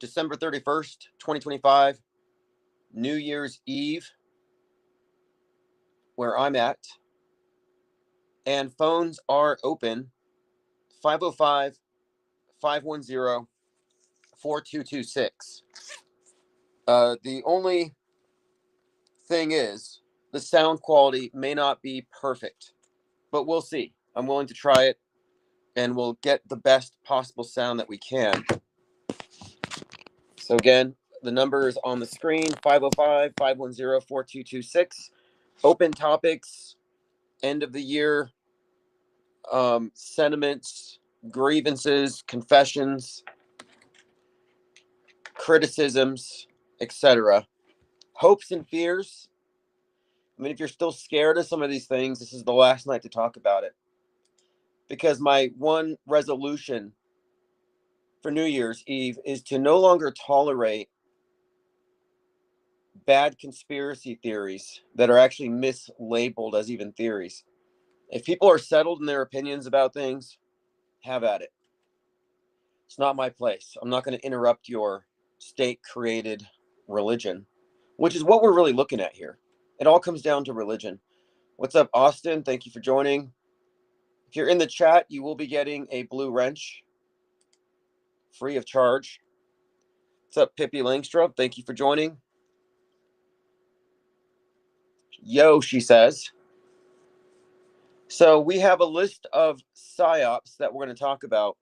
December 31st, 2025, New Year's Eve, where I'm at. And phones are open 505 510 4226. The only thing is, the sound quality may not be perfect, but we'll see. I'm willing to try it, and we'll get the best possible sound that we can. So again, the number is on the screen, 505 510 4226. Open topics, end of the year, sentiments, grievances, confessions, criticisms, etc. Hopes and fears. I mean, if you're still scared of some of these things, this is the last night to talk about it. Because my one resolution for New Year's Eve is to no longer tolerate bad conspiracy theories that are actually mislabeled as even theories. If people are settled in their opinions about things, have at it. It's not my place. I'm not going to interrupt your state-created religion, which is what we're really looking at here. It all comes down to religion. What's up, Austin? Thank you for joining. If you're in the chat, you will be getting a blue wrench free of charge. What's up, Pippi Langstrup? Thank you for joining. Yo, she says. So we have a list of psyops that we're going to talk about.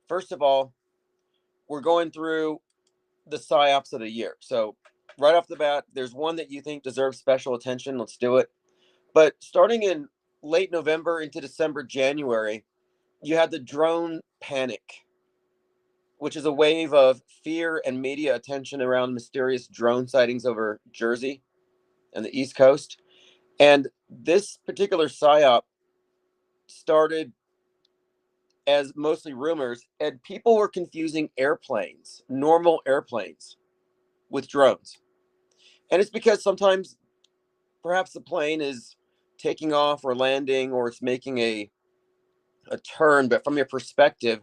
First of all, we're going through the psyops of the year. So right off the bat, there's one that you think deserves special attention. Let's do it. But starting in late November into December, January, you had the drone panic, which is a wave of fear and media attention around mysterious drone sightings over Jersey and the East Coast. And this particular psyop started as mostly rumors, and people were confusing airplanes, normal airplanes, with drones. And it's because sometimes perhaps the plane is taking off or landing, or it's making a turn, but from your perspective,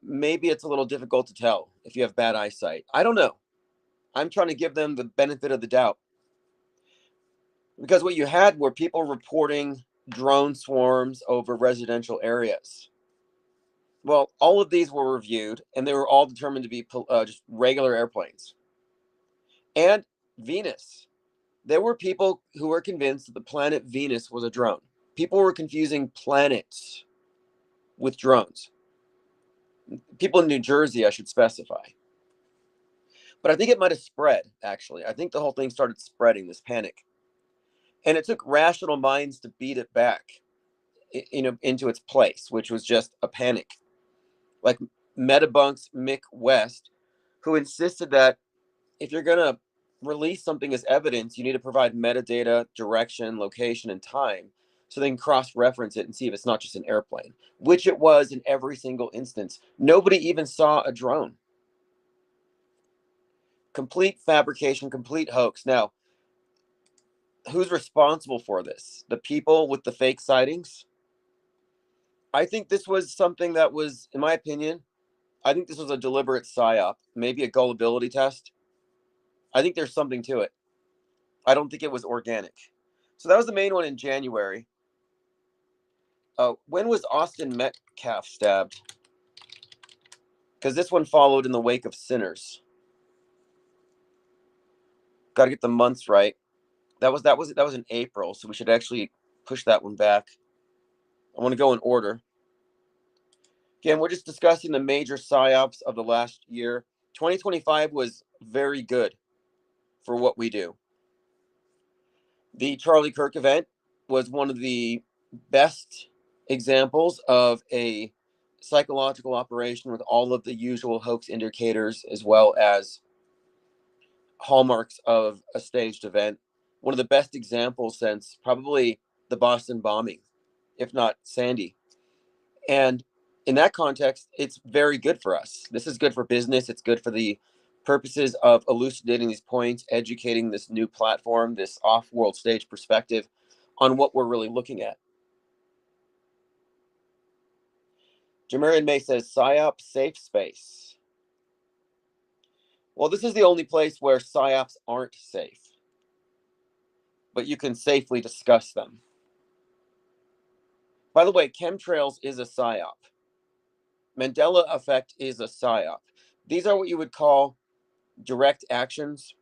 maybe it's a little difficult to tell if you have bad eyesight. I don't know. I'm trying to give them the benefit of the doubt. Because what you had were people reporting drone swarms over residential areas. Well, all of these were reviewed, and they were all determined to be just regular airplanes. And Venus. There were people who were convinced that the planet Venus was a drone. People were confusing planets with drones. People in New Jersey, I should specify. But I think it might have spread, actually. I think the whole thing started spreading, this panic. And it took rational minds to beat it back, into its place, which was just a panic. Like Metabunk's Mick West, who insisted that if you're going to release something as evidence, you need to provide metadata, direction, location, and time, so they can cross-reference it and see if it's not just an airplane, which it was in every single instance. Nobody even saw a drone. Complete fabrication, complete hoax. Now, who's responsible for this? The people with the fake sightings? I think this was something that was, in my opinion, I think this was a deliberate psyop, maybe a gullibility test. I think there's something to it. I don't think it was organic. So that was the main one in January. When was Austin Metcalf stabbed? Because this one followed in the wake of Sinners. Got to get the months right. That was in April, so we should actually push that one back. I want to go in order. Again, we're just discussing the major psyops of the last year. 2025 was very good for what we do. The Charlie Kirk event was one of the best examples of a psychological operation with all of the usual hoax indicators, as well as hallmarks of a staged event. One of the best examples since probably the Boston bombing, if not Sandy. And in that context, it's very good for us. This is good for business. It's good for the purposes of elucidating these points, educating this new platform, this off-world stage perspective on what we're really looking at. Jamarian May says PSYOP safe space. Well, this is the only place where PSYOPs aren't safe, but you can safely discuss them. By the way, chemtrails is a PSYOP. Mandela effect is a PSYOP. These are what you would call direct actions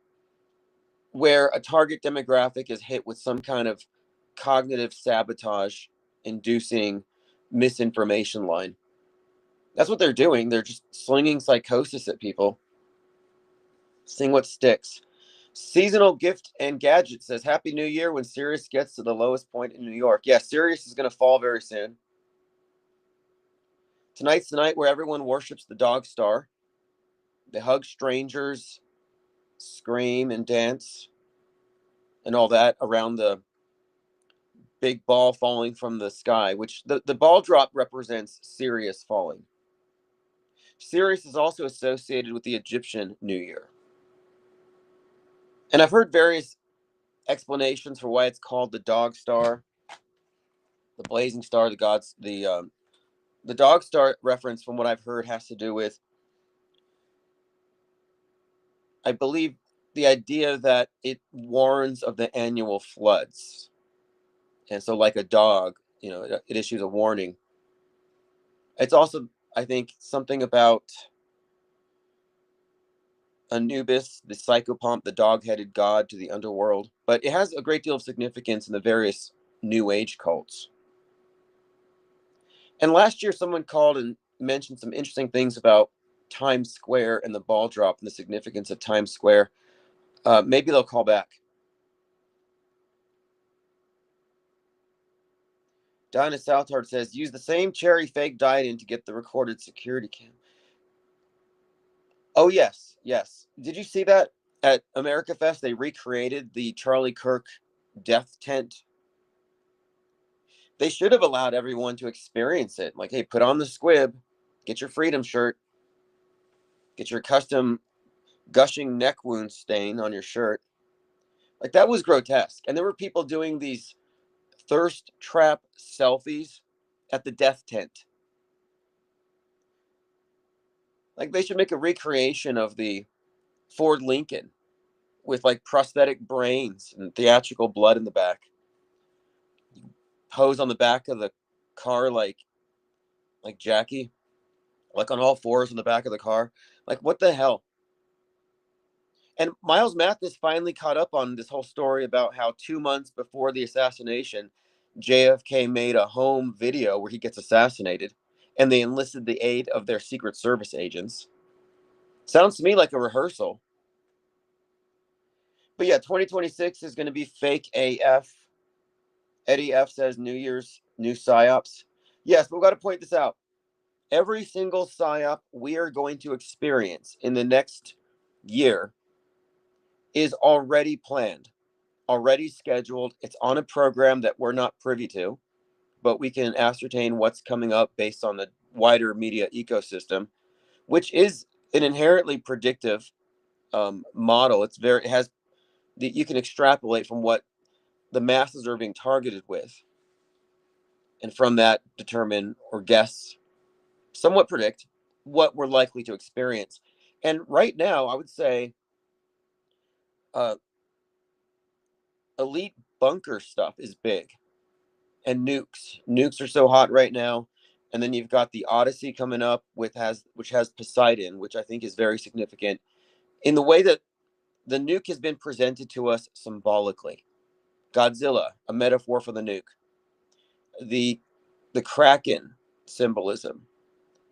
where a target demographic is hit with some kind of cognitive sabotage inducing misinformation line. That's what they're doing. They're just slinging psychosis at people, seeing what sticks. Seasonal gift and gadget says Happy New Year when Sirius gets to the lowest point in New York. Yeah, Sirius is going to fall very soon. Tonight's the night where everyone worships the dog star. They hug strangers, scream and dance, and all that around the big ball falling from the sky, which the ball drop represents Sirius falling. Sirius is also associated with the Egyptian New Year. And I've heard various explanations for why it's called the dog star, the blazing star, the gods, the dog star reference from what I've heard has to do with, I believe, the idea that it warns of the annual floods. And so like a dog, it issues a warning. It's also, I think, something about Anubis, the psychopomp, the dog-headed god to the underworld. But it has a great deal of significance in the various New Age cults. And last year, someone called and mentioned some interesting things about Times Square and the ball drop and the significance of Times Square. Maybe they'll call back. Dinah Southard says, use the same cherry fake dyed in to get the recorded security cam. Oh, yes, yes. Did you see that at America Fest? They recreated the Charlie Kirk death tent. They should have allowed everyone to experience it. Like, hey, put on the squib, get your freedom shirt, get your custom gushing neck wound stain on your shirt. Like, that was grotesque. And there were people doing these thirst trap selfies at the death tent. Like, they should make a recreation of the Ford Lincoln with like prosthetic brains and theatrical blood in the back. Pose on the back of the car like Jackie, like on all fours on the back of the car. Like, what the hell? And Miles Mathis finally caught up on this whole story about how 2 months before the assassination, JFK made a home video where he gets assassinated, and they enlisted the aid of their Secret Service agents. Sounds to me like a rehearsal. But yeah, 2026 is going to be fake AF. Eddie F says New Year's new psyops. Yes, but we've got to point this out. Every single psyop we are going to experience in the next year is already planned, already scheduled. It's on a program that we're not privy to, but we can ascertain what's coming up based on the wider media ecosystem, which is an inherently predictive model. It has you can extrapolate from what the masses are being targeted with, and from that determine or guess, somewhat predict what we're likely to experience. And right now, I would say uh, elite bunker stuff is big, and nukes are so hot right now. And then you've got the Odyssey coming up which has Poseidon, which I think is very significant in the way that the nuke has been presented to us symbolically. Godzilla, a metaphor for the nuke. The Kraken symbolism.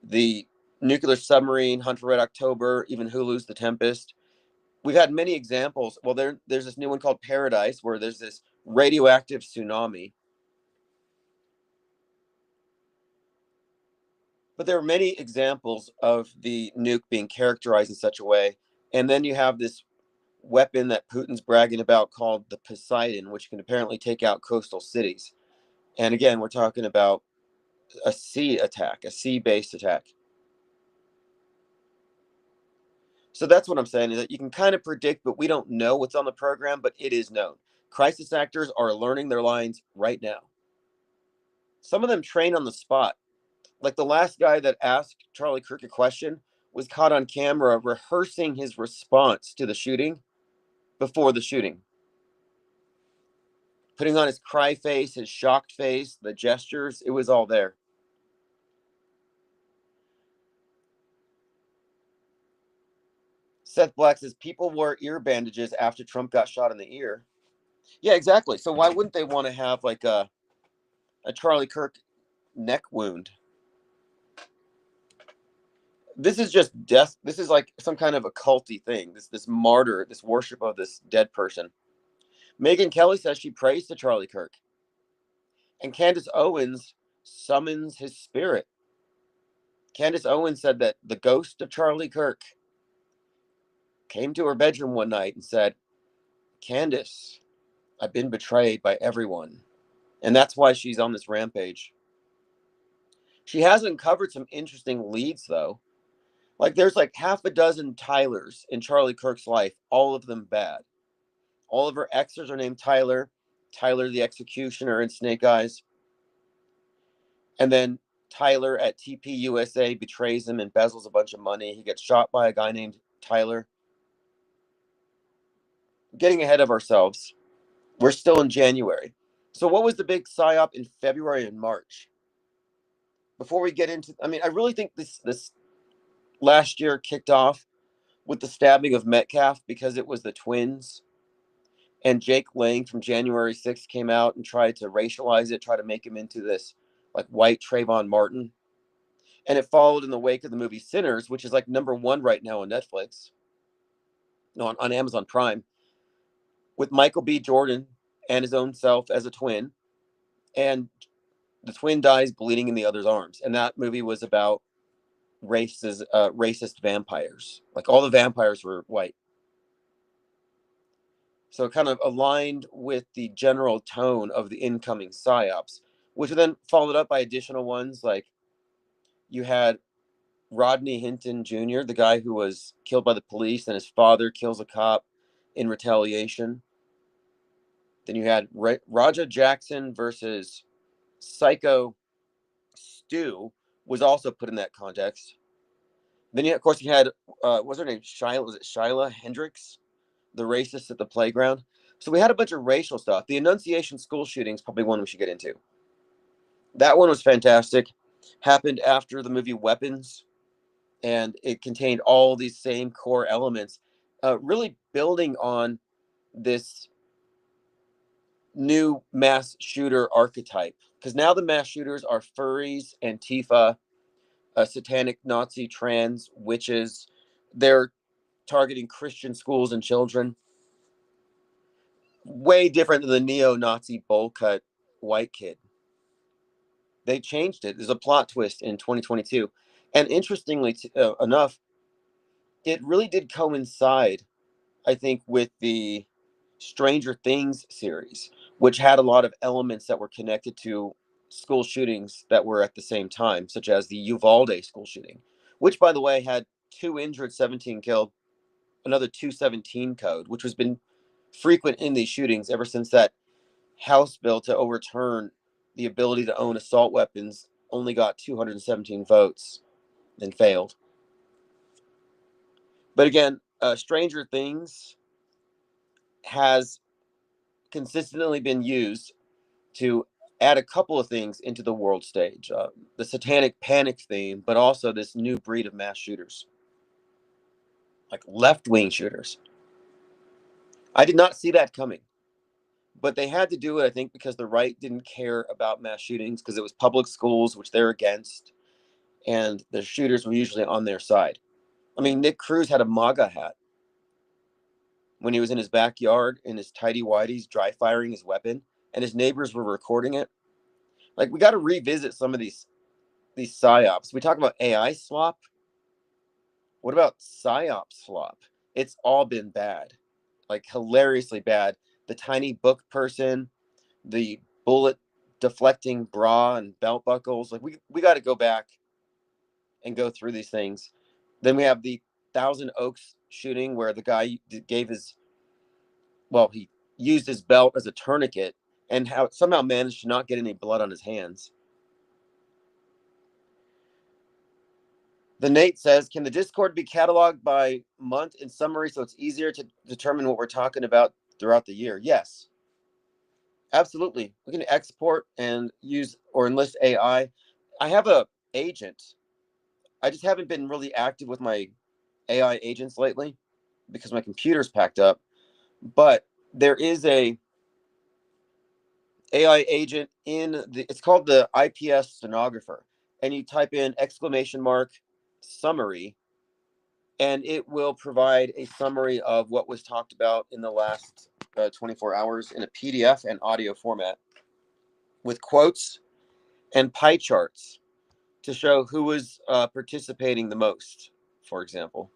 The nuclear submarine, Hunt for Red October, even Hulu's The Tempest. We've had many examples. Well, there's this new one called Paradise, where there's this radioactive tsunami. But there are many examples of the nuke being characterized in such a way. And then you have this weapon that Putin's bragging about called the Poseidon, which can apparently take out coastal cities. And again, we're talking about a sea attack, a sea-based attack. So that's what I'm saying, is that you can kind of predict, but we don't know what's on the program, but it is known. Crisis actors are learning their lines right now. Some of them train on the spot. Like the last guy that asked Charlie Kirk a question was caught on camera rehearsing his response to the shooting before the shooting, putting on his cry face, his shocked face, the gestures. It was all there. Seth Black says people wore ear bandages after Trump got shot in the ear. Yeah, exactly. So why wouldn't they want to have like a Charlie Kirk neck wound? This is just death. This is like some kind of occulty thing. This martyr, this worship of this dead person. Megyn Kelly says she prays to Charlie Kirk, and Candace Owens summons his spirit. Candace Owens said that the ghost of Charlie Kirk came to her bedroom one night and said, "Candace, I've been betrayed by everyone," and that's why she's on this rampage. She has uncovered some interesting leads, though. Like, there's like half a dozen Tylers in Charlie Kirk's life, all of them bad. All of her exes are named Tyler. Tyler the Executioner in Snake Eyes. And then Tyler at TP USA betrays him, embezzles a bunch of money. He gets shot by a guy named Tyler. Getting ahead of ourselves. We're still in January. So what was the big psyop in February and March? Before we get into, I mean, I really think this last year kicked off with the stabbing of Metcalf because it was the twins. And Jake Lang from January 6th came out and tried to racialize it, try to make him into this like white Trayvon Martin. And it followed in the wake of the movie Sinners, which is like #1 right now on Netflix, no, on Amazon Prime, with Michael B. Jordan and his own self as a twin. And the twin dies bleeding in the other's arms. And that movie was about racist vampires. Like all the vampires were white. So it kind of aligned with the general tone of the incoming psyops, which were then followed up by additional ones. Like you had Rodney Hinton Jr., the guy who was killed by the police, and his father kills a cop in retaliation. Then you had Raja Jackson versus Psycho Stu was also put in that context. Then, of course, you had, what's her name? Was it Shyla Hendricks, the racist at the playground? So we had a bunch of racial stuff. The Annunciation school shooting is probably one we should get into. That one was fantastic. Happened after the movie Weapons, and it contained all these same core elements, really building on this new mass shooter archetype. Because now the mass shooters are furries, Antifa, satanic Nazi trans witches. They're targeting Christian schools and children. Way different than the neo-Nazi bowl cut white kid. They changed it. There's a plot twist in 2022. And interestingly enough, it really did coincide, I think, with the Stranger Things series, which had a lot of elements that were connected to school shootings that were at the same time, such as the Uvalde school shooting, which, by the way, had 2 injured, 17 killed, another 217 code, which has been frequent in these shootings ever since that House bill to overturn the ability to own assault weapons only got 217 votes and failed. But again, Stranger Things has consistently been used to add a couple of things into the world stage, the satanic panic theme, but also this new breed of mass shooters, like left-wing shooters. I did not see that coming, but they had to do it, I think, because the right didn't care about mass shootings because it was public schools, which they're against, and the shooters were usually on their side. I mean, Nick Cruz had a MAGA hat when he was in his backyard in his tidy whities, dry firing his weapon, and his neighbors were recording it. Like, we got to revisit some of these psyops. We talk about AI slop. What about psyop slop? It's all been bad, like hilariously bad. The tiny book person, the bullet deflecting bra and belt buckles. Like we got to go back and go through these things. Then we have the Thousand Oaks shooting where the guy gave he used his belt as a tourniquet and how somehow managed to not get any blood on his hands. The Nate says, can the Discord be cataloged by month in summary so it's easier to determine what we're talking about throughout the year? Yes, absolutely. We can export and use or enlist AI. I have a agent. I just haven't been really active with my AI agents lately because my computer's packed up. But there is a AI agent it's called the ips stenographer, and you type in exclamation mark summary, and it will provide a summary of what was talked about in the last 24 hours in a PDF and audio format with quotes and pie charts to show who was participating the most, for example.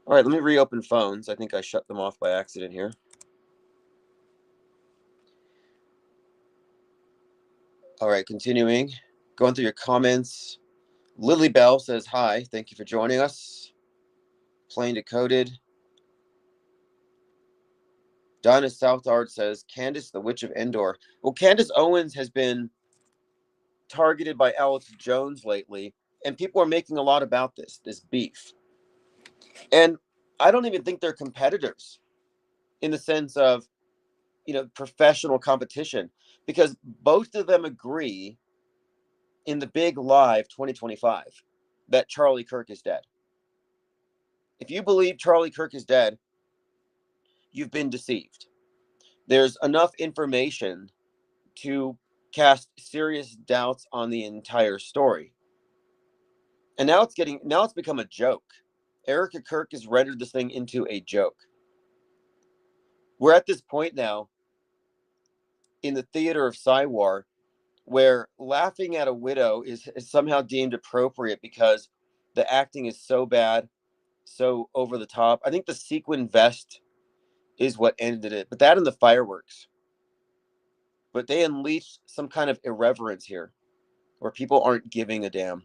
All right, let me reopen phones. I think I shut them off by accident here. All right, continuing. Going through your comments. Lily Bell says, hi, thank you for joining us. Plain Decoded. Donna Southard says, Candace, the Witch of Endor. Well, Candace Owens has been targeted by Alex Jones lately, and people are making a lot about this beef. And I don't even think they're competitors in the sense of, professional competition, because both of them agree in the big live 2025 that Charlie Kirk is dead. If you believe Charlie Kirk is dead, you've been deceived. There's enough information to cast serious doubts on the entire story. And now it's become a joke. Erica Kirk has rendered this thing into a joke. We're at this point now in the theater of Psywar where laughing at a widow is somehow deemed appropriate because the acting is so bad, so over the top. I think the sequin vest is what ended it, but that and the fireworks. But they unleashed some kind of irreverence here where people aren't giving a damn.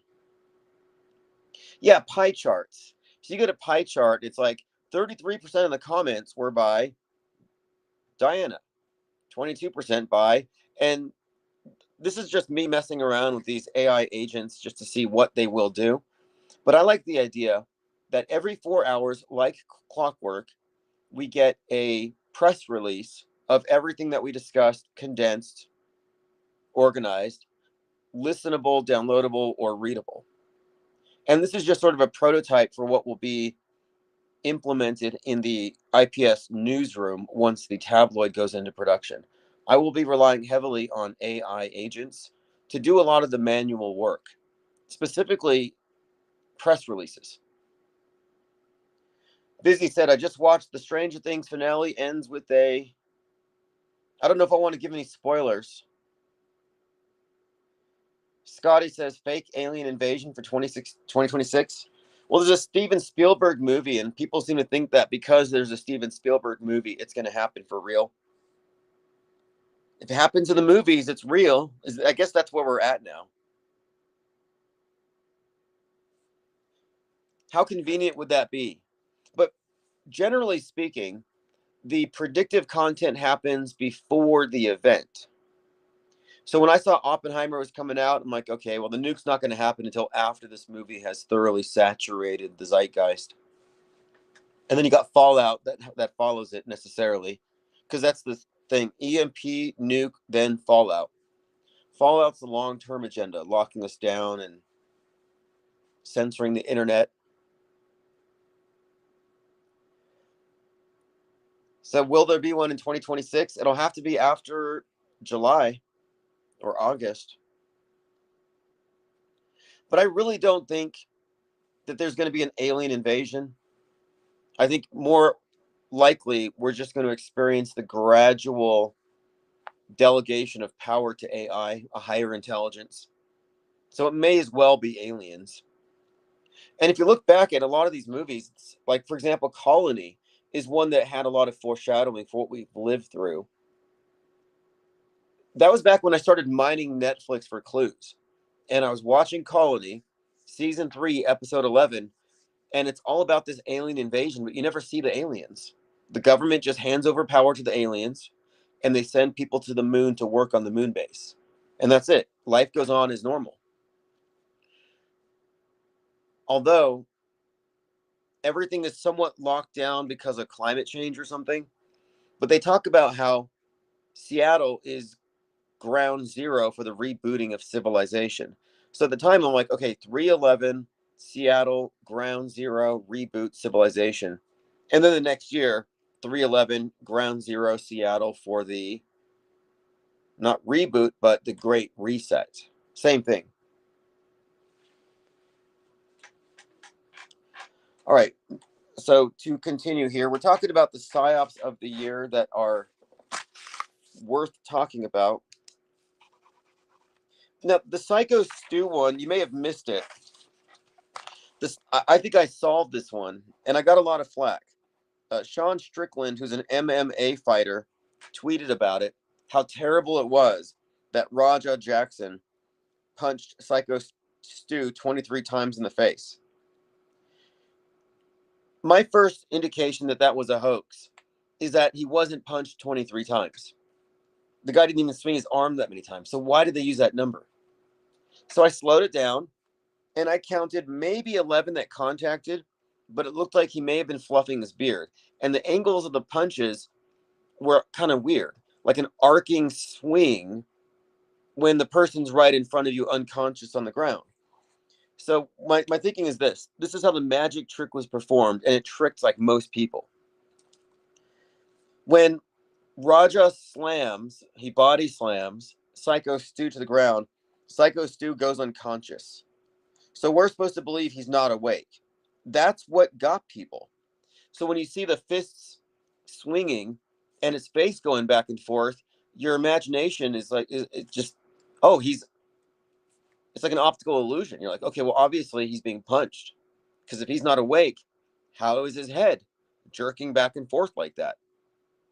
Yeah, pie charts. So you get a pie chart, it's like 33% of the comments were by Diana, 22% by, and this is just me messing around with these AI agents just to see what they will do. But I like the idea that every 4 hours, like clockwork, we get a press release of everything that we discussed, condensed, organized, listenable, downloadable, or readable. And this is just sort of a prototype for what will be implemented in the IPS newsroom once the tabloid goes into production. I will be relying heavily on AI agents to do a lot of the manual work, specifically press releases. Busy said, I just watched the Stranger Things finale, ends with I don't know if I want to give any spoilers. Scotty says, fake alien invasion for 2026. Well, there's a Steven Spielberg movie, and people seem to think that because there's a Steven Spielberg movie, it's going to happen for real. If it happens in the movies, it's real. I guess that's where we're at now. How convenient would that be? But generally speaking, the predictive content happens before the event. So when I saw Oppenheimer was coming out, I'm like, okay, well, the nuke's not going to happen until after this movie has thoroughly saturated the zeitgeist. And then you got Fallout that follows it necessarily, because that's the thing. EMP, nuke, then Fallout. Fallout's the long-term agenda, locking us down and censoring the internet. So will there be one in 2026? It'll have to be after July or August. But I really don't think that there's going to be an alien invasion. I think more likely we're just going to experience the gradual delegation of power to AI, a higher intelligence. So it may as well be aliens. And if you look back at a lot of these movies, like, for example, Colony is one that had a lot of foreshadowing for what we've lived through. That was back when I started mining Netflix for clues. And I was watching Colony, season 3, episode 11, and it's all about this alien invasion, but you never see the aliens. The government just hands over power to the aliens, and they send people to the moon to work on the moon base. And that's it. life goes on as normal. Although everything is somewhat locked down because of climate change or something, but they talk about how Seattle is ground zero for the rebooting of civilization. So at the time, I'm like, okay, 311, Seattle, ground zero, reboot civilization. And then the next year, 311, ground zero, Seattle for the, not reboot, but the Great Reset. Same thing. All right. So to continue here, we're talking about the psyops of the year that are worth talking about. Now, the Psycho Stew one, you may have missed it. I think I solved this one, and I got a lot of flack. Sean Strickland, who's an MMA fighter, tweeted about it, how terrible it was that Raja Jackson punched Psycho Stu 23 times in the face. My first indication that that was a hoax is that he wasn't punched 23 times. The guy didn't even swing his arm that many times. So why did they use that number? So I slowed it down, and I counted maybe 11 that contacted, but it looked like he may have been fluffing his beard. And the angles of the punches were kind of weird, like an arcing swing when the person's right in front of you unconscious on the ground. So my thinking is this is how the magic trick was performed, and it tricked like most people. When Raja slams, he body slams Psycho Stu to the ground, Psycho Stu goes unconscious. So we're supposed to believe he's not awake. That's what got people. So when you see the fists swinging and his face going back and forth, your imagination is like, it just, oh, it's like an optical illusion. You're like, okay, well, obviously he's being punched. Because if he's not awake, how is his head jerking back and forth like that?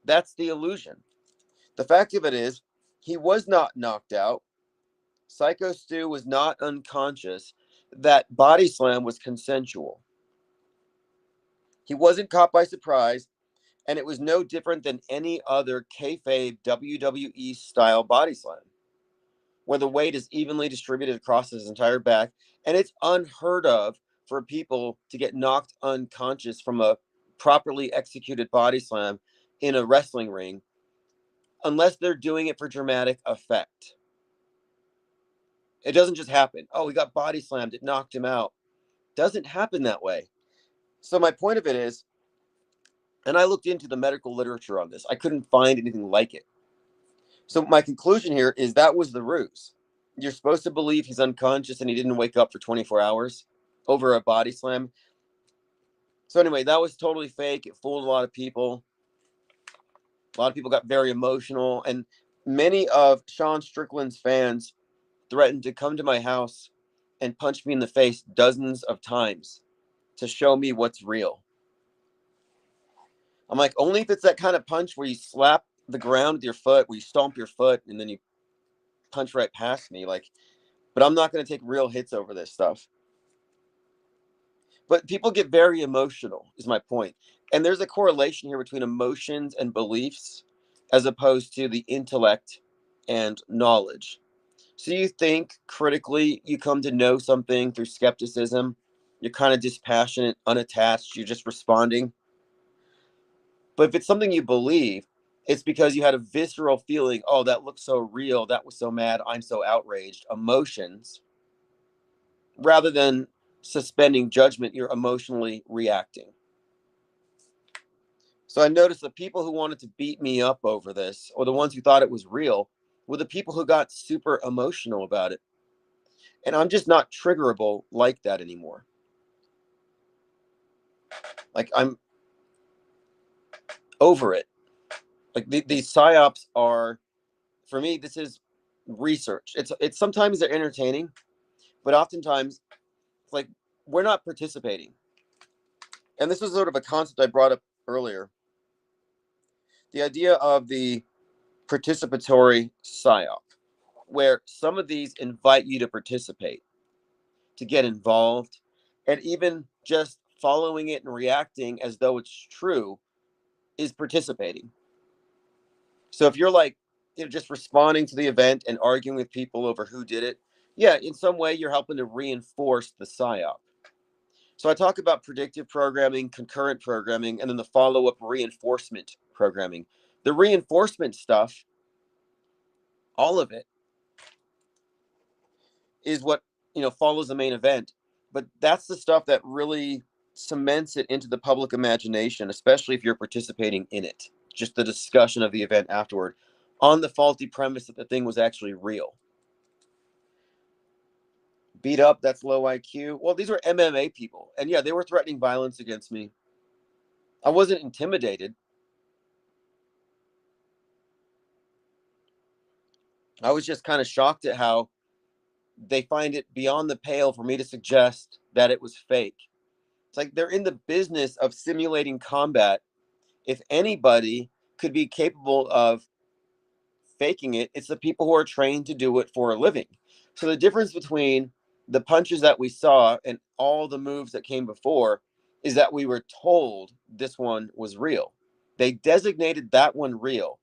That's the illusion. The fact of it is, he was not knocked out. Psycho Stu was not unconscious. That body slam was consensual. He wasn't caught by surprise, and it was no different than any other kayfabe WWE style body slam, where the weight is evenly distributed across his entire back, and it's unheard of for people to get knocked unconscious from a properly executed body slam in a wrestling ring, unless they're doing it for dramatic effect. It doesn't just happen. Oh, he got body slammed, it knocked him out. Doesn't happen that way. So my point of it is, and I looked into the medical literature on this, I couldn't find anything like it. So my conclusion here is that was the ruse. You're supposed to believe he's unconscious and he didn't wake up for 24 hours over a body slam. So anyway, that was totally fake. It fooled a lot of people. A lot of people got very emotional, and many of Sean Strickland's fans threatened to come to my house and punch me in the face dozens of times to show me what's real. I'm like, only if it's that kind of punch where you slap the ground with your foot, where you stomp your foot, and then you punch right past me. Like, but I'm not going to take real hits over this stuff. But people get very emotional, is my point. And there's a correlation here between emotions and beliefs as opposed to the intellect and knowledge. So you think critically, you come to know something through skepticism, you're kind of dispassionate, unattached, you're just responding. But if it's something you believe, it's because you had a visceral feeling, oh, that looks so real, that was so mad, I'm so outraged, emotions, rather than suspending judgment, you're emotionally reacting. So I noticed the people who wanted to beat me up over this, or the ones who thought it was real, were the people who got super emotional about it. And I'm just not triggerable like that anymore. Like, I'm over it. Like, these psyops are, for me, this is research. It's sometimes they're entertaining, but oftentimes it's like we're not participating. And this was sort of a concept I brought up earlier. The idea of the participatory psyop, where some of these invite you to participate, to get involved, and even just following it and reacting as though it's true is participating. So if you're like, just responding to the event and arguing with people over who did it, yeah, in some way you're helping to reinforce the psyop. So I talk about predictive programming, concurrent programming, and then the follow-up reinforcement programming. The reinforcement stuff, all of it, is what follows the main event. But that's the stuff that really cements it into the public imagination, especially if you're participating in it. Just the discussion of the event afterward, on the faulty premise that the thing was actually real. Beat up, that's low IQ. Well, these were MMA people, and yeah, they were threatening violence against me. I wasn't intimidated. I was just kind of shocked at how they find it beyond the pale for me to suggest that it was fake. It's like they're in the business of simulating combat. If anybody could be capable of faking it, it's the people who are trained to do it for a living. So the difference between the punches that we saw and all the moves that came before is that we were told this one was real. They designated that one real,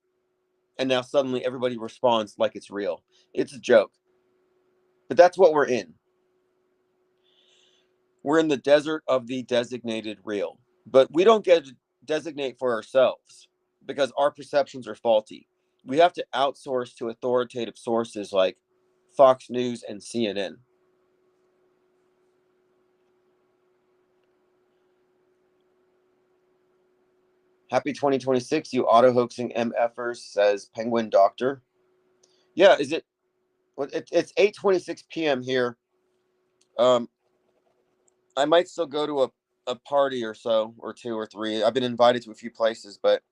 and now suddenly everybody responds like it's real. It's a joke. But that's what we're in. We're in the desert of the designated real. But we don't get to designate for ourselves because our perceptions are faulty. We have to outsource to authoritative sources like Fox News and CNN. Happy 2026, you auto hoaxing MFers, says Penguin Doctor. Yeah, is it? Well, it's 8:26 p.m. here. I might still go to a party or so, or two or three. I've been invited to a few places, but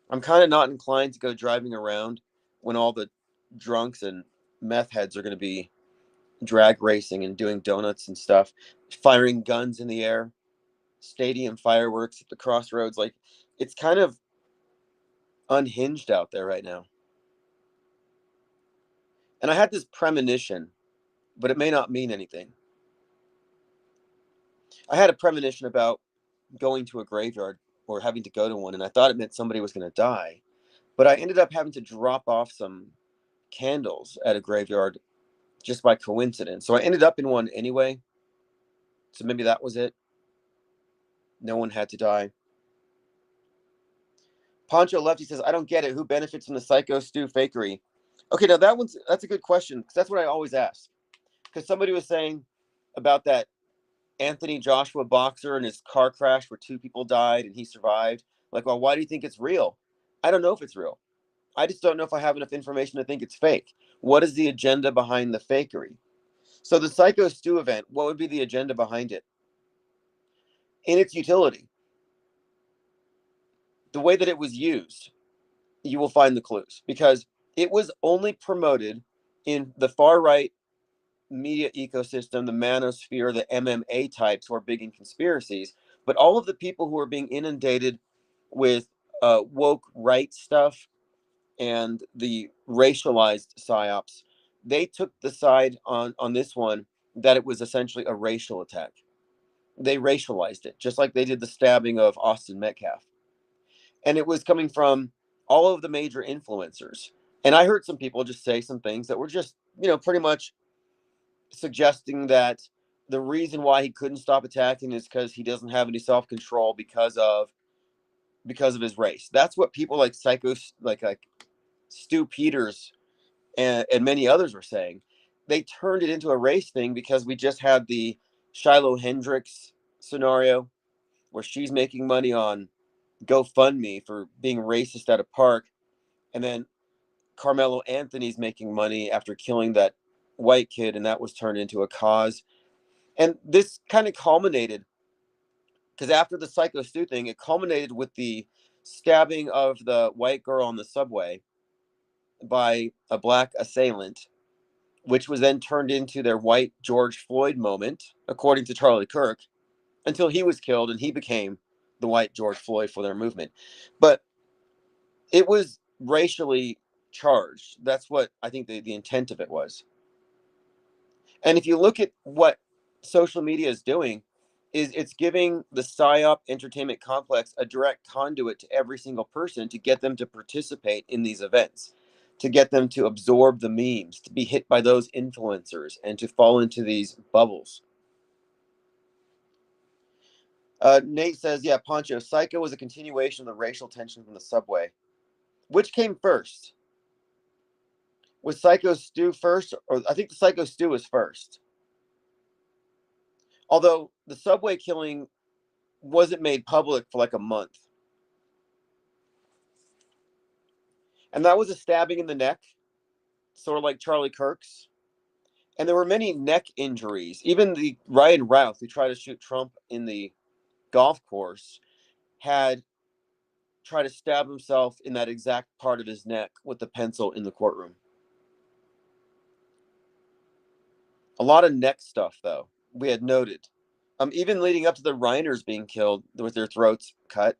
I'm kind of not inclined to go driving around when all the drunks and meth heads are going to be drag racing and doing donuts and stuff, firing guns in the air, stadium fireworks at the crossroads. Like, it's kind of unhinged out there right now. And I had this premonition, but it may not mean anything. I had a premonition about going to a graveyard or having to go to one, and I thought it meant somebody was going to die. But I ended up having to drop off some candles at a graveyard just by coincidence. So I ended up in one anyway. So maybe that was it. No one had to die. Poncho Lefty says, I don't get it. Who benefits from the Psycho Stu fakery? Okay, now that's a good question, because that's what I always ask. Because somebody was saying about that Anthony Joshua boxer and his car crash where two people died and he survived. Like, well, why do you think it's real? I don't know if it's real. I just don't know if I have enough information to think it's fake. What is the agenda behind the fakery? So the Psycho Stu event, what would be the agenda behind it? In its utility, the way that it was used, you will find the clues, because it was only promoted in the far right media ecosystem, the manosphere, the MMA types who are big in conspiracies, but all of the people who are being inundated with woke right stuff and the racialized psyops, they took the side on this one that it was essentially a racial attack. They racialized it, just like they did the stabbing of Austin Metcalf. And it was coming from all of the major influencers. And I heard some people just say some things that were just, pretty much suggesting that the reason why he couldn't stop attacking is because he doesn't have any self-control because of his race. That's what people like psychos like Stu Peters and many others were saying. They turned it into a race thing because we just had the Shiloh Hendricks scenario where she's making money on GoFundMe for being racist at a park, and then Carmelo Anthony's making money after killing that white kid, and that was turned into a cause. And this kind of culminated because after the Psycho Stu thing, it culminated with the stabbing of the white girl on the subway by a black assailant, which was then turned into their white George Floyd moment, according to Charlie Kirk, until he was killed and he became the white George Floyd for their movement. But it was racially charged. That's what I think the intent of it was. And if you look at what social media is doing, is it's giving the psyop entertainment complex a direct conduit to every single person to get them to participate in these events. to get them to absorb the memes, to be hit by those influencers, and to fall into these bubbles. Nate says, yeah, Poncho, Psycho was a continuation of the racial tension from the subway. Which came first? Was Psycho Stew first? Or I think the Psycho Stew was first. Although the subway killing wasn't made public for like a month. And that was a stabbing in the neck, sort of like Charlie Kirk's. And there were many neck injuries. Even the Ryan Routh, who tried to shoot Trump in the golf course, had tried to stab himself in that exact part of his neck with the pencil in the courtroom. A lot of neck stuff, though, we had noted. Even leading up to the Reiners being killed with their throats cut.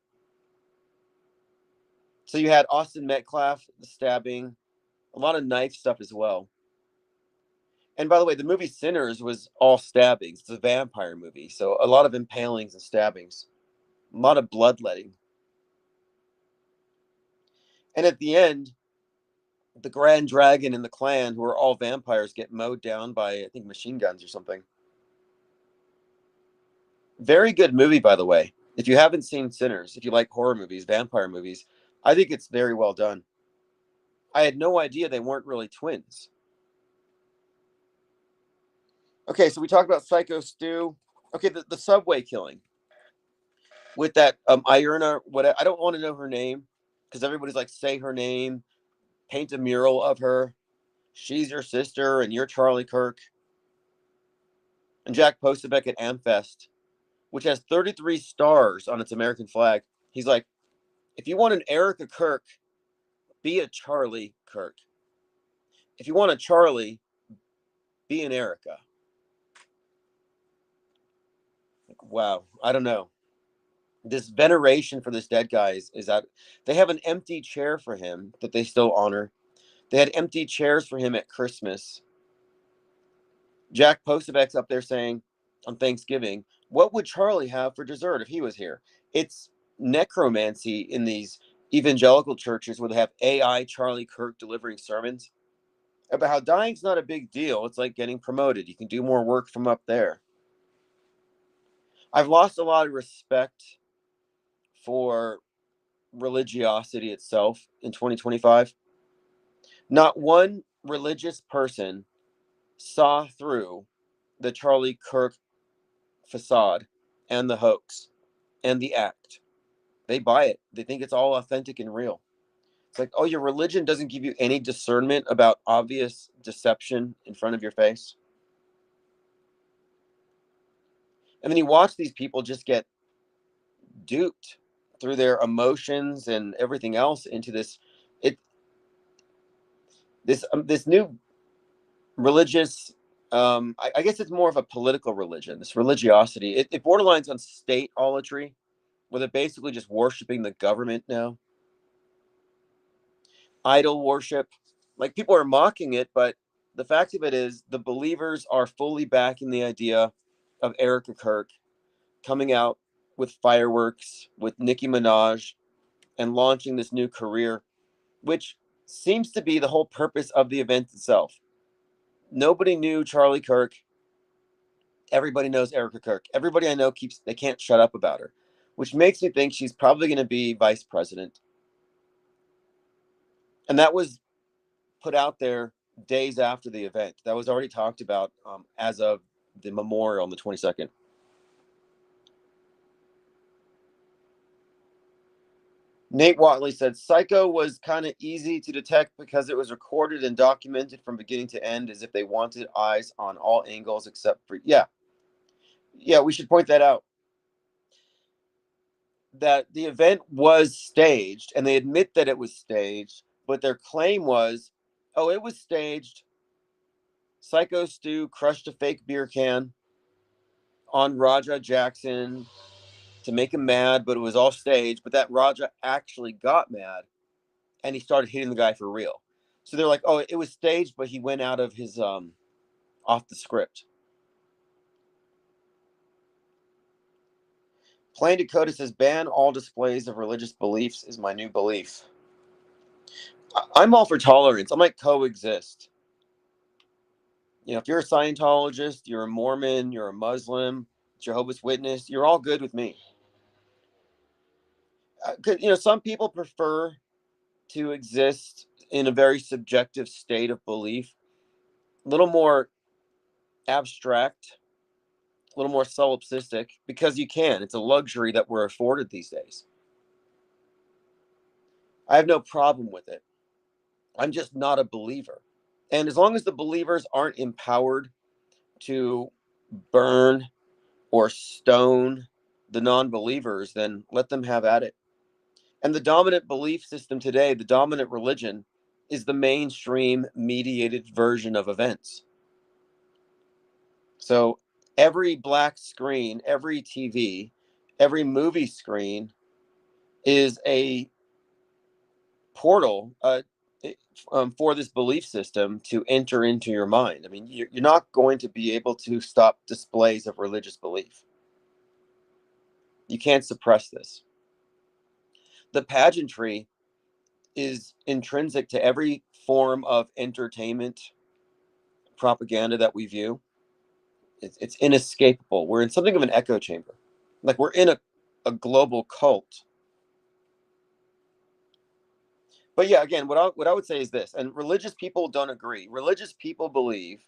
So you had Austin Metcalf, the stabbing, a lot of knife stuff as well. And by the way, the movie Sinners was all stabbings. It's a vampire movie, so a lot of impalings and stabbings, a lot of bloodletting. And at the end, the Grand Dragon and the clan, who are all vampires, get mowed down by, I think, machine guns or something. Very good movie, by the way. If you haven't seen Sinners, if you like horror movies, vampire movies, I think it's very well done. I had no idea they weren't really twins. Okay, so we talked about Psycho Stew. Okay, the subway killing with that Irina. What I don't want to know her name because everybody's like, say her name, paint a mural of her. She's your sister, and you're Charlie Kirk. And Jack Posobiec at Amfest, which has 33 stars on its American flag. He's like, if you want an Erica Kirk, be a Charlie Kirk. If you want a Charlie, be an Erica. Like, wow, I don't know. This veneration for this dead guy is that they have an empty chair for him that they still honor. They had empty chairs for him at Christmas. Jack Posobiec's up there saying on Thanksgiving, what would Charlie have for dessert if he was here? It's necromancy in these evangelical churches where they have AI Charlie Kirk delivering sermons about how dying's not a big deal. It's like getting promoted. You can do more work from up there. I've lost a lot of respect for religiosity itself in 2025. Not one religious person saw through the Charlie Kirk facade and the hoax and the act. They buy it. They think it's all authentic and real. It's like, oh, your religion doesn't give you any discernment about obvious deception in front of your face. And then you watch these people just get duped through their emotions and everything else into this this new religious I guess it's more of a political religion, this religiosity. It borderlines on state-olatry, where they're basically just worshiping the government now. Idol worship. Like, people are mocking it, but the fact of it is the believers are fully backing the idea of Erica Kirk coming out with fireworks with Nicki Minaj and launching this new career, which seems to be the whole purpose of the event itself. Nobody knew Charlie Kirk. Everybody knows Erica Kirk. Everybody I know they can't shut up about her, which makes me think she's probably going to be vice president. And that was put out there days after the event. That was already talked about as of the memorial on the 22nd. Nate Watley said Psycho was kind of easy to detect because it was recorded and documented from beginning to end as if they wanted eyes on all angles except for, yeah, we should point that out. That the event was staged, and they admit that it was staged, but their claim was, oh, it was staged. Psycho Stu crushed a fake beer can on Raja Jackson to make him mad, but it was all staged. But that Raja actually got mad, and he started hitting the guy for real. So they're like, oh, it was staged, but he went out of his off the script. Plain Dakota says, ban all displays of religious beliefs is my new belief. I'm all for tolerance. I might coexist. If you're a Scientologist, you're a Mormon, you're a Muslim, Jehovah's Witness, you're all good with me. 'Cause, some people prefer to exist in a very subjective state of belief, a little more abstract, a little more solipsistic, because you can. It's a luxury that we're afforded these days. I have no problem with it. I'm just not a believer. And as long as the believers aren't empowered to burn or stone the non-believers, then let them have at it. And the dominant belief system today, the dominant religion, is the mainstream mediated version of events. So every black screen, every TV, every movie screen is a portal for this belief system to enter into your mind. I mean, you're not going to be able to stop displays of religious belief. You can't suppress this. The pageantry is intrinsic to every form of entertainment propaganda that we view. It's inescapable. We're in something of an echo chamber. Like we're in a global cult. But yeah, again, what I would say is this, and religious people don't agree. Religious people believe,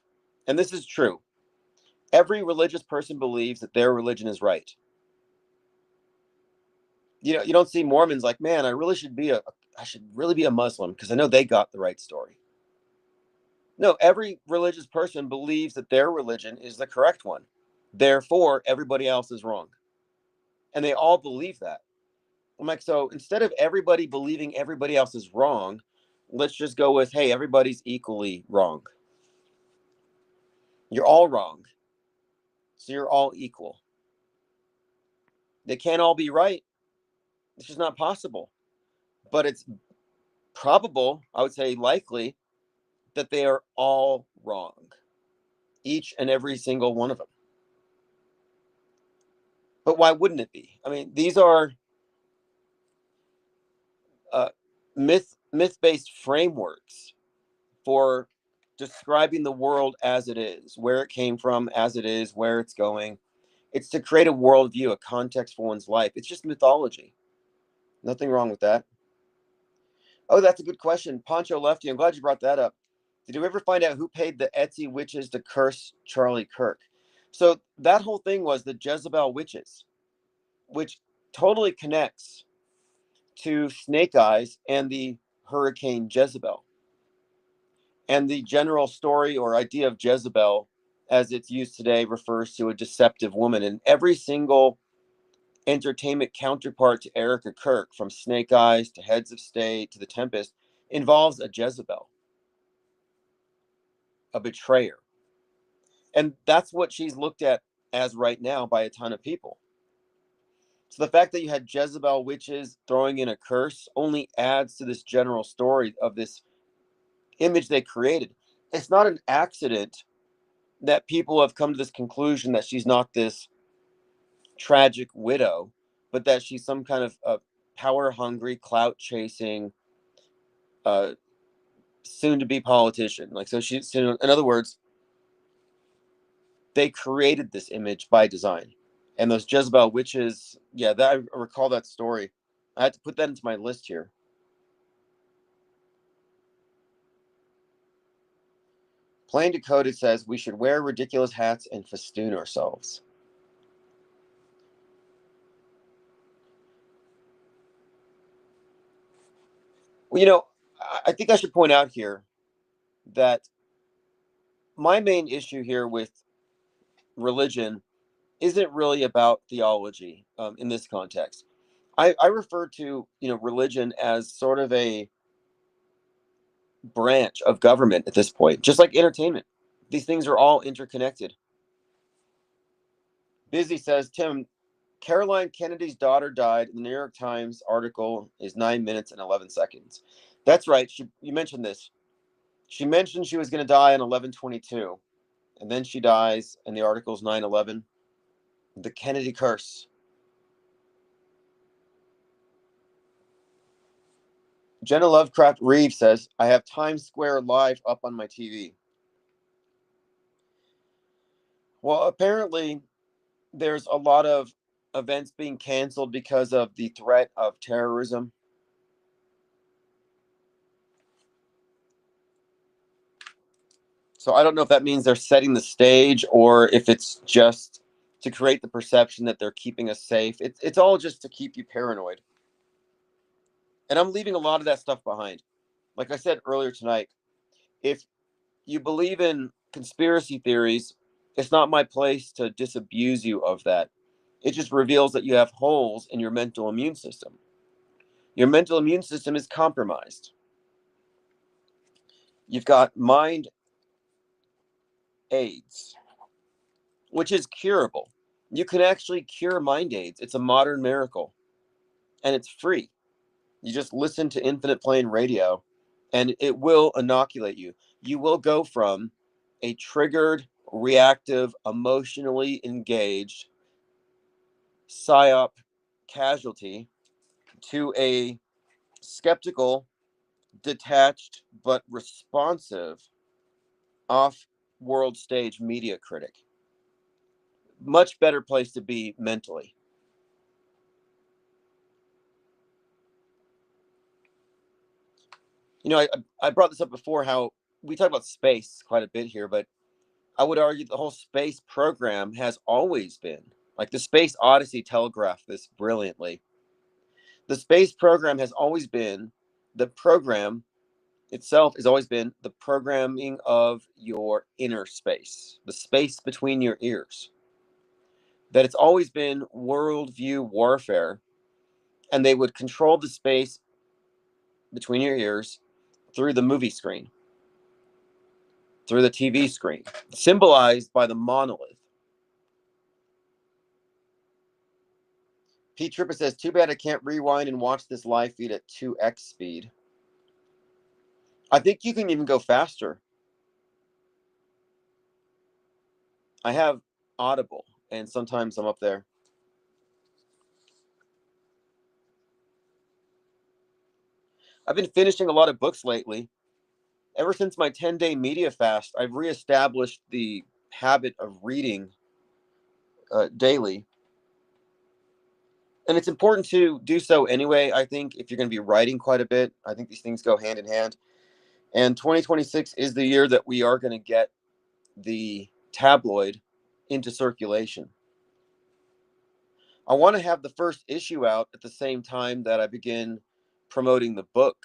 and this is true, every religious person believes that their religion is right. You don't see Mormons like, man, I should really be a Muslim because I know they got the right story. No, every religious person believes that their religion is the correct one. Therefore, everybody else is wrong. And they all believe that. I'm like, so instead of everybody believing everybody else is wrong, let's just go with, hey, everybody's equally wrong. You're all wrong. So you're all equal. They can't all be right. It's just not possible. But it's probable, I would say likely, that they are all wrong. Each and every single one of them. But why wouldn't it be? I mean, these are uh, myth-based frameworks for describing the world as it is, where it came from, as it is, where it's going. It's to create a worldview, a context for one's life. It's just mythology. Nothing wrong with that. Oh, that's a good question. Poncho Lefty, I'm glad you brought that up. Did you ever find out who paid the Etsy witches to curse Charlie Kirk? So that whole thing was the Jezebel witches, which totally connects to Snake Eyes and the Hurricane Jezebel. And the general story or idea of Jezebel, as it's used today, refers to a deceptive woman. And every single entertainment counterpart to Erica Kirk, from Snake Eyes to Heads of State to The Tempest, involves a Jezebel, a betrayer. And that's what she's looked at as right now by a ton of people. So the fact that you had Jezebel witches throwing in a curse only adds to this general story of this image they created. It's not an accident that people have come to this conclusion that she's not this tragic widow, but that she's some kind of power hungry, clout chasing, uh, soon to be politician. Like, so she's, in other words, they created this image by design. And those Jezebel witches, yeah, that I recall that story. I had to put that into my list here. Plain Decoded says we should wear ridiculous hats and festoon ourselves. Well, I think I should point out here that my main issue here with religion isn't really about theology in this context. I refer to religion as sort of a branch of government at this point, just like entertainment. These things are all interconnected. Busy says, Tim, Caroline Kennedy's daughter died. The New York Times article is 9 minutes and 11 seconds. That's right. You mentioned this. She mentioned she was going to die on 11/22, and then she dies, and the article's 9/11. The Kennedy curse. Jenna Lovecraft Reeve says, I have Times Square live up on my TV. Well, apparently there's a lot of events being canceled because of the threat of terrorism. So I don't know if that means they're setting the stage or if it's just to create the perception that they're keeping us safe. It's all just to keep you paranoid. And I'm leaving a lot of that stuff behind. Like I said earlier tonight, if you believe in conspiracy theories, it's not my place to disabuse you of that. It just reveals that you have holes in your mental immune system. Your mental immune system is compromised. You've got mind AIDS, which is curable. You can actually cure mind AIDS. It's a modern miracle and it's free. You just listen to Infinite Plane Radio and it will inoculate you. You will go from a triggered, reactive, emotionally engaged psyop casualty to a skeptical, detached, but responsive off world stage media critic. Much better place to be mentally. You know, I brought this up before how we talk about space quite a bit here, but I would argue the whole space program has always been like the Space Odyssey telegraphed this brilliantly. The space program has always been the program itself has always been the programming of your inner space, the space between your ears. That it's always been worldview warfare, and they would control the space between your ears through the movie screen, through the TV screen, symbolized by the monolith. Pete Tripper says, too bad I can't rewind and watch this live feed at 2x speed. I think you can even go faster. I have Audible, and sometimes I'm up there. I've been finishing a lot of books lately. Ever since my 10-day media fast, I've reestablished the habit of reading daily. And it's important to do so anyway. I think if you're going to be writing quite a bit, I think these things go hand in hand. And 2026 is the year that we are going to get the tabloid into circulation. I want to have the first issue out at the same time that I begin promoting the book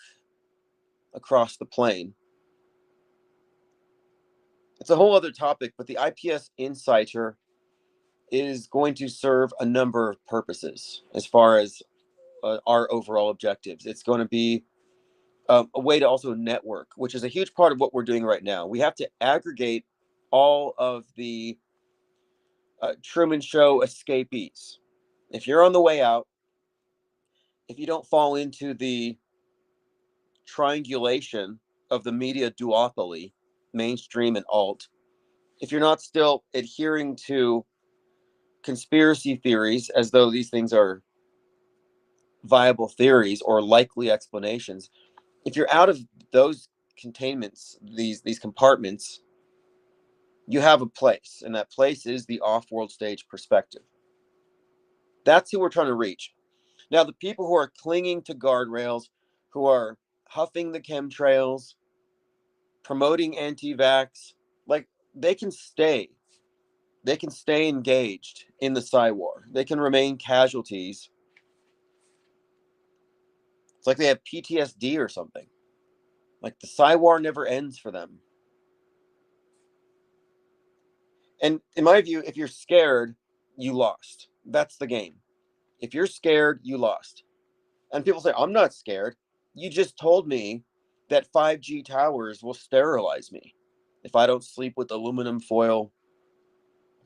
across the plane. It's a whole other topic, but the iPS Insider is going to serve a number of purposes as far as our overall objectives. It's going to be a way to also network, which is a huge part of what we're doing right now. We have to aggregate all of the Truman Show escapees. If you're on the way out, if you don't fall into the triangulation of the media duopoly, mainstream and alt, if you're not still adhering to conspiracy theories as though these things are viable theories or likely explanations, if you're out of those containments, these compartments, you have a place, and that place is the off-world stage perspective. That's who we're trying to reach. Now, the people who are clinging to guardrails, who are huffing the chemtrails, promoting anti-vax, like they can stay. They can stay engaged in the Psy-War. They can remain casualties. It's like they have PTSD or something. Like the Psy-War never ends for them. And in my view, if you're scared, you lost. That's the game. If you're scared, you lost. And people say, I'm not scared. You just told me that 5G towers will sterilize me if I don't sleep with aluminum foil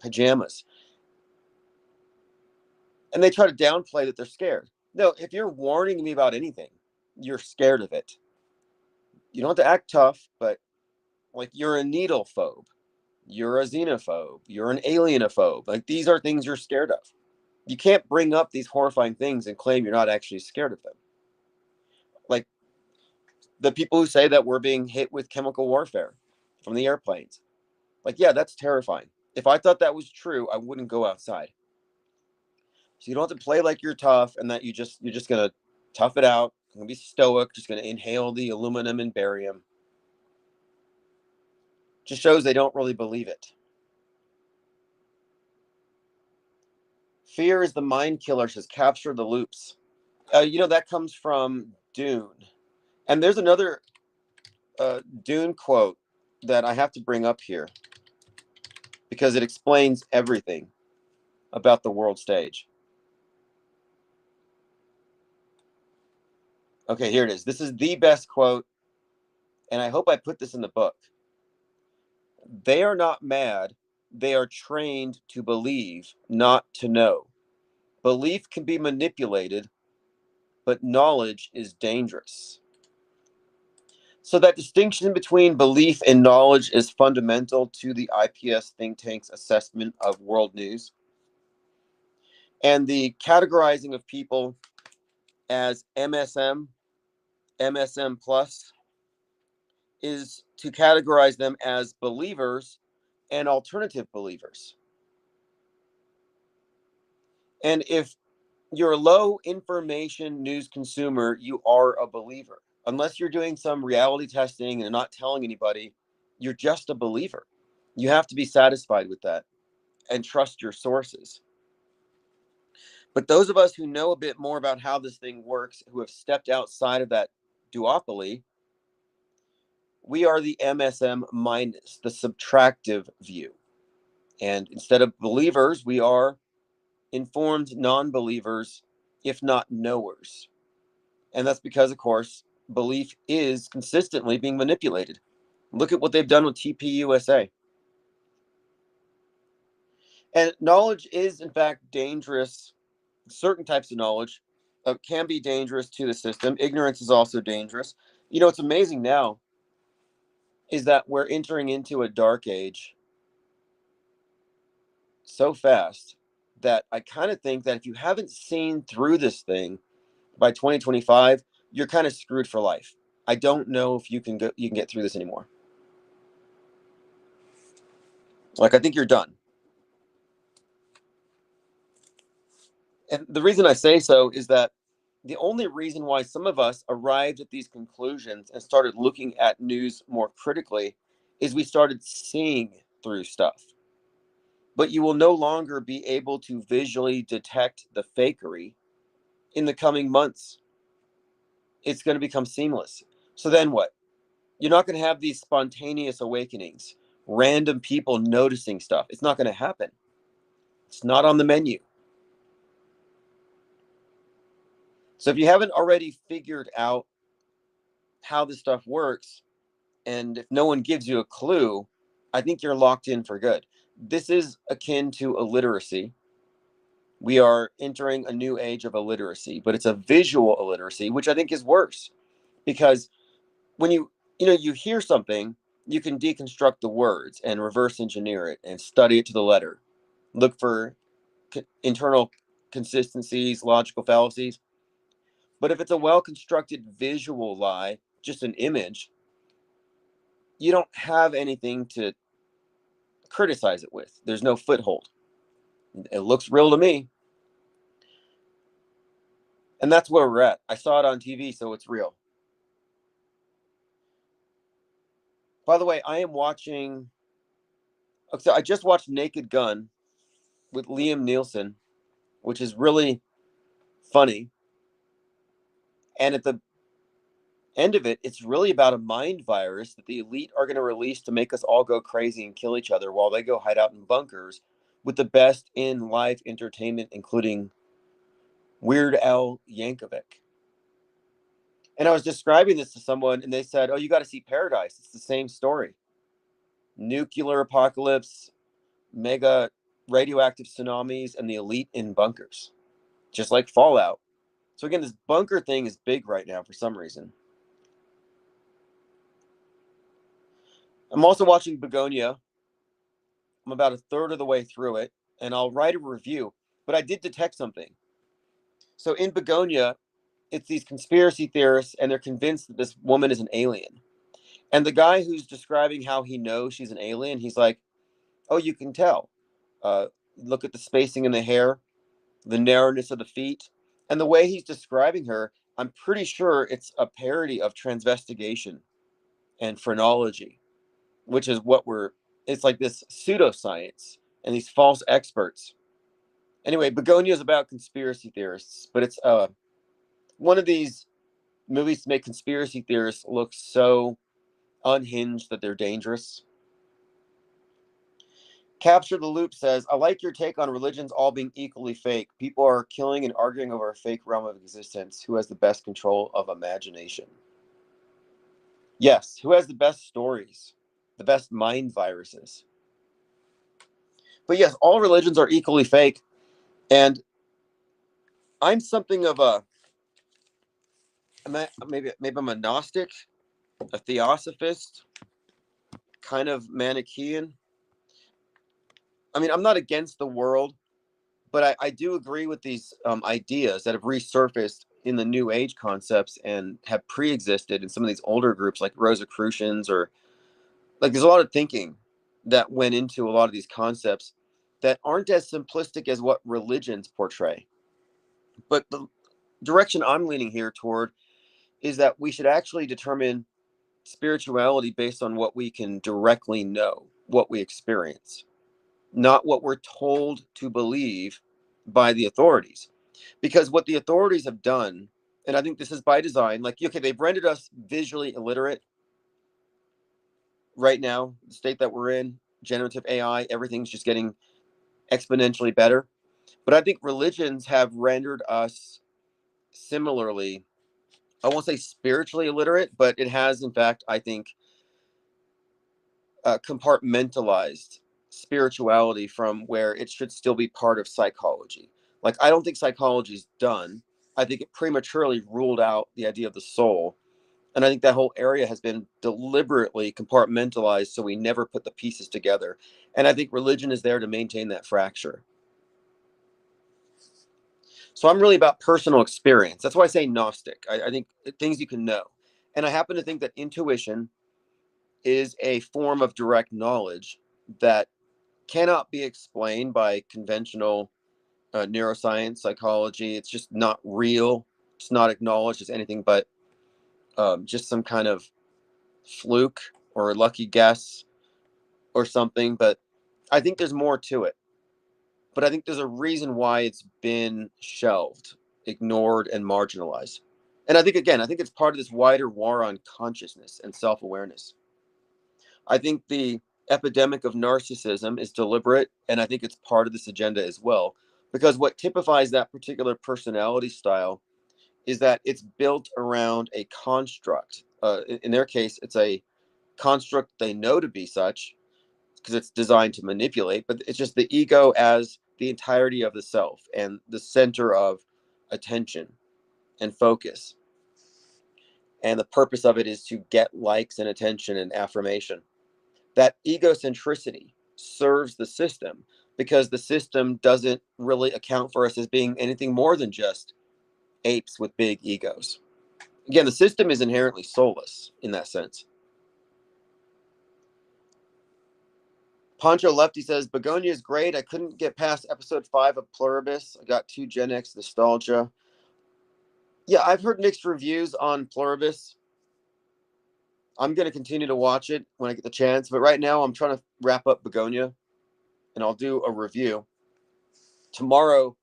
pajamas. And they try to downplay that they're scared. No, if you're warning me about anything, you're scared of it. You don't have to act tough, but like you're a needle phobe, you're a xenophobe, you're an alienophobe. Like these are things you're scared of. You can't bring up these horrifying things and claim you're not actually scared of them. Like The people who say that we're being hit with chemical warfare from the airplanes. Like, yeah, that's terrifying. If I thought that was true, I wouldn't go outside. So you don't have to play like you're tough and that you're just gonna tough it out. You're gonna be stoic, just gonna inhale the aluminum and barium. Just shows they don't really believe it. Fear is the mind killer, says capture the loops. That comes from Dune. And there's another Dune quote that I have to bring up here because it explains everything about the world stage. Okay, here it is. This is the best quote, and I hope I put this in the book. They are not mad. They are trained to believe, not to know. Belief can be manipulated, but knowledge is dangerous. So that distinction between belief and knowledge is fundamental to the iPS think tank's assessment of world news. And the categorizing of people as MSM, MSM plus, is to categorize them as believers and alternative believers. And if you're a low information news consumer, you are a believer. Unless you're doing some reality testing and not telling anybody, you're just a believer. You have to be satisfied with that and trust your sources. But those of us who know a bit more about how this thing works, who have stepped outside of that duopoly, we are the MSM minus, the subtractive view. And instead of believers, we are informed non-believers, if not knowers. And that's because, of course, belief is consistently being manipulated. Look at what they've done with TPUSA. And knowledge is, in fact, dangerous. Certain types of knowledge can be dangerous to the system. Ignorance is also dangerous. What's amazing now is that we're entering into a dark age so fast that I kind of think that if you haven't seen through this thing by 2025, you're kind of screwed for life. I don't know if you can get through this anymore. Like, I think you're done. And the reason I say so is that the only reason why some of us arrived at these conclusions and started looking at news more critically is we started seeing through stuff. But you will no longer be able to visually detect the fakery in the coming months. It's going to become seamless. So then what? You're not going to have these spontaneous awakenings, random people noticing stuff. It's not going to happen. It's not on the menu. So if you haven't already figured out how this stuff works, and if no one gives you a clue, I think you're locked in for good. This is akin to illiteracy. We are entering a new age of illiteracy, but it's a visual illiteracy, which I think is worse, because when you hear something, you can deconstruct the words and reverse engineer it and study it to the letter. Look for internal consistencies, logical fallacies. But if it's a well-constructed visual lie, just an image, you don't have anything to criticize it with. There's no foothold. It looks real to me. And that's where we're at. I saw it on TV, so it's real. By the way, I am watching. So I just watched Naked Gun with Liam Neeson, which is really funny. And at the end of it, it's really about a mind virus that the elite are going to release to make us all go crazy and kill each other while they go hide out in bunkers with the best in live entertainment, including Weird Al Yankovic. And I was describing this to someone, and they said, "Oh, you got to see Paradise. It's the same story. Nuclear apocalypse, mega radioactive tsunamis, and the elite in bunkers, just like Fallout." So again, this bunker thing is big right now for some reason. I'm also watching Begonia. I'm about a third of the way through it, and I'll write a review. But I did detect something. So in Begonia, it's these conspiracy theorists, and they're convinced that this woman is an alien. And the guy who's describing how he knows she's an alien, he's like, "Oh, you can tell. Look at the spacing in the hair, the narrowness of the feet, and the way he's describing her. I'm pretty sure it's a parody of transvestigation and phrenology, which is what we're. It's like this pseudoscience and these false experts. Anyway, Begonia is about conspiracy theorists, but it's one of these movies to make conspiracy theorists look so unhinged that they're dangerous. Capture the Loop says, I like your take on religions all being equally fake. People are killing and arguing over a fake realm of existence. Who has the best control of imagination? Yes, who has the best stories, the best mind viruses? But yes, all religions are equally fake. And I'm something of a, maybe I'm a Gnostic, a Theosophist, kind of Manichaean. I mean, I'm not against the world, but I do agree with these ideas that have resurfaced in the New Age concepts and have pre-existed in some of these older groups like Rosicrucians, or like there's a lot of thinking that went into a lot of these concepts that aren't as simplistic as what religions portray. But the direction I'm leaning here toward is that we should actually determine spirituality based on what we can directly know, what we experience, not what we're told to believe by the authorities. Because what the authorities have done, and I think this is by design, like, okay, they've rendered us visually illiterate right now, the state that we're in, generative AI, everything's just getting exponentially better. But I think religions have rendered us similarly, I won't say spiritually illiterate, but it has, in fact, I think, compartmentalized spirituality from where it should still be part of psychology. Like, I don't think psychology is done. I think it prematurely ruled out the idea of the soul. And I think that whole area has been deliberately compartmentalized so we never put the pieces together. And I think religion is there to maintain that fracture. So I'm really about personal experience. That's why I say Gnostic. I think things you can know. And I happen to think that intuition is a form of direct knowledge that cannot be explained by conventional neuroscience, psychology. It's just not real. It's not acknowledged as anything but just some kind of fluke or a lucky guess or something. But I think there's more to it. But I think there's a reason why it's been shelved, ignored, and marginalized. And I think, again, I think it's part of this wider war on consciousness and self awareness. I think the epidemic of narcissism is deliberate, and I think it's part of this agenda as well. Because what typifies that particular personality style is that it's built around a construct. In their case, it's a construct they know to be such because it's designed to manipulate, but it's just the ego as the entirety of the self and the center of attention and focus. And the purpose of it is to get likes and attention and affirmation. That egocentricity serves the system because the system doesn't really account for us as being anything more than just apes with big egos. Again, the system is inherently soulless in that sense. Poncho Lefty says, Begonia is great. I couldn't get past episode 5 of Pluribus. I got too Gen X nostalgia. Yeah, I've heard mixed reviews on Pluribus. I'm going to continue to watch it when I get the chance. But right now, I'm trying to wrap up Begonia, and I'll do a review. Tomorrow,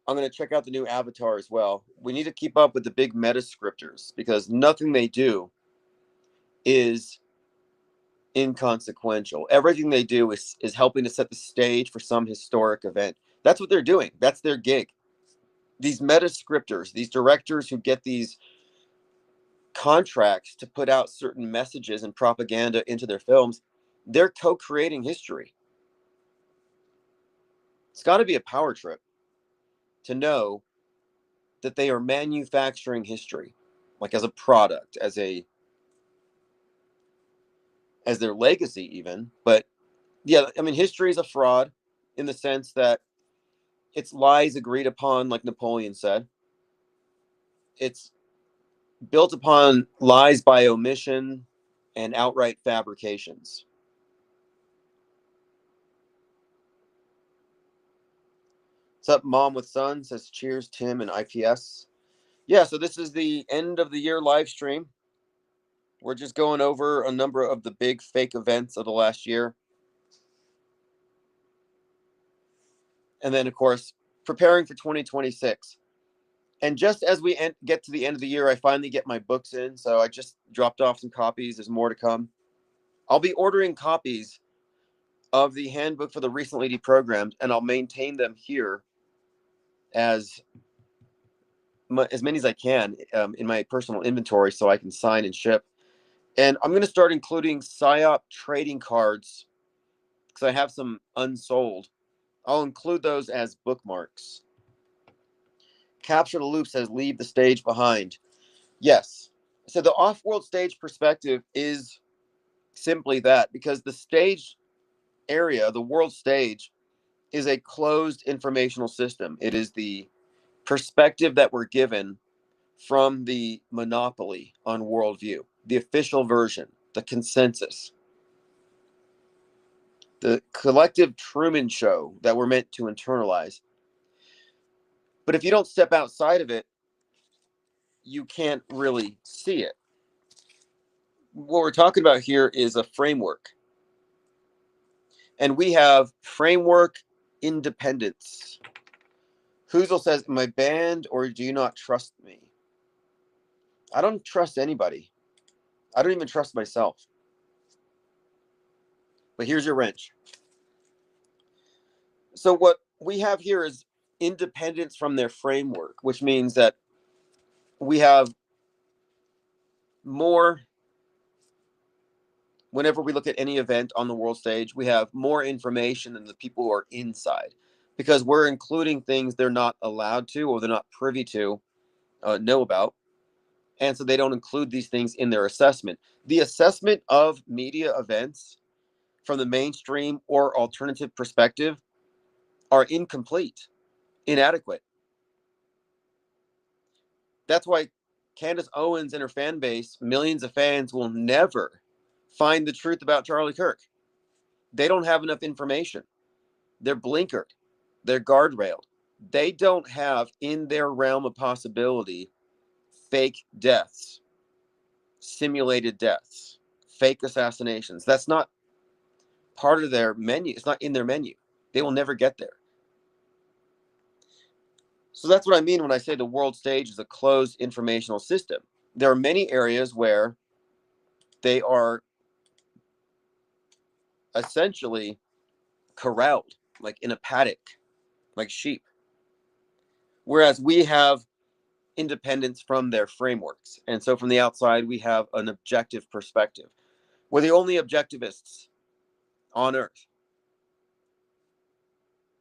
I'm going to check out the new Avatar as well. We need to keep up with the big meta scripters because nothing they do is inconsequential. Everything they do is helping to set the stage for some historic event. That's what they're doing. That's their gig. These meta scripters, these directors who get these contracts to put out certain messages and propaganda into their films, they're co-creating history. It's got to be a power trip to know that they are manufacturing history, like as a product, as their legacy even. But yeah, I mean, history is a fraud in the sense that it's lies agreed upon, like Napoleon said. It's built upon lies by omission and outright fabrications. What's up, Mom with Son? Says cheers, Tim and IPS. Yeah, so this is the end of the year live stream. We're just going over a number of the big fake events of the last year. And then, of course, preparing for 2026. And just as we get to the end of the year, I finally get my books in. So I just dropped off some copies. There's more to come. I'll be ordering copies of the handbook for the recently deprogrammed, and I'll maintain them here as many as I can in my personal inventory so I can sign and ship. And I'm going to start including PSYOP trading cards because I have some unsold. I'll include those as bookmarks. Capture the Loop says leave the stage behind. Yes. So the off-world stage perspective is simply that, because the stage area, the world stage, is a closed informational system. It is the perspective that we're given from the monopoly on worldview, the official version, the consensus, the collective Truman Show that we're meant to internalize. But if you don't step outside of it, you can't really see it. What we're talking about here is a framework. And we have framework independence. Hoozle says, am I banned or do you not trust me? I don't trust anybody. I don't even trust myself. But here's your wrench. So what we have here is independence from their framework, which means that we have more, whenever we look at any event on the world stage, we have more information than the people who are inside, because we're including things they're not allowed to or they're not privy to know about. And so they don't include these things in their assessment. The assessment of media events from the mainstream or alternative perspective are incomplete, inadequate. That's why Candace Owens and her fan base, millions of fans, will never find the truth about Charlie Kirk. They don't have enough information. They're blinkered. They're guardrailed. They don't have in their realm of possibility fake deaths, simulated deaths, fake assassinations. That's not part of their menu. It's not in their menu. They will never get there. So that's what I mean when I say the world stage is a closed informational system. There are many areas where they are essentially corralled, like in a paddock, like sheep. Whereas we have independence from their frameworks. And so from the outside, we have an objective perspective. We're the only objectivists on earth.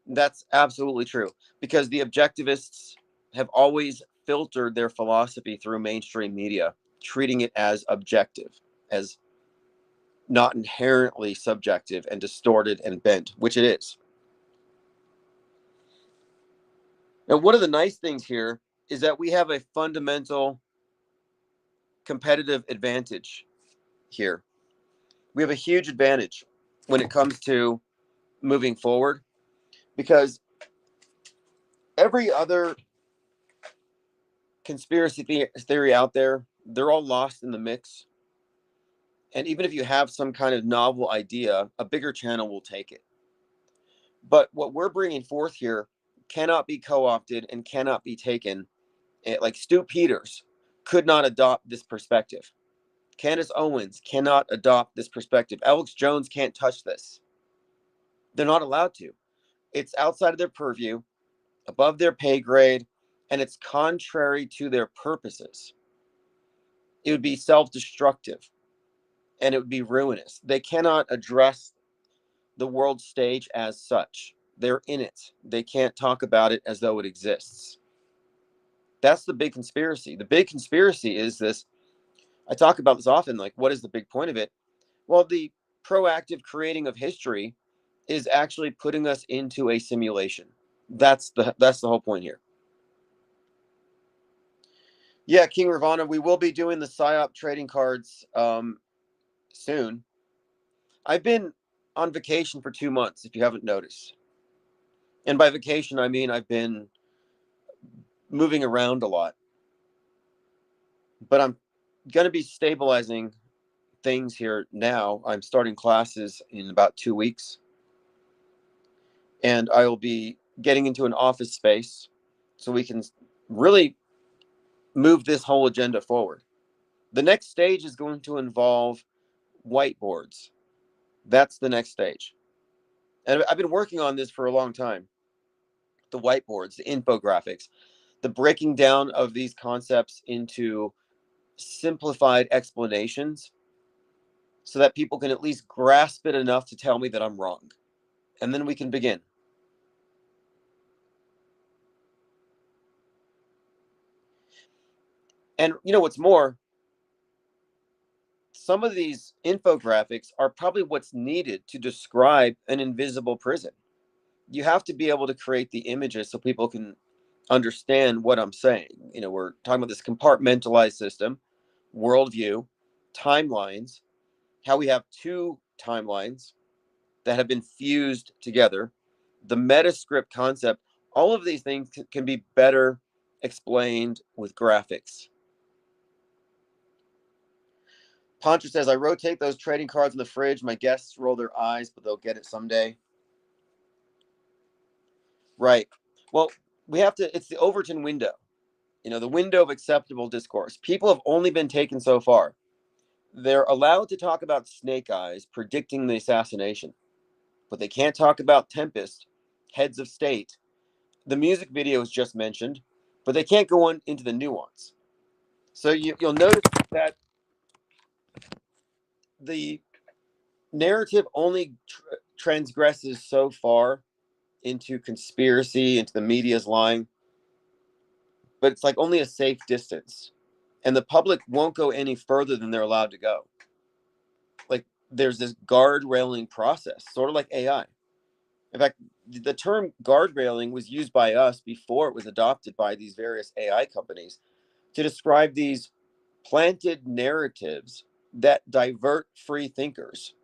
That's absolutely true, because the objectivists have always filtered their philosophy through mainstream media, treating it as objective, as not inherently subjective and distorted and bent, which it is. Now, one of the nice things here is that we have a fundamental competitive advantage here. We have a huge advantage when it comes to moving forward, because every other conspiracy theory out there, they're all lost in the mix. And even if you have some kind of novel idea, a bigger channel will take it. But what we're bringing forth here cannot be co-opted and cannot be taken. Like Stu Peters could not adopt this perspective. Candace Owens cannot adopt this perspective. Alex Jones can't touch this. They're not allowed to. It's outside of their purview, above their pay grade, and it's contrary to their purposes. It would be self-destructive and it would be ruinous. They cannot address the world stage as such. They're in it. They can't talk about it as though it exists. That's the big conspiracy. The big conspiracy is this. I talk about this often, like, what is the big point of it? Well, the proactive creating of history is actually putting us into a simulation. That's the whole point here. Yeah, King Ravana, we will be doing the PSYOP trading cards soon. I've been on vacation for 2 months, if you haven't noticed. And by vacation, I mean I've been moving around a lot. But I'm going to be stabilizing things here now. I'm starting classes in about 2 weeks. And I will be getting into an office space so we can really move this whole agenda forward. The next stage is going to involve whiteboards. That's the next stage. And I've been working on this for a long time. The whiteboards, the infographics, the breaking down of these concepts into simplified explanations so that people can at least grasp it enough to tell me that I'm wrong. And then we can begin. And you know what's more? Some of these infographics are probably what's needed to describe an invisible prison. You have to be able to create the images so people can understand what I'm saying. You know, we're talking about this compartmentalized system, worldview, timelines, how we have two timelines that have been fused together, the metascript concept. All of these things can be better explained with graphics. Poncho says, I rotate those trading cards in the fridge. My guests roll their eyes, but they'll get it someday. Right. Well, we have to, it's the Overton window, you know, the window of acceptable discourse. People have only been taken so far. They're allowed to talk about Snake Eyes predicting the assassination, but they can't talk about Tempest, heads of state. The music video is just mentioned, but they can't go on into the nuance. So you'll notice that the narrative only transgresses so far into conspiracy, into the media's lying, but it's like only a safe distance. And the public won't go any further than they're allowed to go. Like there's this guard railing process, sort of like AI. In fact, the term guardrailing was used by us before it was adopted by these various AI companies to describe these planted narratives that divert free thinkers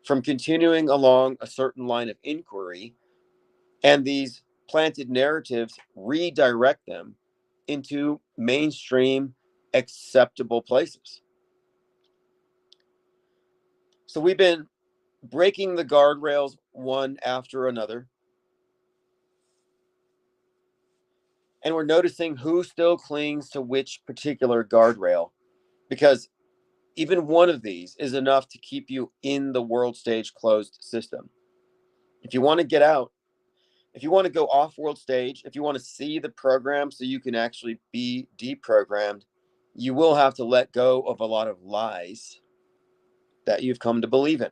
from continuing along a certain line of inquiry. And these planted narratives redirect them into mainstream acceptable places. So we've been breaking the guardrails one after another. And we're noticing who still clings to which particular guardrail. Because even one of these is enough to keep you in the world stage closed system. If you want to get out, if you want to go off world stage, if you want to see the program so you can actually be deprogrammed, you will have to let go of a lot of lies that you've come to believe in.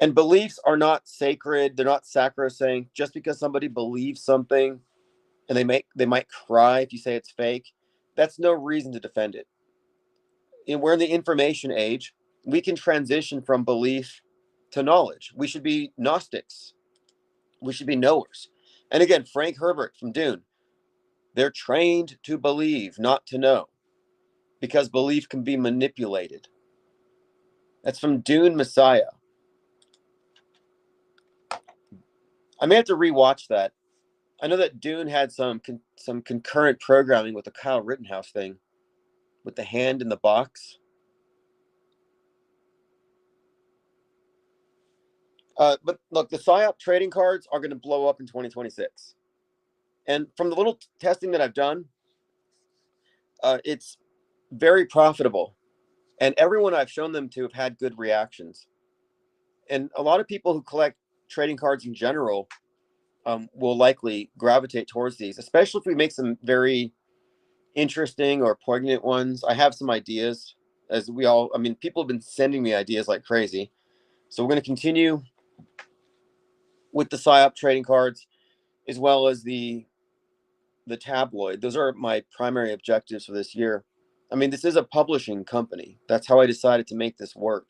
And beliefs are not sacred, they're not sacrosanct. Just because somebody believes something and they might cry if you say it's fake, that's no reason to defend it. And we're in the information age. We can transition from belief to knowledge. We should be Gnostics. We should be knowers. And again, Frank Herbert from Dune, they're trained to believe, not to know, because belief can be manipulated. That's from Dune Messiah. I may have to rewatch that. I know that Dune had some concurrent programming with the Kyle Rittenhouse thing, with the hand in the box. But look, the PSYOP trading cards are going to blow up in 2026. And from the little testing that I've done, it's very profitable. And everyone I've shown them to have had good reactions. And a lot of people who collect trading cards in general will likely gravitate towards these, especially if we make some very interesting or poignant ones. I have some ideas, as we all, I mean, people have been sending me ideas like crazy. So we're going to continue with the PSYOP trading cards as well as the tabloid. Those are my primary objectives for this year. I mean, this is a publishing company. That's how I decided to make this work.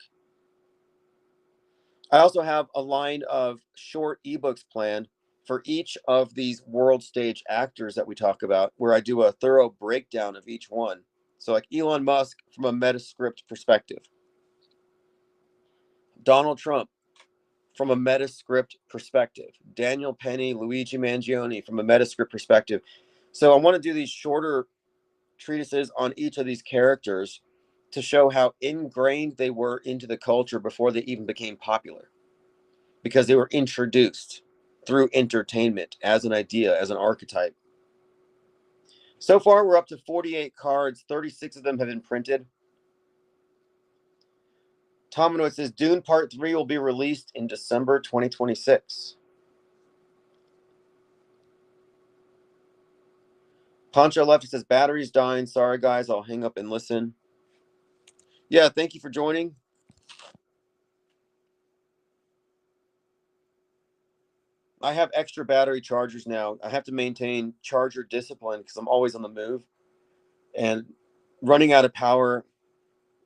I also have a line of short ebooks planned for each of these world stage actors that we talk about, where I do a thorough breakdown of each one. So, like Elon Musk from a Metascript perspective, Donald Trump from a Metascript perspective, Daniel Penny, Luigi Mangione from a Metascript perspective. So, I want to do these shorter treatises on each of these characters to show how ingrained they were into the culture before they even became popular, because they were introduced through entertainment as an idea, as an archetype. So far, we're up to 48 cards. 36 of them have been printed. Tominoid says Dune Part 3 will be released in December 2026. Poncho Lefty says battery's dying. Sorry, guys. I'll hang up and listen. Yeah, thank you for joining. I have extra battery chargers now. I have to maintain charger discipline because I'm always on the move. And running out of power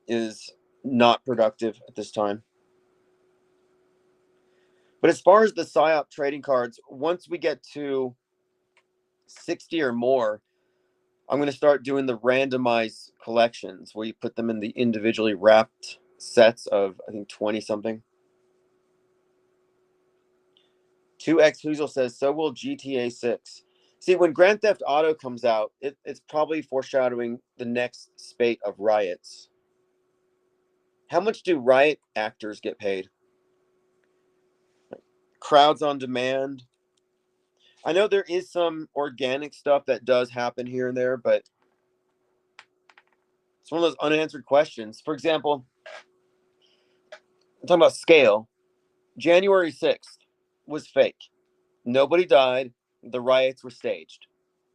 is not productive at this time. But as far as the PSYOP trading cards, once we get to 60 or more, I'm going to start doing the randomized collections where you put them in the individually wrapped sets of, I think, 20 something. 2X Hoozle says, so will GTA 6. See, when Grand Theft Auto comes out, it's probably foreshadowing the next spate of riots. How much do riot actors get paid? Crowds on demand. I know there is some organic stuff that does happen here and there, but it's one of those unanswered questions. For example, I'm talking about scale. January 6th was fake. Nobody died. The riots were staged.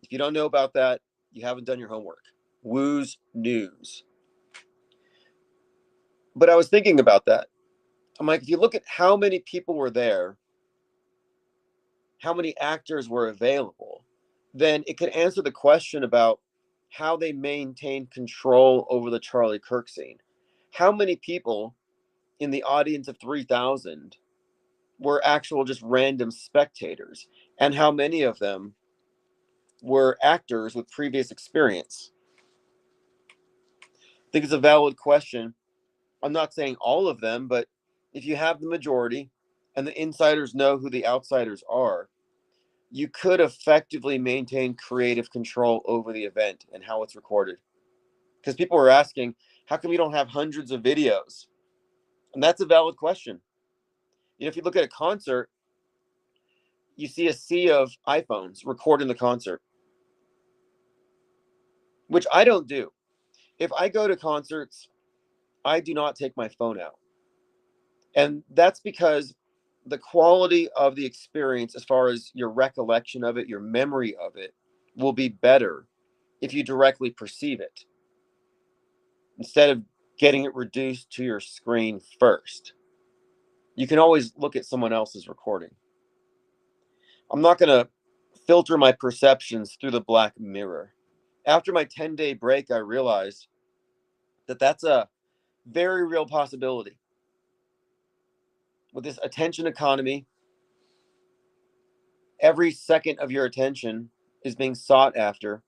If you don't know about that, you haven't done your homework. Woo's news. But I was thinking about that. I'm like, if you look at how many people were there, how many actors were available, then it could answer the question about how they maintained control over the Charlie Kirk scene. How many people in the audience of 3,000 were actual just random spectators, and how many of them were actors with previous experience? I think it's a valid question. I'm not saying all of them, but if you have the majority and the insiders know who the outsiders are, you could effectively maintain creative control over the event and how it's recorded. Because people were asking, how come you don't have hundreds of videos? And that's a valid question. You know, if you look at a concert, you see a sea of iPhones recording the concert, which I don't do. If I go to concerts, I do not take my phone out. And that's because the quality of the experience, as far as your recollection of it, your memory of it, will be better if you directly perceive it instead of getting it reduced to your screen first. You can always look at someone else's recording. I'm not going to filter my perceptions through the black mirror. After my 10-day break, I realized that that's a very real possibility. With this attention economy, every second of your attention is being sought after.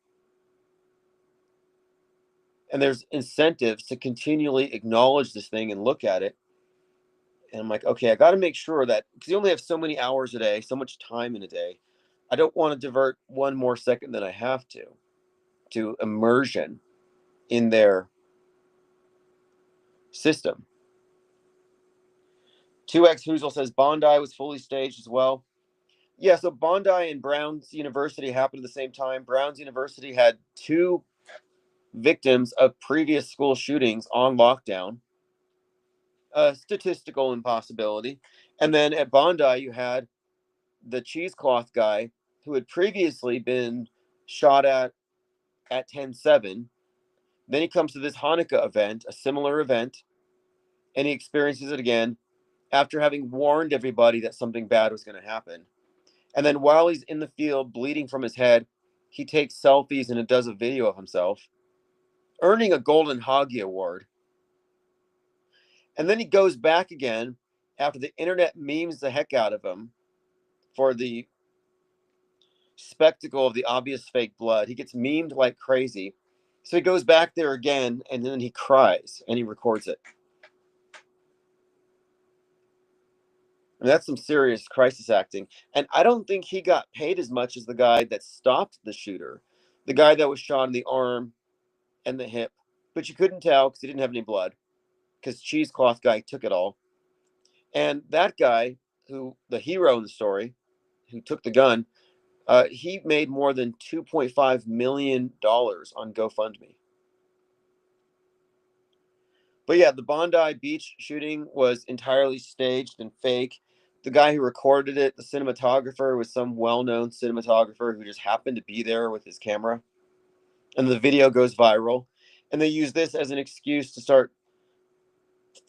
And there's incentives to continually acknowledge this thing and look at it. And I'm like, okay, I got to make sure that, because you only have so many hours a day, so much time in a day. I don't want to divert one more second than I have to immersion in their system. 2X Hoozle says Bondi was fully staged as well. Yeah, so Bondi and Brown's University happened at the same time. Brown's University had 2 victims of previous school shootings on lockdown. A statistical impossibility. And then at Bondi, you had the cheesecloth guy who had previously been shot at 10/7. Then he comes to this Hanukkah event, a similar event, and he experiences it again after having warned everybody that something bad was going to happen. And then while he's in the field bleeding from his head, he takes selfies and does a video of himself, earning a Golden Hoggy Award. And then he goes back again after the internet memes the heck out of him for the spectacle of the obvious fake blood. He gets memed like crazy. So he goes back there again, and then he cries, and he records it. And that's some serious crisis acting. And I don't think he got paid as much as the guy that stopped the shooter, the guy that was shot in the arm and the hip. But you couldn't tell because he didn't have any blood, because Cheesecloth guy took it all. And that guy, who the hero in the story, who took the gun, he made more than $2.5 million on GoFundMe. But yeah, the Bondi Beach shooting was entirely staged and fake. The guy who recorded it, the cinematographer, was some well-known cinematographer who just happened to be there with his camera. And the video goes viral. And they use this as an excuse to start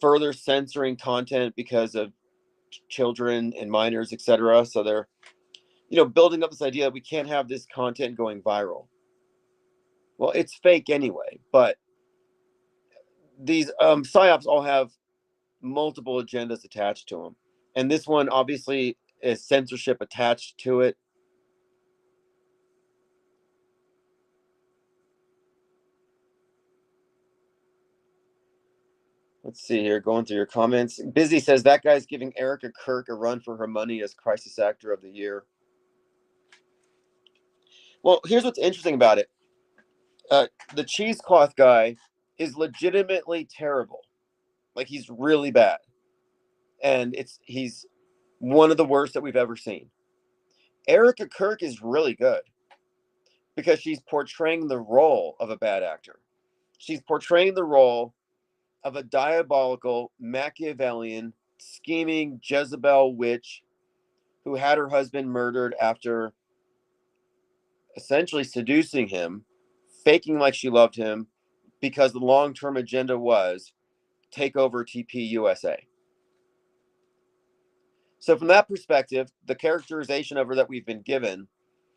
further censoring content because of children and minors, etc. So they're, building up this idea that we can't have this content going viral. Well, it's fake anyway, but these psyops all have multiple agendas attached to them. And this one obviously is censorship attached to it. Let's see here, going through your comments. Busy says that guy's giving Erica Kirk a run for her money as Crisis Actor of the Year. Well, here's what's interesting about it. The cheesecloth guy is legitimately terrible. Like, he's really bad. And he's one of the worst that we've ever seen. Erica Kirk is really good because she's portraying the role of a bad actor. She's portraying the role of a diabolical, Machiavellian, scheming Jezebel witch who had her husband murdered after essentially seducing him, faking like she loved him, because the long-term agenda was take over TP USA. So from that perspective, the characterization of her that we've been given,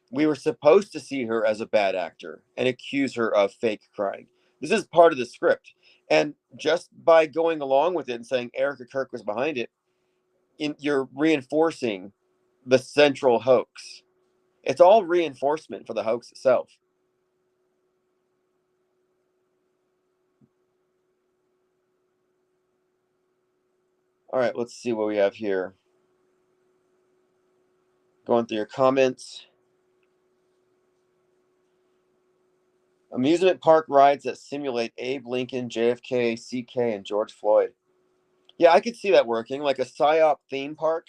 we were supposed to see her as a bad actor and accuse her of fake crying. This is part of the script. And just by going along with it and saying Erica Kirk was behind it, you're reinforcing the central hoax. It's all reinforcement for the hoax itself. All right, let's see what we have here. Going through your comments. Amusement park rides that simulate Abe Lincoln, JFK, CK, and George Floyd. Yeah, I could see that working. Like a PSYOP theme park.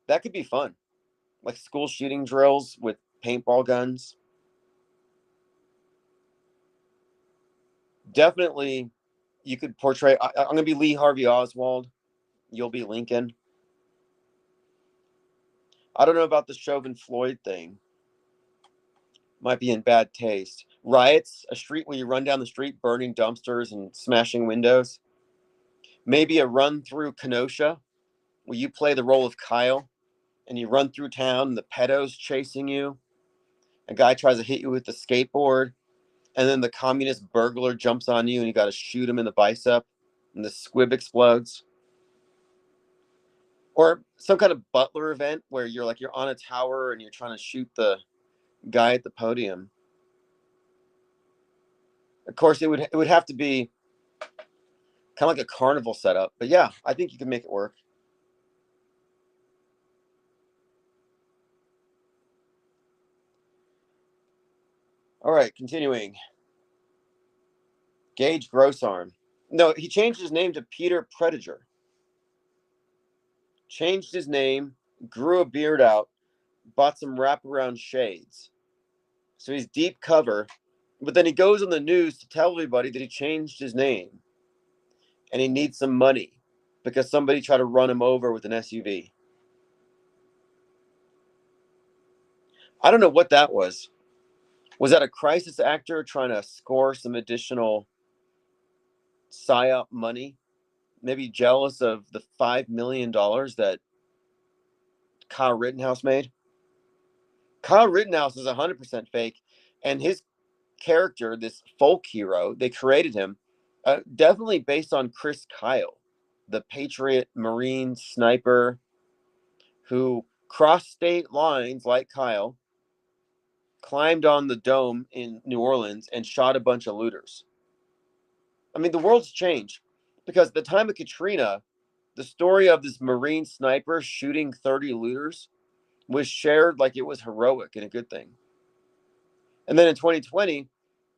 That could be fun. Like school shooting drills with paintball guns. Definitely, you could portray. I'm going to be Lee Harvey Oswald. You'll be Lincoln. I don't know about the Chauvin Floyd thing. Might be in bad taste. Riots, a street where you run down the street burning dumpsters and smashing windows. Maybe a run through Kenosha where you play the role of Kyle and you run through town and the pedos chasing you. A guy tries to hit you with the skateboard, and then the communist burglar jumps on you and you got to shoot him in the bicep and the squib explodes. Or some kind of butler event where you're on a tower and you're trying to shoot the guy at the podium. Of course, it would have to be kind of like a carnival setup. But yeah, I think you can make it work. All right, continuing. Gage Grossarm. No, he changed his name to Peter Prediger. Changed his name, grew a beard out, bought some wraparound shades. So he's deep cover, but then he goes on the news to tell everybody that he changed his name and he needs some money because somebody tried to run him over with an SUV. I don't know what that was. Was that a crisis actor trying to score some additional PSYOP money? Maybe jealous of the $5 million that Kyle Rittenhouse made? Kyle Rittenhouse is 100% fake, and his character, this folk hero, they created him definitely based on Chris Kyle, the Patriot Marine sniper who crossed state lines like Kyle, climbed on the dome in New Orleans, and shot a bunch of looters. I mean, the world's changed because at the time of Katrina, the story of this Marine sniper shooting 30 looters was shared like it was heroic and a good thing. And then in 2020,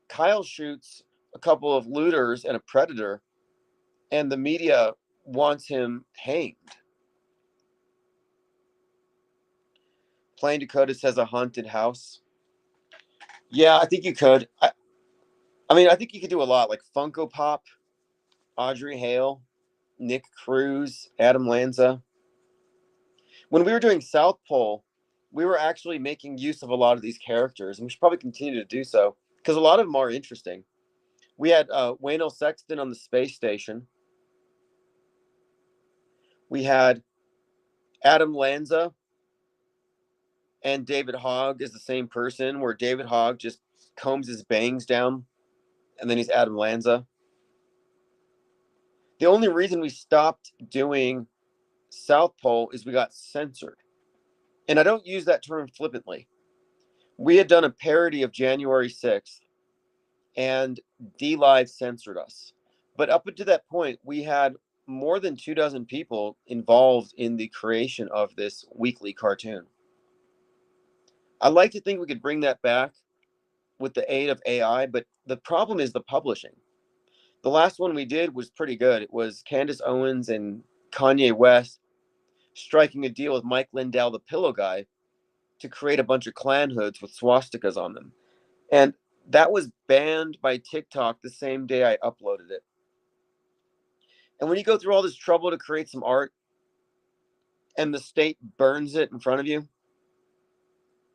Kyle shoots a couple of looters and a predator, and the media wants him hanged. Plain Dakota says a haunted house. Yeah, I think you could. I mean, I think you could do a lot, like Funko Pop, Audrey Hale, Nick Cruz, Adam Lanza. When we were doing South Pole, we were actually making use of a lot of these characters, and we should probably continue to do so because a lot of them are interesting. We had Wayne L. Sexton on the space station. We had Adam Lanza and David Hogg is the same person, where David Hogg just combs his bangs down, and then he's Adam Lanza. The only reason we stopped doing South Pole is we got censored. And I don't use that term flippantly. We had done a parody of January 6th, and DLive censored us. But up until that point, we had more than 24 people involved in the creation of this weekly cartoon. I'd like to think we could bring that back with the aid of AI, but the problem is the publishing. The last one we did was pretty good. It was Candace Owens and Kanye West striking a deal with Mike Lindell, the pillow guy, to create a bunch of Klan hoods with swastikas on them. And that was banned by TikTok the same day I uploaded it. And when you go through all this trouble to create some art and the state burns it in front of you,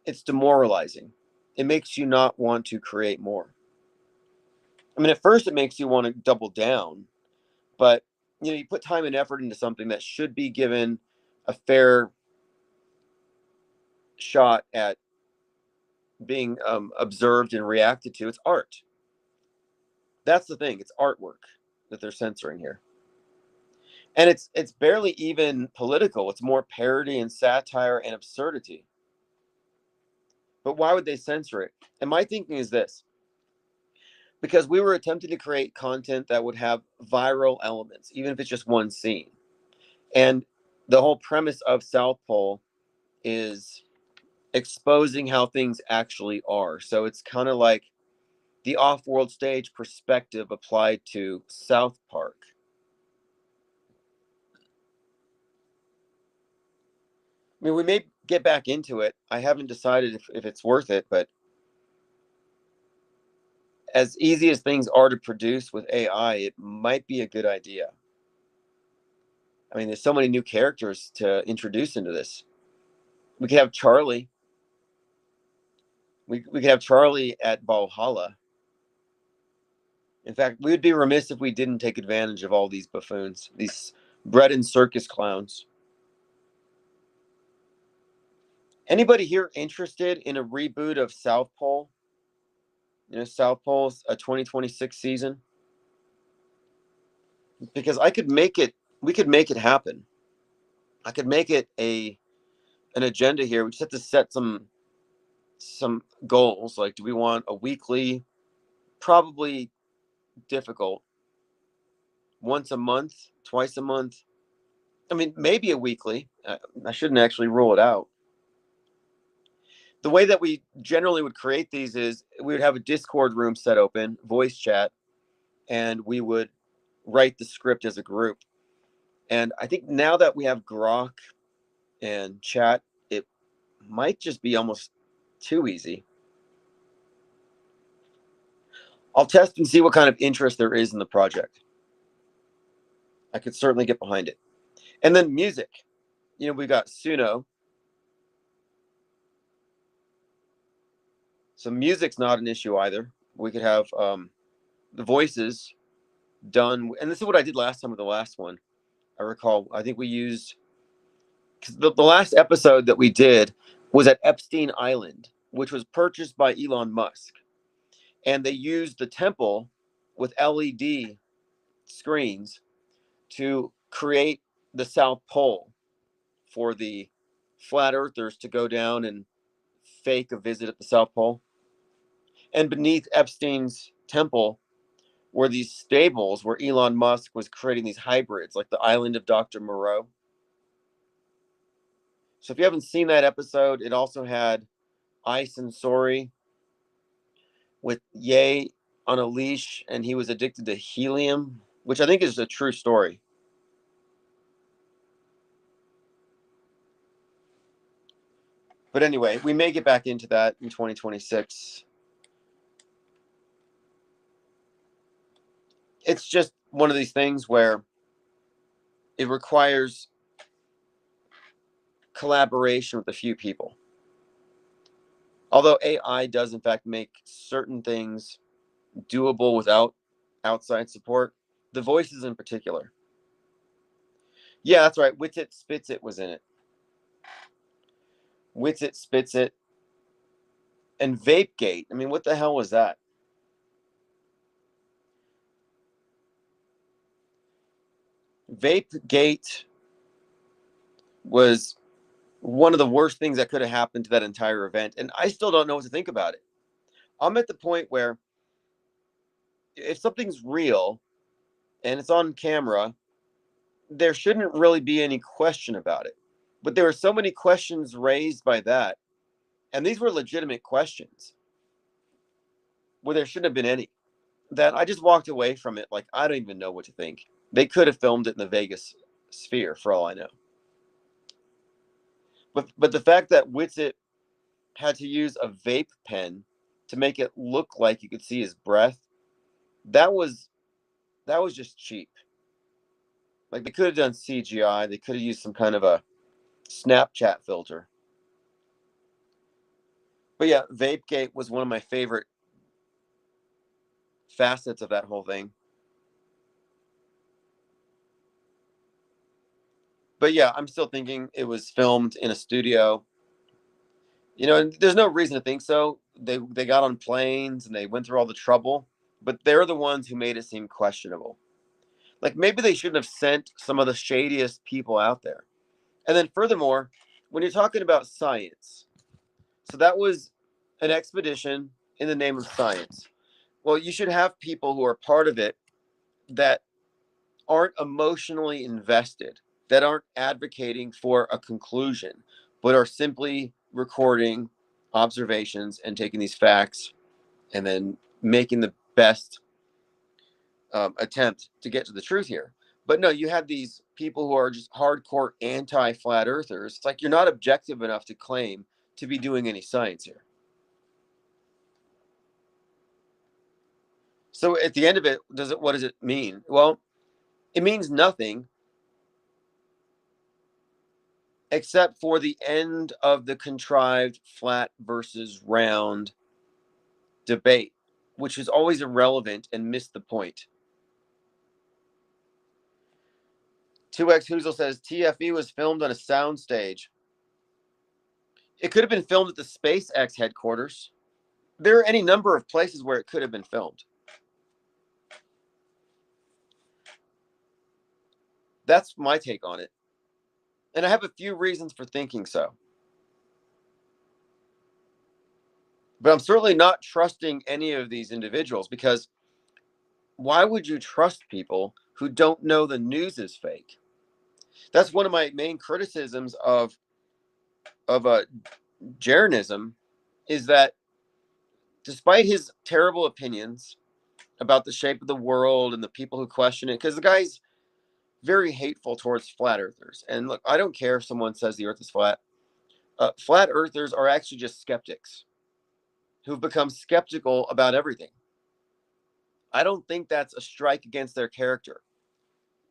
it's demoralizing. It makes you not want to create more. I mean, at first it makes you want to double down, but you put time and effort into something that should be given a fair shot at being observed and reacted to. It's art. That's the thing. It's artwork that they're censoring here. And it's barely even political. It's more parody and satire and absurdity. But why would they censor it? And my thinking is this: because we were attempting to create content that would have viral elements, even if it's just one scene. And the whole premise of South Pole is exposing how things actually are. So it's kind of like the off-world stage perspective applied to South Park. I mean, we may get back into it. I haven't decided if it's worth it, but as easy as things are to produce with AI, it might be a good idea. I mean, there's so many new characters to introduce into this. We could have Charlie. We could have Charlie at Valhalla. In fact, we would be remiss if we didn't take advantage of all these buffoons, these bread and circus clowns. Anybody here interested in a reboot of South Pole? South Pole's a 2026 season? Because I could make it, we could make it happen. I could make it an agenda here. We just have to set some goals. Like, do we want a weekly? Probably difficult. Once a month, twice a month. I mean, maybe a weekly. I shouldn't actually rule it out. The way that we generally would create these is we would have a Discord room set open, voice chat, and we would write the script as a group. And I think now that we have Grok and chat, it might just be almost too easy. I'll test and see what kind of interest there is in the project. I could certainly get behind it. And then music. We've got Suno. So music's not an issue either. We could have the voices done. And this is what I did last time with the last one. I recall, I think we used, because the last episode that we did was at Epstein Island, which was purchased by Elon Musk. And they used the temple with LED screens to create the South Pole for the flat earthers to go down and fake a visit at the South Pole. And beneath Epstein's temple were these stables where Elon Musk was creating these hybrids, like the island of Dr. Moreau. So if you haven't seen that episode, it also had Ice and Sori with Ye on a leash, and he was addicted to helium, which I think is a true story. But anyway, we may get back into that in 2026. It's just one of these things where it requires collaboration with a few people. Although AI does, in fact, make certain things doable without outside support, the voices in particular. Yeah, that's right. Witsit Spitsit was in it. Witsit Spitsit and Vapegate. I mean, what the hell was that? Vapegate was one of the worst things that could have happened to that entire event, and I still don't know what to think about it. I'm at the point where if something's real and it's on camera, there shouldn't really be any question about it. But there were so many questions raised by that, and these were legitimate questions where there shouldn't have been any, that I just walked away from it like I don't even know what to think. They could have filmed it in the Vegas sphere for all I know. But the fact that Witsit had to use a vape pen to make it look like you could see his breath, that was just cheap. Like they could have done CGI, they could have used some kind of a Snapchat filter. But yeah, Vapegate was one of my favorite facets of that whole thing. But yeah, I'm still thinking it was filmed in a studio. You know, and there's no reason to think so. They got on planes and they went through all the trouble, but they're the ones who made it seem questionable. Like maybe they shouldn't have sent some of the shadiest people out there. And then furthermore, when you're talking about science, so that was an expedition in the name of science. Well, you should have people who are part of it that aren't emotionally invested, that aren't advocating for a conclusion, but are simply recording observations and taking these facts and then making the best attempt to get to the truth here. But no, you have these people who are just hardcore anti-flat earthers. It's like you're not objective enough to claim to be doing any science here. So at the end of it, what does it mean? Well, it means nothing except for the end of the contrived flat versus round debate, which is always irrelevant and missed the point. 2X Hoozle says TFE was filmed on a soundstage. It could have been filmed at the SpaceX headquarters. There are any number of places where it could have been filmed. That's my take on it. And I have a few reasons for thinking so. But I'm certainly not trusting any of these individuals, because why would you trust people who don't know the news is fake? That's one of my main criticisms of Jeranism, is that despite his terrible opinions about the shape of the world and the people who question it, because the guy's very hateful towards flat earthers. And look, I don't care if someone says the earth is flat. Flat earthers are actually just skeptics who've become skeptical about everything. I don't think that's a strike against their character.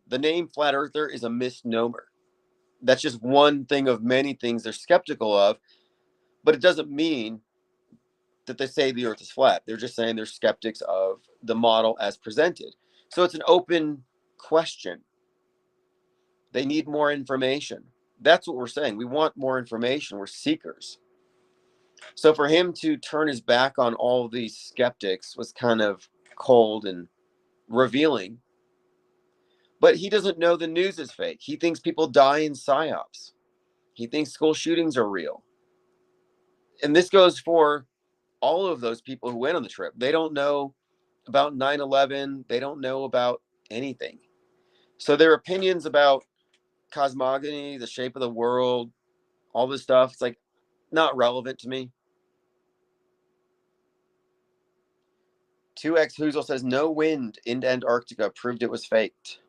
The name flat earther is a misnomer. That's just one thing of many things they're skeptical of, but it doesn't mean that they say the earth is flat. They're just saying they're skeptics of the model as presented. So it's an open question. They need more information. That's what we're saying. We want more information. We're seekers. So for him to turn his back on all of these skeptics was kind of cold and revealing. But he doesn't know the news is fake. He thinks people die in psyops. He thinks school shootings are real. And this goes for all of those people who went on the trip. They don't know about 9/11. They don't know about anything. So their opinions about cosmogony, the shape of the world, all this stuff, it's like not relevant to me. 2X Hoozle says no wind into Antarctica proved it was faked.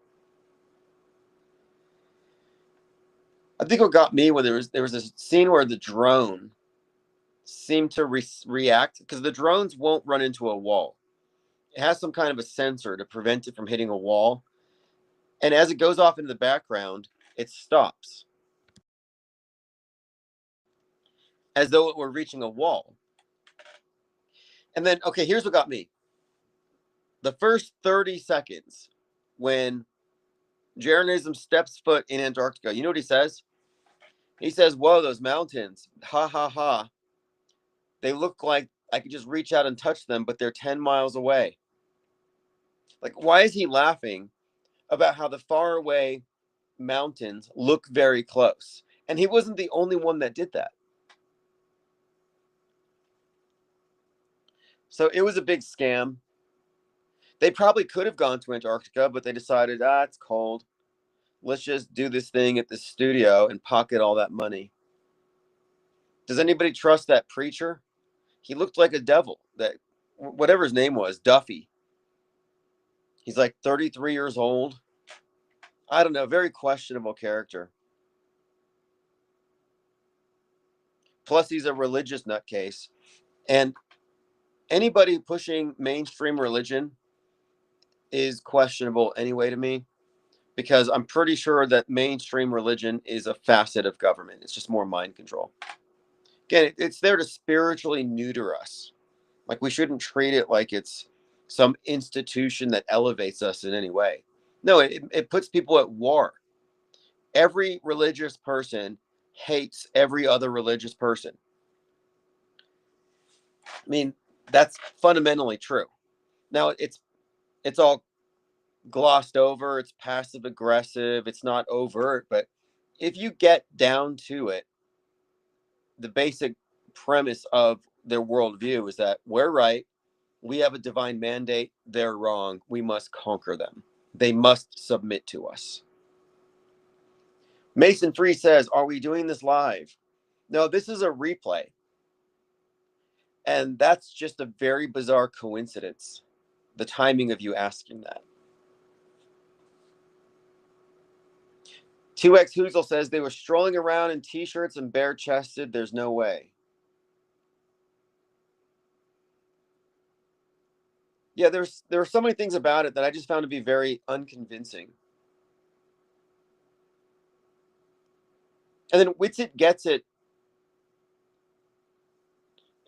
I think what got me was there was this scene where the drone seemed to react because the drones won't run into a wall. It has some kind of a sensor to prevent it from hitting a wall. And as it goes off into the background, it stops as though it were reaching a wall. And then, okay, here's what got me. The first 30 seconds when Jeranism steps foot in Antarctica, you know what he says? He says, whoa, those mountains, ha, ha, ha. They look like I could just reach out and touch them, but they're 10 miles away. Like, why is he laughing about how the far away mountains look very close? And he wasn't the only one that did that. So it was a big scam. They probably could have gone to Antarctica, but they decided, it's cold. Let's just do this thing at the studio and pocket all that money. Does anybody trust that preacher? He looked like a devil. That whatever his name was, Duffy. He's like 33 years old. I don't know, very questionable character. Plus, he's a religious nutcase. And anybody pushing mainstream religion is questionable anyway to me, because I'm pretty sure that mainstream religion is a facet of government. It's just more mind control. Again, it's there to spiritually neuter us. Like, we shouldn't treat it like it's some institution that elevates us in any way. No, it puts people at war. Every religious person hates every other religious person. I mean, that's fundamentally true. Now, it's all glossed over. It's passive aggressive. It's not overt. But if you get down to it, the basic premise of their worldview is that we're right. We have a divine mandate. They're wrong. We must conquer them. They must submit to us. Mason Free says, are we doing this live? No, this is a replay. And that's just a very bizarre coincidence, the timing of you asking that. 2X Hoozle says they were strolling around in t-shirts and bare-chested. There's no way. Yeah, there were so many things about it that I just found to be very unconvincing. And then Witsit Gets It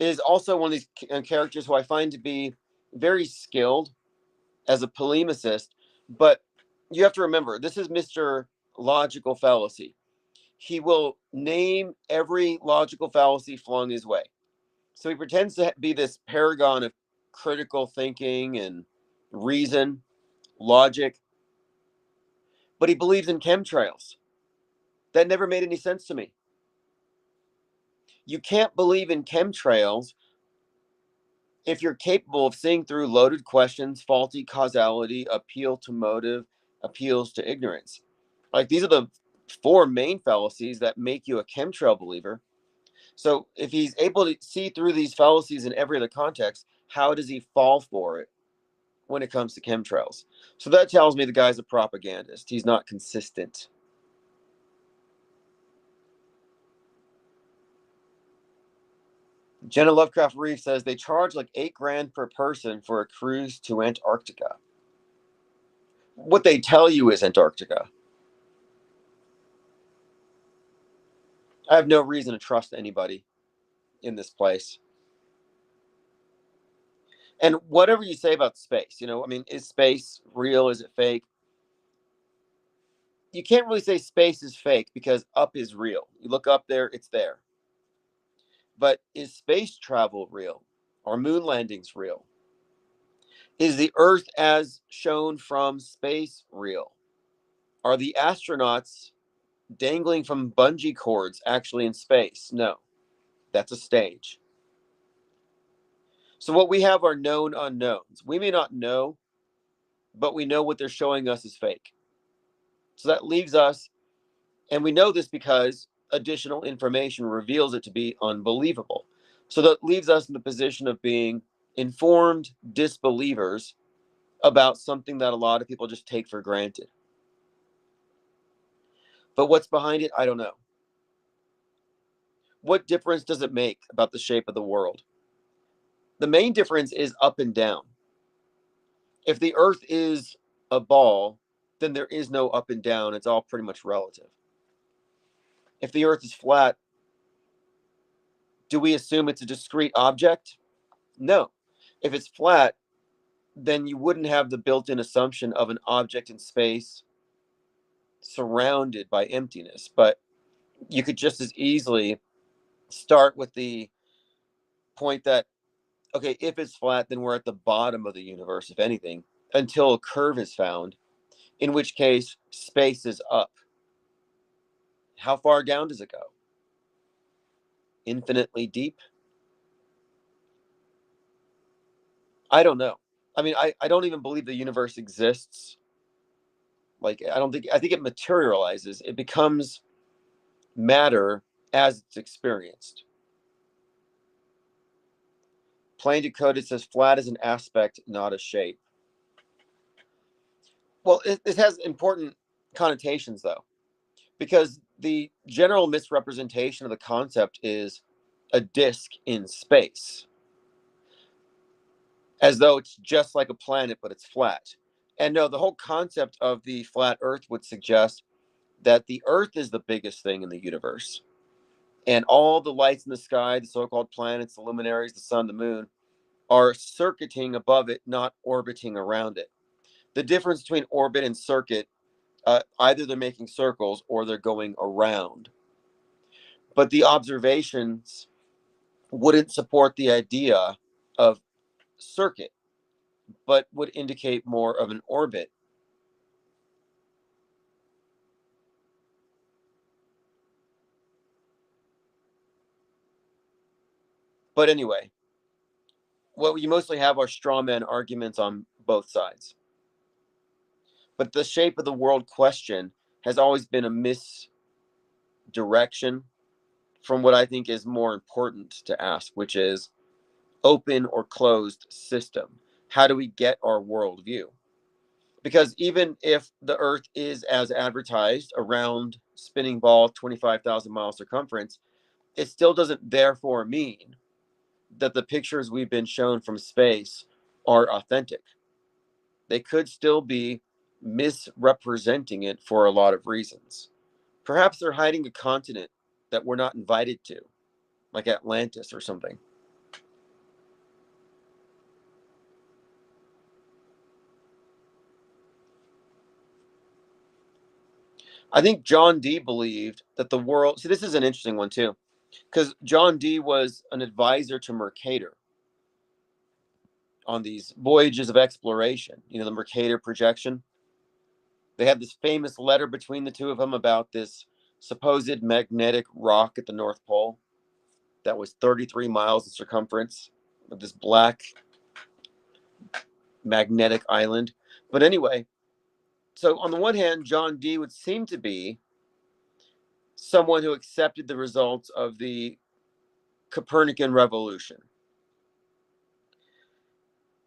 is also one of these characters who I find to be very skilled as a polemicist. But you have to remember, this is Mr. Logical Fallacy. He will name every logical fallacy flung his way. So he pretends to be this paragon of critical thinking and reason, logic, but he believes in chemtrails. That never made any sense to me. You can't believe in chemtrails if you're capable of seeing through loaded questions, faulty causality, appeal to motive, appeals to ignorance. Like, these are the four main fallacies that make you a chemtrail believer. So if he's able to see through these fallacies in every other context, how does he fall for it when it comes to chemtrails? So that tells me the guy's a propagandist. He's not consistent. Jenna Lovecraft Reef says they charge like $8,000 per person for a cruise to Antarctica. What they tell you is Antarctica. I have no reason to trust anybody in this place. And whatever you say about space, I mean, is space real? Is it fake? You can't really say space is fake because up is real. You look up there, it's there. But is space travel real? Are moon landings real? Is the Earth as shown from space real? Are the astronauts dangling from bungee cords actually in space? No, that's a stage. So what we have are known unknowns. We may not know, but we know what they're showing us is fake. So that leaves us, and we know this because additional information reveals it to be unbelievable. So that leaves us in the position of being informed disbelievers about something that a lot of people just take for granted. But what's behind it, I don't know. What difference does it make about the shape of the world? The main difference is up and down. If the earth is a ball, then there is no up and down. It's all pretty much relative. If the earth is flat, do we assume it's a discrete object? No. If it's flat, then you wouldn't have the built-in assumption of an object in space surrounded by emptiness. But you could just as easily start with the point that, okay, if it's flat, then we're at the bottom of the universe, if anything, until a curve is found, in which case space is up. How far down does it go? Infinitely deep? I don't know. I mean, I don't even believe the universe exists. Like, I think it materializes. It becomes matter as it's experienced. Plain decoded says flat is an aspect, not a shape. Well, it has important connotations, though, because the general misrepresentation of the concept is a disk in space, as though it's just like a planet, but it's flat. And no, the whole concept of the flat Earth would suggest that the Earth is the biggest thing in the universe. And all the lights in the sky, the so called planets, the luminaries, the sun, the moon, are circuiting above it, not orbiting around it. The difference between orbit and circuit, either they're making circles or they're going around. But the observations wouldn't support the idea of circuit, but would indicate more of an orbit. But anyway, what you mostly have are straw man arguments on both sides. But the shape of the world question has always been a misdirection from what I think is more important to ask, which is open or closed system. How do we get our worldview? Because even if the Earth is as advertised, a round spinning ball, 25,000 mile circumference, it still doesn't therefore mean that the pictures we've been shown from space are authentic. They could still be misrepresenting it for a lot of reasons. Perhaps they're hiding a continent that we're not invited to, like Atlantis or something. I think John Dee believed that the world. See, this is an interesting one too, because John Dee was an advisor to Mercator on these voyages of exploration. You know, the Mercator projection. They had this famous letter between the two of them about this supposed magnetic rock at the North Pole that was 33 miles in circumference with this black magnetic island. But anyway, so on the one hand, John Dee would seem to be someone who accepted the results of the Copernican revolution.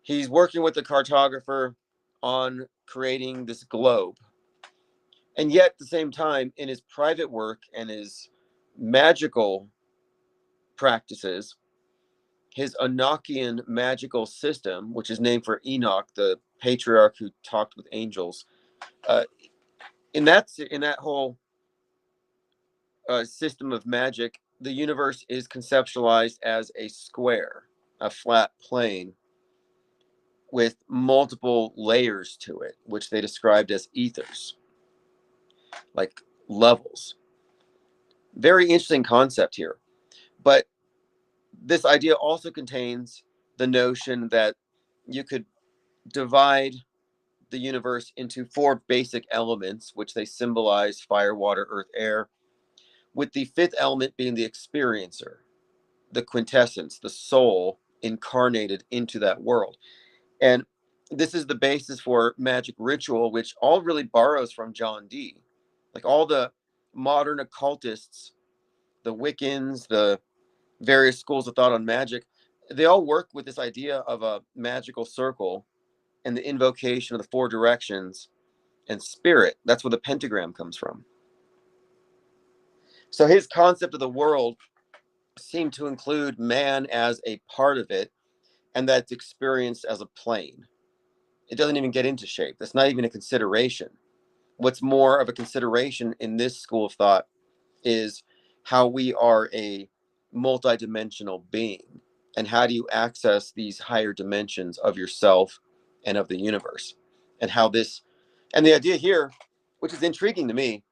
He's working with the cartographer on creating this globe. And yet, at the same time, in his private work and his magical practices, his Enochian magical system, which is named for Enoch, the patriarch who talked with angels, uh, in that whole system of magic, the universe is conceptualized as a square, a flat plane with multiple layers to it, which they described as ethers, like levels. Very interesting concept here. But this idea also contains the notion that you could divide the universe into four basic elements, which they symbolize fire, water, earth, air, with the fifth element being the experiencer, the quintessence, the soul incarnated into that world. And this is the basis for magic ritual, which all really borrows from John Dee. Like all the modern occultists, the Wiccans, the various schools of thought on magic, they all work with this idea of a magical circle and the invocation of the four directions and spirit. That's where the pentagram comes from. So his concept of the world seemed to include man as a part of it, and that's experienced as a plane. It doesn't even get into shape. That's not even a consideration. What's more of a consideration in this school of thought is how we are a multidimensional being, and how do you access these higher dimensions of yourself and of the universe, and how this, and the idea here, which is intriguing to me,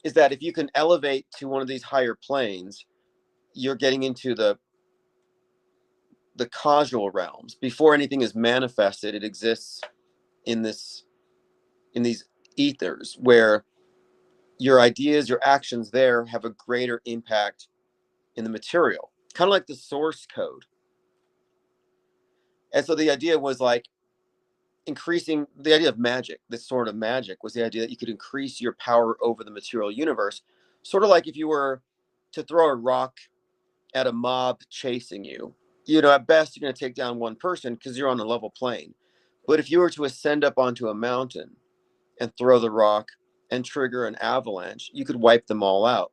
is that if you can elevate to one of these higher planes, you're getting into the causal realms. Before anything is manifested, it exists in these ethers where your ideas, your actions there have a greater impact in the material, kind of like the source code. And so the idea was like increasing the idea of magic. This sort of magic was the idea that you could increase your power over the material universe, sort of like if you were to throw a rock at a mob chasing you. You know, at best you're going to take down one person because you're on a level plane. But if you were to ascend up onto a mountain and throw the rock and trigger an avalanche, you could wipe them all out.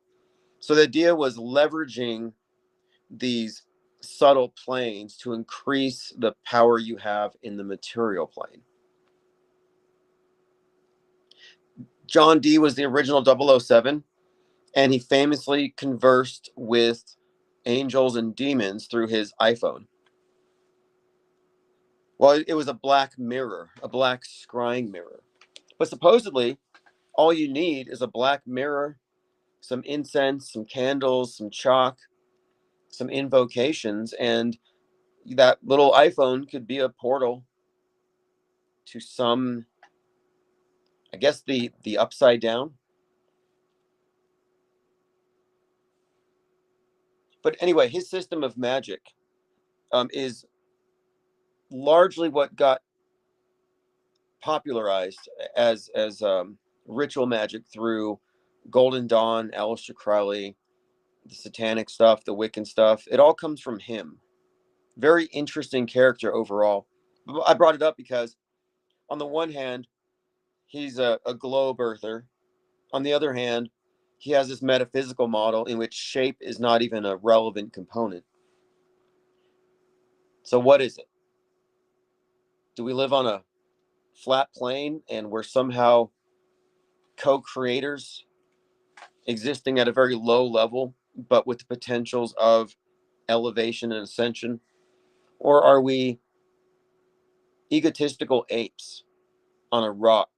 So the idea was leveraging these subtle planes to increase the power you have in the material plane. John Dee was the original 007, and he famously conversed with angels and demons through his iPhone. Well, it was a black mirror, a black scrying mirror. But supposedly, all you need is a black mirror, some incense, some candles, some chalk, some invocations, and that little iPhone could be a portal to some, I guess, the upside down. But anyway, his system of magic is largely what got popularized as ritual magic through Golden Dawn, Aleister Crowley, the satanic stuff, the Wiccan stuff. It all comes from him. Very interesting character overall. I brought it up because on the one hand, he's a globe earther. On the other hand, he has this metaphysical model in which shape is not even a relevant component. So what is it? Do we live on a flat plane and we're somehow co-creators existing at a very low level, but with the potentials of elevation and ascension? Or are we egotistical apes on a rock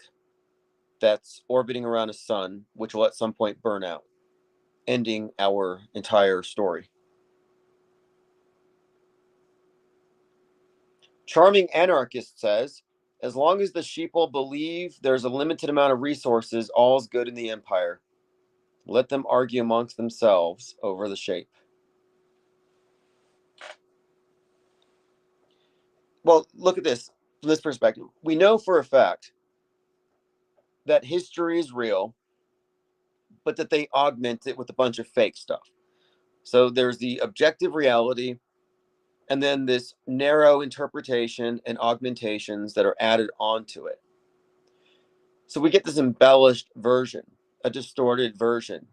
that's orbiting around a sun, which will at some point burn out, ending our entire story? Charming Anarchist says, as long as the sheeple believe there's a limited amount of resources, all's good in the empire. Let them argue amongst themselves over the shape. Well, look at this from this perspective. We know for a fact that history is real, but that they augment it with a bunch of fake stuff. So there's the objective reality, and then this narrow interpretation and augmentations that are added onto it. So we get this embellished version, a distorted version,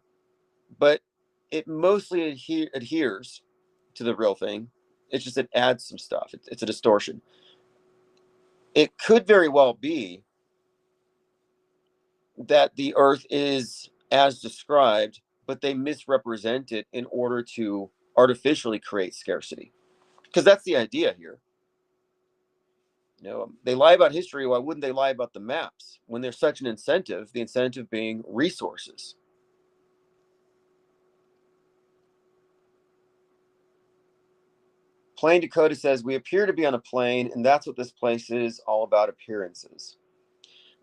but it mostly adheres to the real thing. It's just it adds some stuff. It's a distortion. It could very well be that the earth is as described, but they misrepresent it in order to artificially create scarcity. Because that's the idea here. You know, they lie about history. Why wouldn't they lie about the maps when there's such an incentive? The incentive being resources. Plane Dakota says, we appear to be on a plane, and that's what this place is all about, appearances.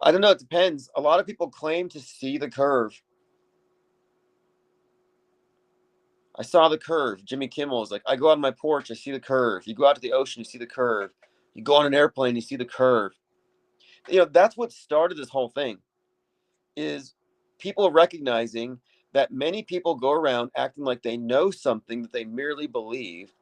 I don't know. It depends. A lot of people claim to see the curve. I saw the curve. Jimmy Kimmel is like, I go out on my porch, I see the curve. You go out to the ocean, you see the curve. You go on an airplane, you see the curve. That's what started this whole thing, is people recognizing that many people go around acting like they know something that they merely believe.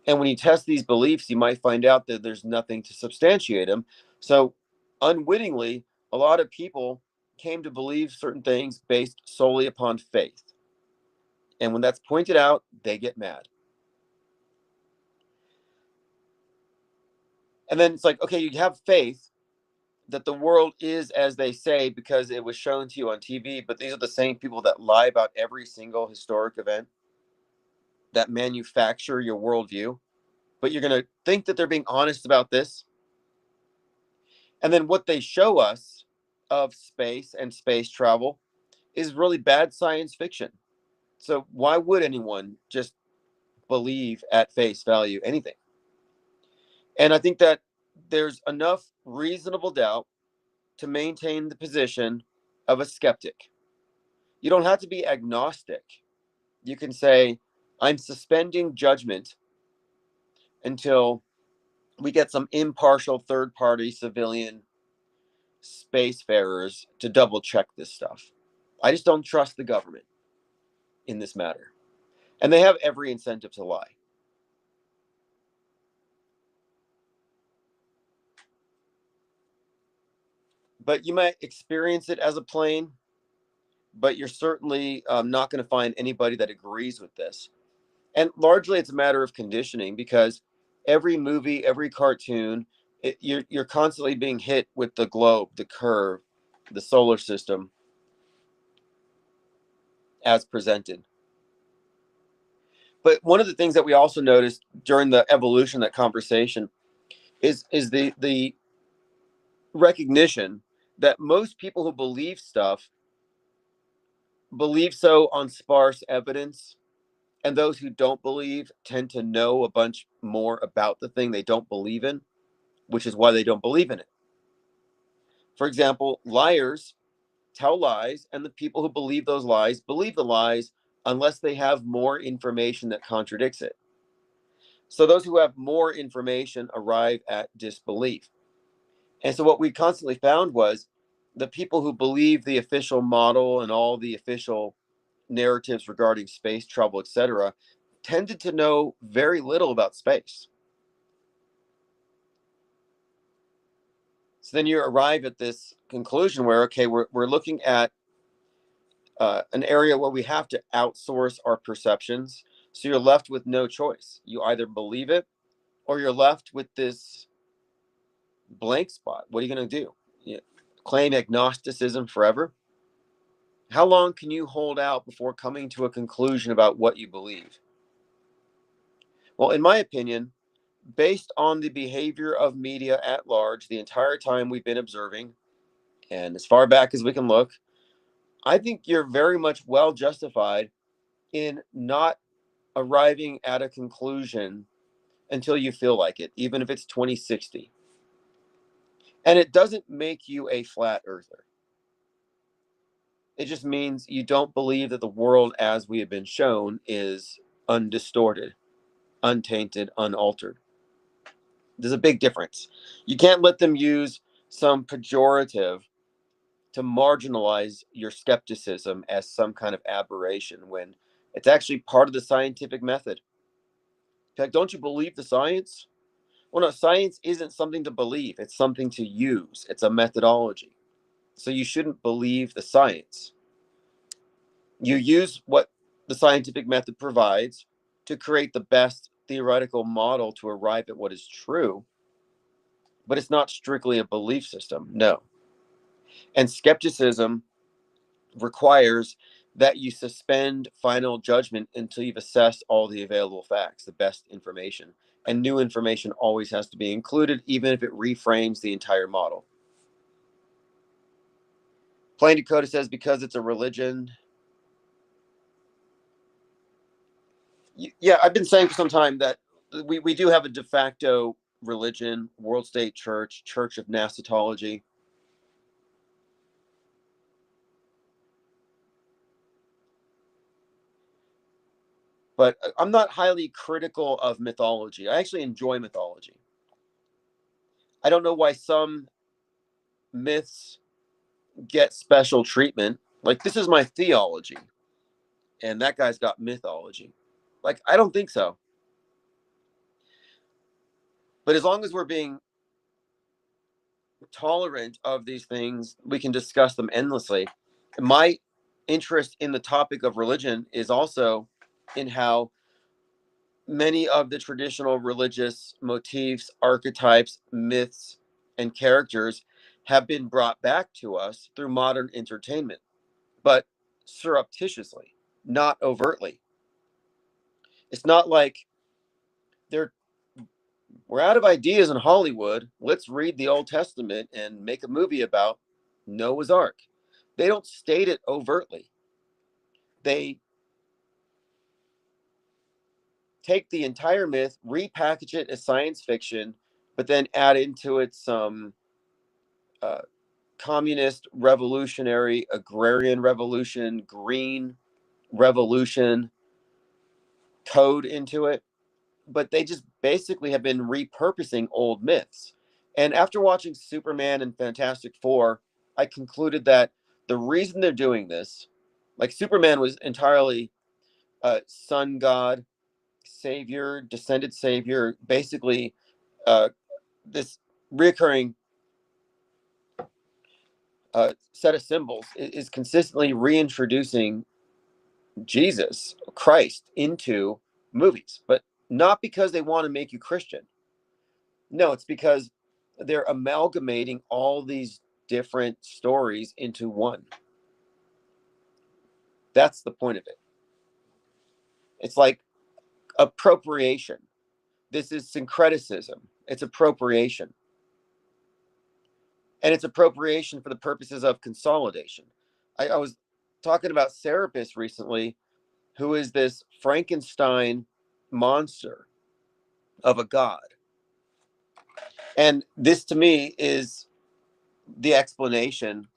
And when you test these beliefs, you might find out that there's nothing to substantiate them. So, unwittingly, a lot of people came to believe certain things based solely upon faith. And when that's pointed out, they get mad. And then it's like, okay, you have faith that the world is as they say because it was shown to you on TV, but these are the same people that lie about every single historic event, that manufacture your worldview. But you're going to think that they're being honest about this. And then what they show us of space and space travel is really bad science fiction. So why would anyone just believe at face value anything? And I think that there's enough reasonable doubt to maintain the position of a skeptic. You don't have to be agnostic. You can say, I'm suspending judgment until we get some impartial third party civilian spacefarers to double check this stuff. I just don't trust the government in this matter. And they have every incentive to lie. But you might experience it as a plane, but you're certainly not going to find anybody that agrees with this. And largely it's a matter of conditioning, because every movie, every cartoon, you're constantly being hit with the globe, the curve, the solar system as presented. But one of the things that we also noticed during the evolution of that conversation is the recognition that most people who believe stuff believe so on sparse evidence, and those who don't believe tend to know a bunch more about the thing they don't believe in, which is why they don't believe in it. For example, liars tell lies, and the people who believe those lies believe the lies unless they have more information that contradicts it. So those who have more information arrive at disbelief. And so what we constantly found was the people who believe the official model and all the official narratives regarding space travel, etc., tended to know very little about space. So then you arrive at this conclusion where, okay, we're looking at an area where we have to outsource our perceptions. So you're left with no choice. You either believe it or you're left with this blank spot. What are you going to do? You claim agnosticism forever? How long can you hold out before coming to a conclusion about what you believe? Well, in my opinion, based on the behavior of media at large the entire time we've been observing, and as far back as we can look, I think you're very much well justified in not arriving at a conclusion until you feel like it, even if it's 2060. And it doesn't make you a flat earther. It just means you don't believe that the world as we have been shown is undistorted, untainted, unaltered. There's a big difference. You can't let them use some pejorative to marginalize your skepticism as some kind of aberration when it's actually part of the scientific method. In fact, don't you believe the science? Well, no, science isn't something to believe, it's something to use. It's a methodology. So you shouldn't believe the science. You use what the scientific method provides to create the best theoretical model to arrive at what is true, but it's not strictly a belief system. No. And skepticism requires that you suspend final judgment until you've assessed all the available facts, the best information. And new information always has to be included, even if it reframes the entire model. Plain Dakota says because it's a religion. Yeah, I've been saying for some time that we do have a de facto religion, world state church, church of Nasatology. But I'm not highly critical of mythology. I actually enjoy mythology. I don't know why some myths get special treatment. Like, this is my theology, and that guy's got mythology. Like, I don't think so. But as long as we're being tolerant of these things, we can discuss them endlessly. My interest in the topic of religion is also in how many of the traditional religious motifs, archetypes, myths, and characters have been brought back to us through modern entertainment, but surreptitiously, not overtly. It's not like they're we're out of ideas in Hollywood. Let's read the Old Testament and make a movie about Noah's Ark. They don't state it overtly. They take the entire myth, repackage it as science fiction, but then add into it some uh, communist, revolutionary, agrarian revolution, green revolution code into it. But they just basically have been repurposing old myths. And after watching Superman and Fantastic Four, I concluded that the reason they're doing this, like Superman was entirely sun god, savior, descended savior, basically uh, this recurring set of symbols is consistently reintroducing Jesus, Christ, into movies, but not because they want to make you Christian. No, it's because they're amalgamating all these different stories into one. That's the point of it. It's like appropriation. This is syncretism. It's appropriation. And it's appropriation for the purposes of consolidation. I was talking about Serapis recently, who is this Frankenstein monster of a god. And this to me is the explanation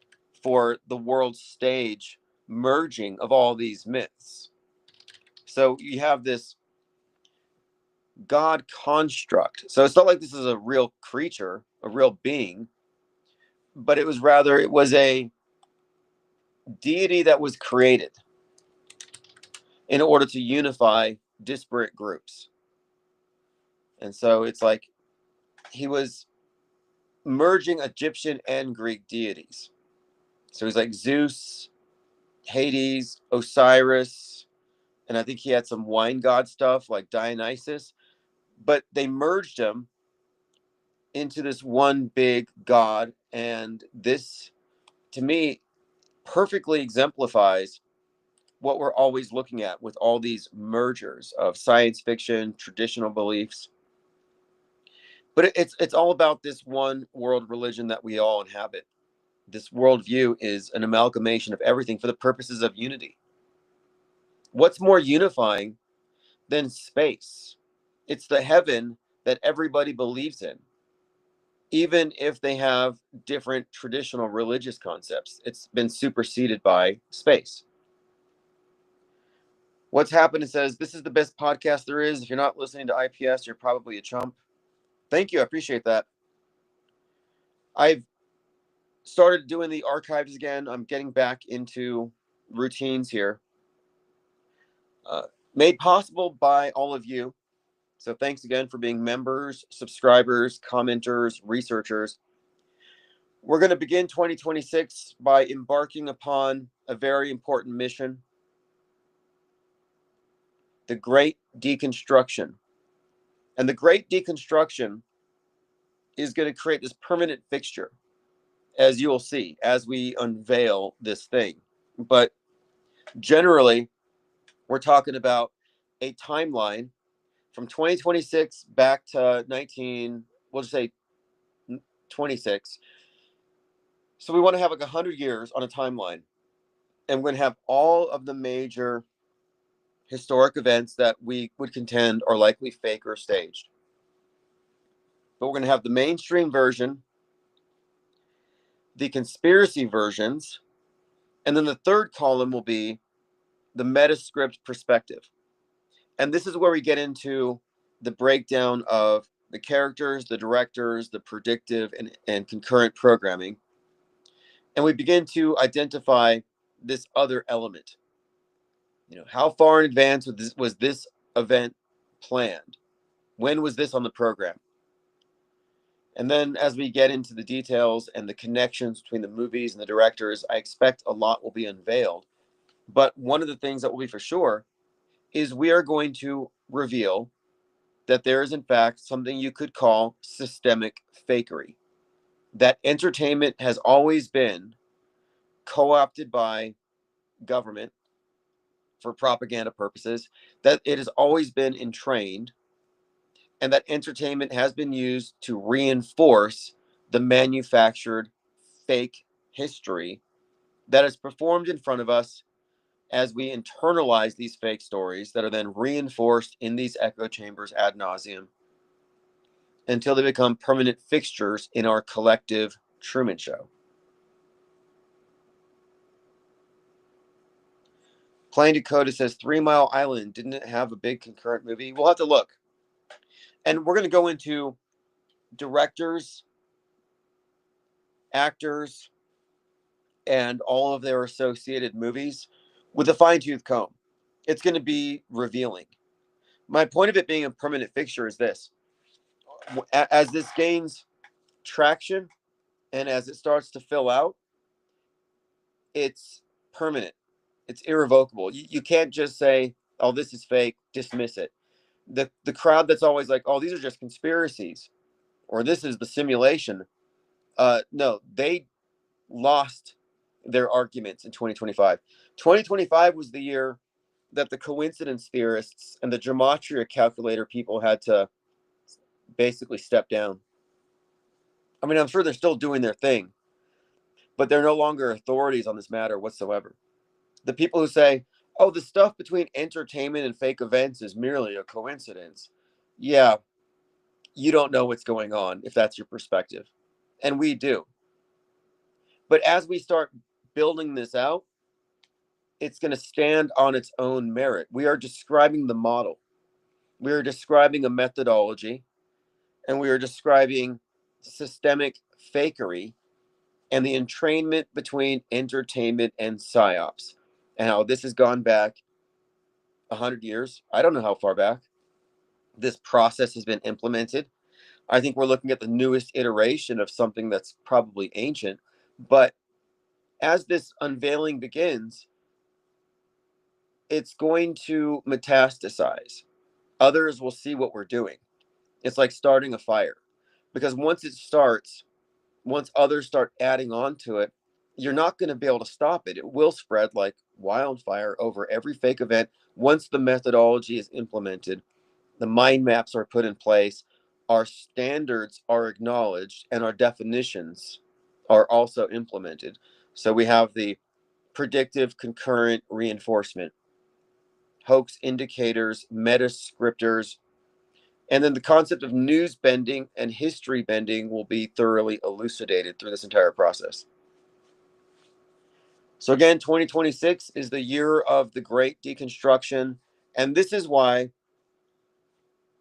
for the world stage merging of all these myths. So you have this god construct. So it's not like this is a real creature, a real being, but it was a deity that was created in order to unify disparate groups. And so it's like he was merging Egyptian and Greek deities. So he's like Zeus, Hades, Osiris, and I think he had some wine god stuff like Dionysus, but they merged them into this one big god. And this, to me, perfectly exemplifies what we're always looking at with all these mergers of science fiction, traditional beliefs. But it's all about this one world religion that we all inhabit. This worldview is an amalgamation of everything for the purposes of unity. What's more unifying than space? It's the heaven that everybody believes in, even if they have different traditional religious concepts. It's been superseded by space. What's happened is says, this is the best podcast there is. If you're not listening to IPS, you're probably a chump. Thank you. I appreciate that. I've started doing the archives again. I'm getting back into routines here. Made possible by all of you. So thanks again for being members, subscribers, commenters, researchers. We're going to begin 2026 by embarking upon a very important mission, the Great Deconstruction. And the Great Deconstruction is going to create this permanent fixture, as you will see, as we unveil this thing. But generally, we're talking about a timeline from 2026 back to we'll just say 26. So we want to have like 100 years on a timeline. And we're going to have all of the major historic events that we would contend are likely fake or staged. But we're going to have the mainstream version, the conspiracy versions, and then the third column will be the metascript perspective. And this is where we get into the breakdown of the characters, the directors, the predictive and concurrent programming. And we begin to identify this other element. How far in advance was this event planned? When was this on the program? And then as we get into the details and the connections between the movies and the directors, I expect a lot will be unveiled. But one of the things that will be for sure is we are going to reveal that there is, in fact, something you could call systemic fakery. That entertainment has always been co opted by government for propaganda purposes, that it has always been entrained, and that entertainment has been used to reinforce the manufactured fake history that is performed in front of us as we internalize these fake stories that are then reinforced in these echo chambers ad nauseum until they become permanent fixtures in our collective Truman Show. Plain Dakota says 3 Mile Island didn't it have a big concurrent movie? We'll have to look. And we're going to go into directors, actors, and all of their associated movies with a fine-tooth comb. It's going to be revealing. My point of it being a permanent fixture is this. As this gains traction and as it starts to fill out, it's permanent. It's irrevocable. You can't just say, oh, this is fake, dismiss it. The crowd that's always like, oh, these are just conspiracies, or this is the simulation. No, they lost their arguments in 2025. 2025 was the year that the coincidence theorists and the gematria calculator people had to basically step down. I mean, I'm sure they're still doing their thing, but they're no longer authorities on this matter whatsoever. The people who say, oh, the stuff between entertainment and fake events is merely a coincidence. Yeah, you don't know what's going on if that's your perspective. And we do. But as we start building this out, it's going to stand on its own merit. We are describing the model, we are describing a methodology, and we are describing systemic fakery and the entrainment between entertainment and psyops, and how this has gone back 100 years. I don't know how far back this process has been implemented. I think we're looking at the newest iteration of something that's probably ancient. But as this unveiling begins, it's going to metastasize. Others will see what we're doing. It's like starting a fire, because once it starts, once others start adding on to it, you're not going to be able to stop it. It will spread like wildfire over every fake event. Once the methodology is implemented, the mind maps are put in place, our standards are acknowledged, and our definitions are also implemented. So we have the predictive concurrent reinforcement, hoax indicators, meta scripters, and then the concept of news bending and history bending will be thoroughly elucidated through this entire process. So again, 2026 is the year of the great deconstruction. And this is why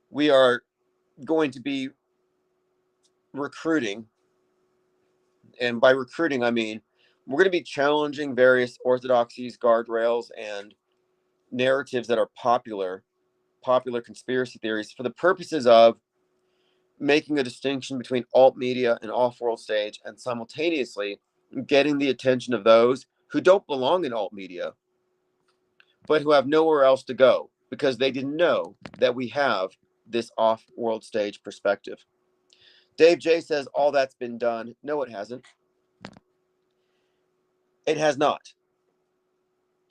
we are going to be recruiting. And by recruiting, I mean, we're going to be challenging various orthodoxies, guardrails, and narratives that are popular conspiracy theories for the purposes of making a distinction between alt media and off world stage, and simultaneously getting the attention of those who don't belong in alt media, but who have nowhere else to go because they didn't know that we have this off world stage perspective. Dave J says all that's been done. No, it hasn't. It has not.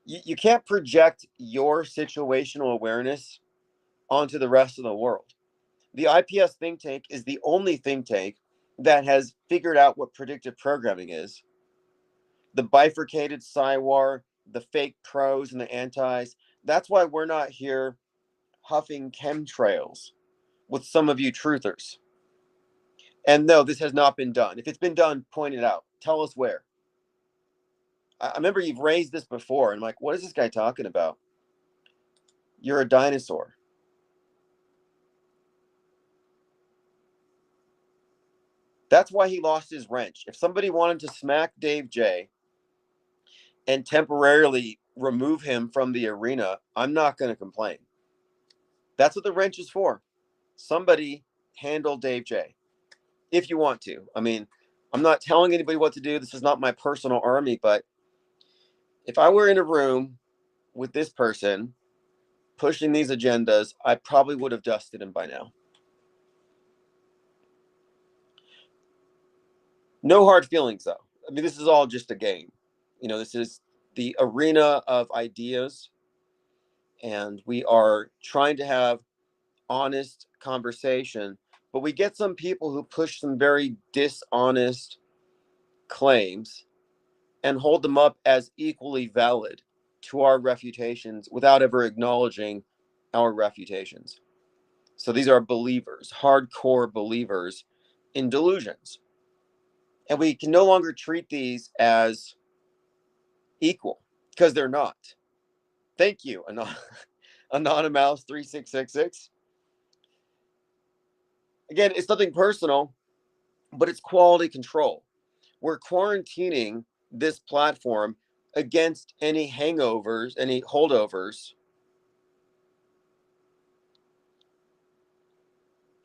You can't project your situational awareness onto the rest of the world. The iPS think tank is the only think tank that has figured out what predictive programming is. The bifurcated psywar, the fake pros and the antis. That's why we're not here huffing chemtrails with some of you truthers. And no, this has not been done. If it's been done, point it out. Tell us where. I remember you've raised this before, and I'm like, what is this guy talking about? You're a dinosaur. That's why he lost his wrench. If somebody wanted to smack Dave J and temporarily remove him from the arena, I'm not going to complain. That's what the wrench is for. Somebody handle Dave J if you want to. I mean, I'm not telling anybody what to do. This is not my personal army, but if I were in a room with this person pushing these agendas, I probably would have dusted him by now. No hard feelings, though. I mean, this is all just a game. This is the arena of ideas, and we are trying to have honest conversation, but we get some people who push some very dishonest claims and hold them up as equally valid to our refutations without ever acknowledging our refutations. So these are believers, hardcore believers in delusions. And we can no longer treat these as equal because they're not. Thank you, Anonymous 3666. Again, it's nothing personal, but it's quality control. We're quarantining this platform against any hangovers, any holdovers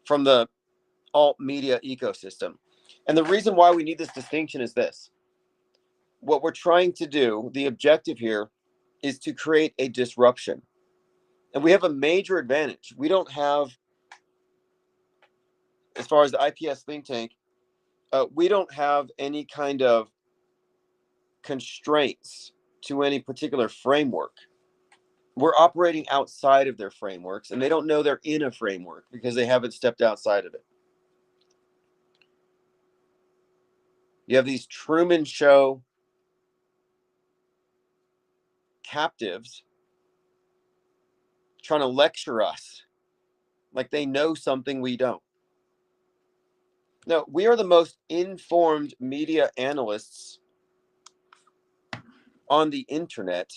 from the alt media ecosystem. And the reason why we need this distinction is this. What we're trying to do, the objective here, is to create a disruption. And we have a major advantage. We don't have, as far as the iPS think tank, we don't have any kind of constraints to any particular framework. We're operating outside of their frameworks, and they don't know they're in a framework because they haven't stepped outside of it. You have these Truman Show captives trying to lecture us like they know something we don't. No, we are the most informed media analysts on the internet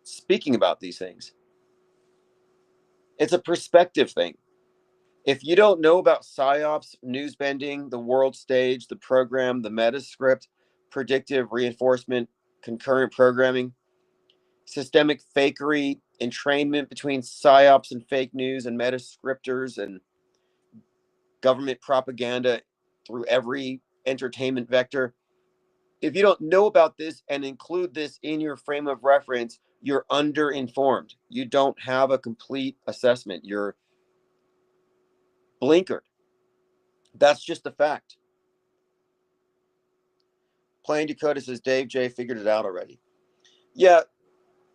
speaking about these things. It's a perspective thing. If you don't know about PSYOPs, news bending, the world stage, the program, the meta script, predictive reinforcement, concurrent programming, systemic fakery, entrainment between PSYOPs and fake news and meta scripters and government propaganda through every entertainment vector. If you don't know about this and include this in your frame of reference, you're underinformed. You don't have a complete assessment. You're blinkered. That's just a fact. Plain Dakota says Dave J figured it out already. Yeah,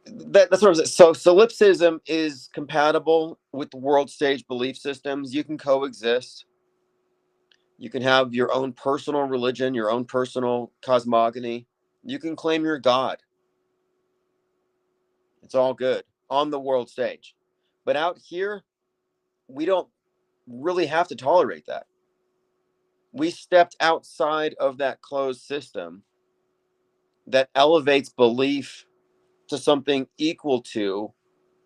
that's what I'm saying. So solipsism is compatible with the world stage belief systems. You can coexist. You can have your own personal religion, your own personal cosmogony. You can claim you're God. It's all good on the world stage. But out here, we don't really have to tolerate that. We stepped outside of that closed system that elevates belief to something equal to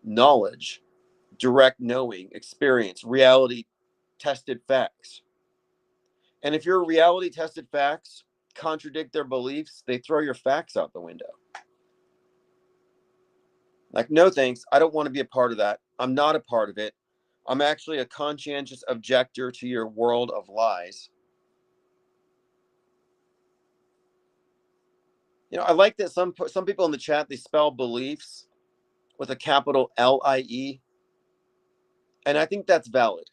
knowledge, direct knowing, experience, reality tested facts. And if your reality tested facts contradict their beliefs, they throw your facts out the window. Like, no thanks. I don't want to be a part of that. I'm not a part of it. I'm actually a conscientious objector to your world of lies. I like that some people in the chat, they spell beliefs with a capital LIE. And I think that's valid.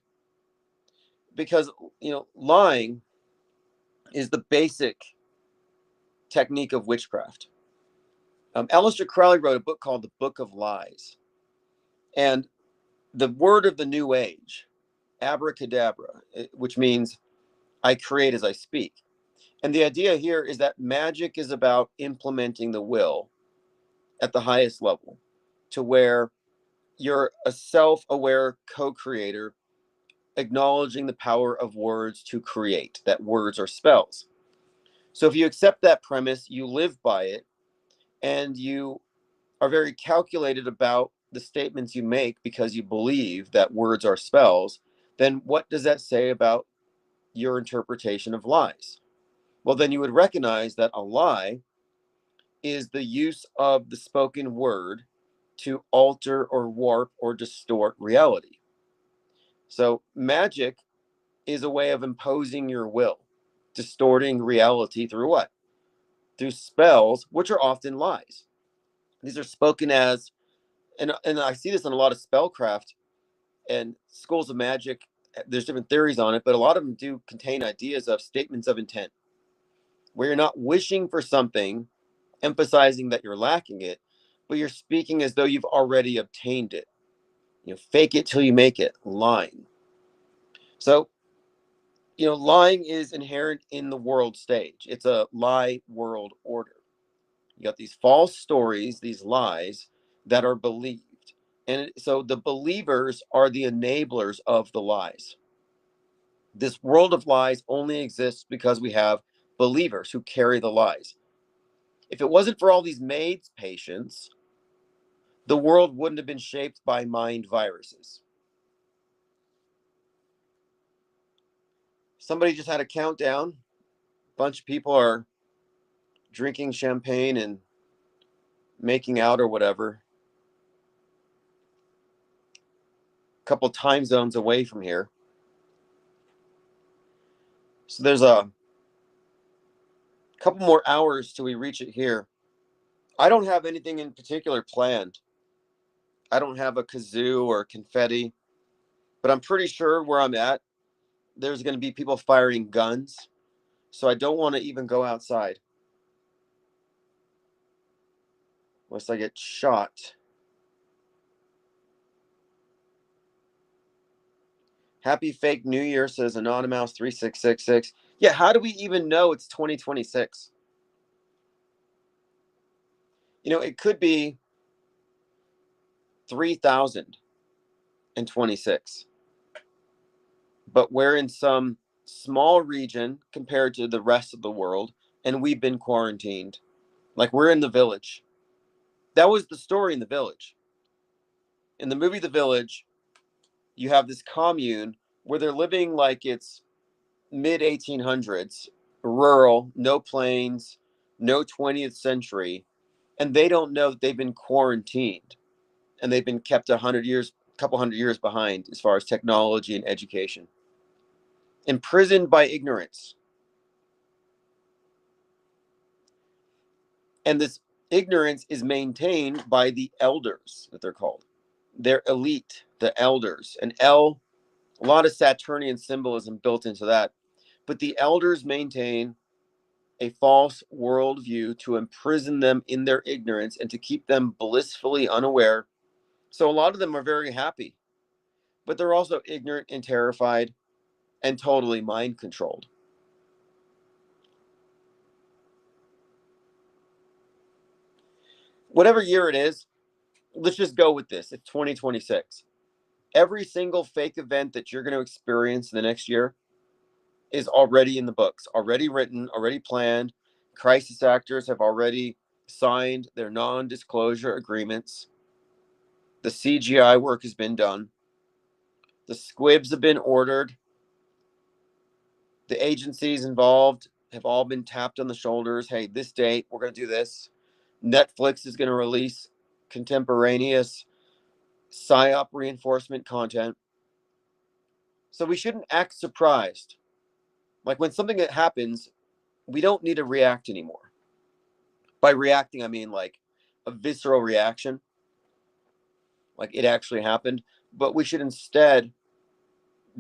Because, lying is the basic technique of witchcraft. Aleister Crowley wrote a book called The Book of Lies. And the word of the new age, abracadabra, which means I create as I speak. And the idea here is that magic is about implementing the will at the highest level to where you're a self-aware co-creator acknowledging the power of words to create, that words are spells. So if you accept that premise, you live by it, and you are very calculated about the statements you make because you believe that words are spells, then what does that say about your interpretation of lies? Well, then you would recognize that a lie is the use of the spoken word to alter or warp or distort reality. So magic is a way of imposing your will, distorting reality through what? Through spells, which are often lies. These are spoken as, and I see this in a lot of spellcraft and schools of magic. There's different theories on it, but a lot of them do contain ideas of statements of intent, where you're not wishing for something, emphasizing that you're lacking it, but you're speaking as though you've already obtained it. Fake it till you make it, lying. So, lying is inherent in the world stage. It's a lie world order. You got these false stories, these lies that are believed. And so the believers are the enablers of the lies. This world of lies only exists because we have believers who carry the lies. If it wasn't for all these maids patients, the world wouldn't have been shaped by mind viruses. Somebody just had a countdown. A bunch of people are drinking champagne and making out or whatever. A couple time zones away from here. So there's a couple more hours till we reach it here. I don't have anything in particular planned. I don't have a kazoo or confetti, but I'm pretty sure where I'm at, there's going to be people firing guns. So I don't want to even go outside unless I get shot. Happy fake New Year, says Anonymous 3666. Yeah, how do we even know it's 2026? It could be 3026, but we're in some small region compared to the rest of the world, and we've been quarantined. Like we're in the village. That was the story in The Village. In the movie The Village, you have this commune where they're living like it's mid 1800s, rural, no planes, no 20th century, and they don't know that they've been quarantined and they've been kept 100 years, a couple hundred years behind as far as technology and education. Imprisoned by ignorance. And this ignorance is maintained by the elders, that they're called. They're elite, the elders. And a lot of Saturnian symbolism built into that. But the elders maintain a false worldview to imprison them in their ignorance and to keep them blissfully unaware. So a lot of them are very happy, but they're also ignorant and terrified and totally mind controlled. Whatever year it is, let's just go with this. It's 2026. Every single fake event that you're going to experience in the next year is already in the books, already written, already planned. Crisis actors have already signed their non-disclosure agreements. The CGI work has been done. The squibs have been ordered. The agencies involved have all been tapped on the shoulders. Hey, this date, we're going to do this. Netflix is going to release contemporaneous PSYOP reinforcement content. So we shouldn't act surprised. Like when something that happens, we don't need to react anymore. By reacting, I mean like a visceral reaction, like it actually happened. But we should instead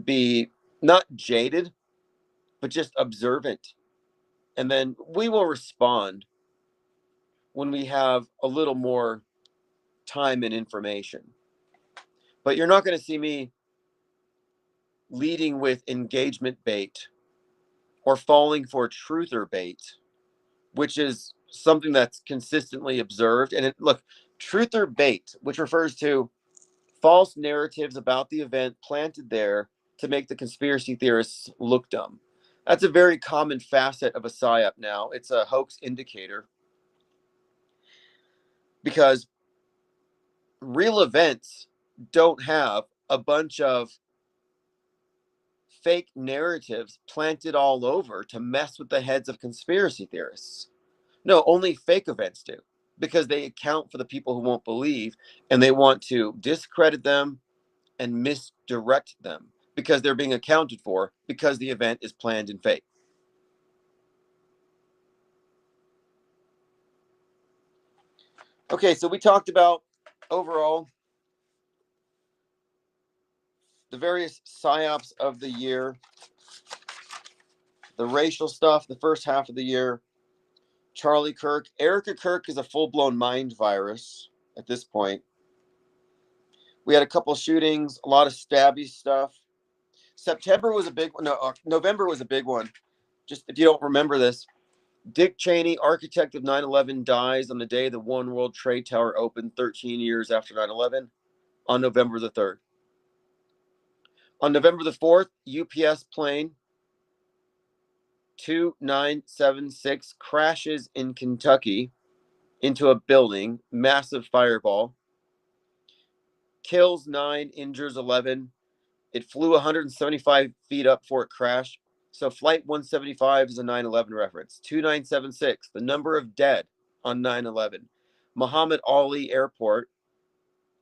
be not jaded, but just observant. And then we will respond when we have a little more time and information. But you're not going to see me leading with engagement bait or falling for truther bait, which is something that's consistently observed. And look, truther bait, which refers to false narratives about the event planted there to make the conspiracy theorists look dumb. That's a very common facet of a PSYOP now. It's a hoax indicator because real events don't have a bunch of fake narratives planted all over to mess with the heads of conspiracy theorists. No, only fake events do, because they account for the people who won't believe, and they want to discredit them and misdirect them because they're being accounted for because the event is planned in fake. Okay, so we talked about overall the various psyops of the year, the racial stuff, the first half of the year, Charlie Kirk. Erica Kirk is a full-blown mind virus at this point. We had a couple shootings, a lot of stabby stuff. September was a big one. No, November was a big one. Just if you don't remember this, Dick Cheney, architect of 9/11, dies on the day the One World Trade Tower opened 13 years after 9/11 on November the 3rd. On November the 4th, UPS plane 2976 crashes in Kentucky into a building, massive fireball, kills 9, injures 11. It flew 175 feet up before it crashed. So Flight 175 is a 9/11 reference. 2976, the number of dead on 9/11. Muhammad Ali Airport,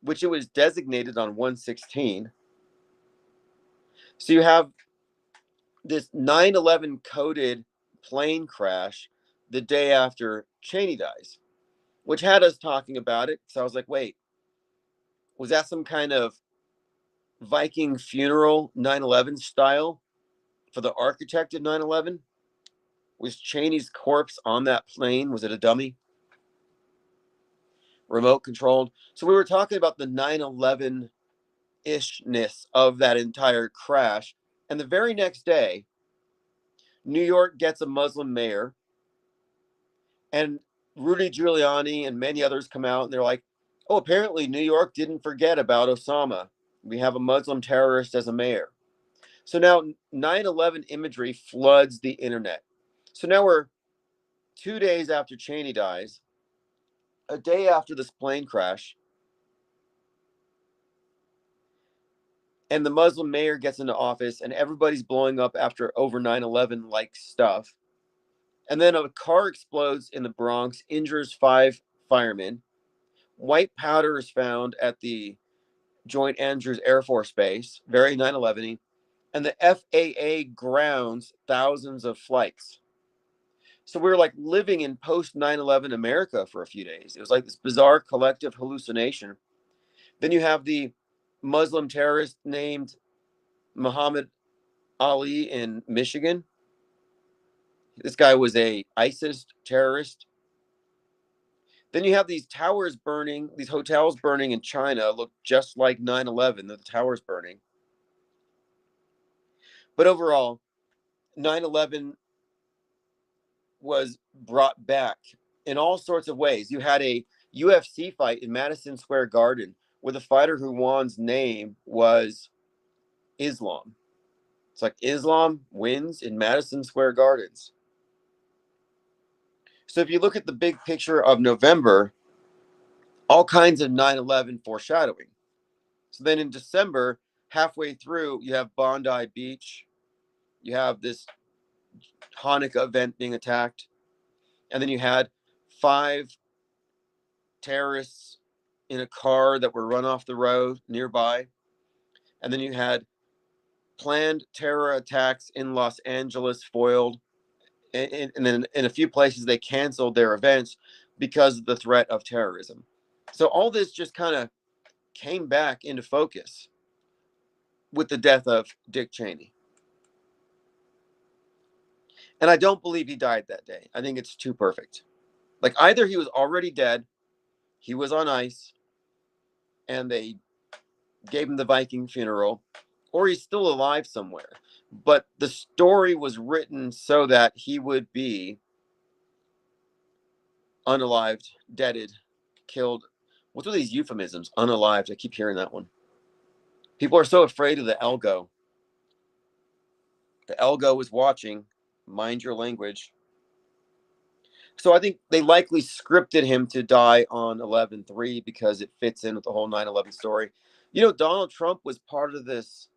which it was designated on 116. So you have this 9/11 coded plane crash the day after Cheney dies, which had us talking about it. So I was like, wait, was that some kind of Viking funeral 9/11 style for the architect of 9/11? Was Cheney's corpse on that plane? Was it a dummy? Remote controlled? So we were talking about the 9/11 ishness of that entire crash. And the very next day, New York gets a Muslim mayor, and Rudy Giuliani and many others come out and they're like, oh, apparently New York didn't forget about Osama. We have a Muslim terrorist as a mayor. So now 9/11 imagery floods the internet. So now we're 2 days after Cheney dies, a day after this plane crash, and the Muslim mayor gets into office, and everybody's blowing up after over 9/11 like stuff. And then a car explodes in the Bronx, injures 5 firemen. White powder is found at the Joint Andrews Air Force Base, very 9/11-y. And the FAA grounds thousands of flights. So we were like living in post 9/11 America for a few days. It was like this bizarre collective hallucination. Then you have the Muslim terrorist named Muhammad Ali in Michigan. This guy was a ISIS terrorist. Then you have these towers burning, these hotels burning in China look just like 9/11, the towers burning. But overall, 9/11 was brought back in all sorts of ways. You had a UFC fight in Madison Square Garden with a fighter who won's name was Islam. It's like Islam wins in Madison Square Gardens. So if you look at the big picture of November, all kinds of 9/11 foreshadowing. So then in December, halfway through, you have Bondi Beach. You have this Hanukkah event being attacked. And then you had 5 terrorists in a car that were run off the road nearby. And then you had planned terror attacks in Los Angeles foiled. And then in a few places, they canceled their events because of the threat of terrorism. So all this just kind of came back into focus with the death of Dick Cheney. And I don't believe he died that day. I think it's too perfect. Like either he was already dead, he was on ice, and they gave him the Viking funeral, or he's still alive somewhere. But the story was written so that he would be unalived, deaded, killed. What's with these euphemisms? Unalived. I keep hearing that one. People are so afraid of the Elgo. The Elgo is watching. Mind your language. So I think they likely scripted him to die on 11/3 because it fits in with the whole 9/11 story. You know, Donald Trump was part of this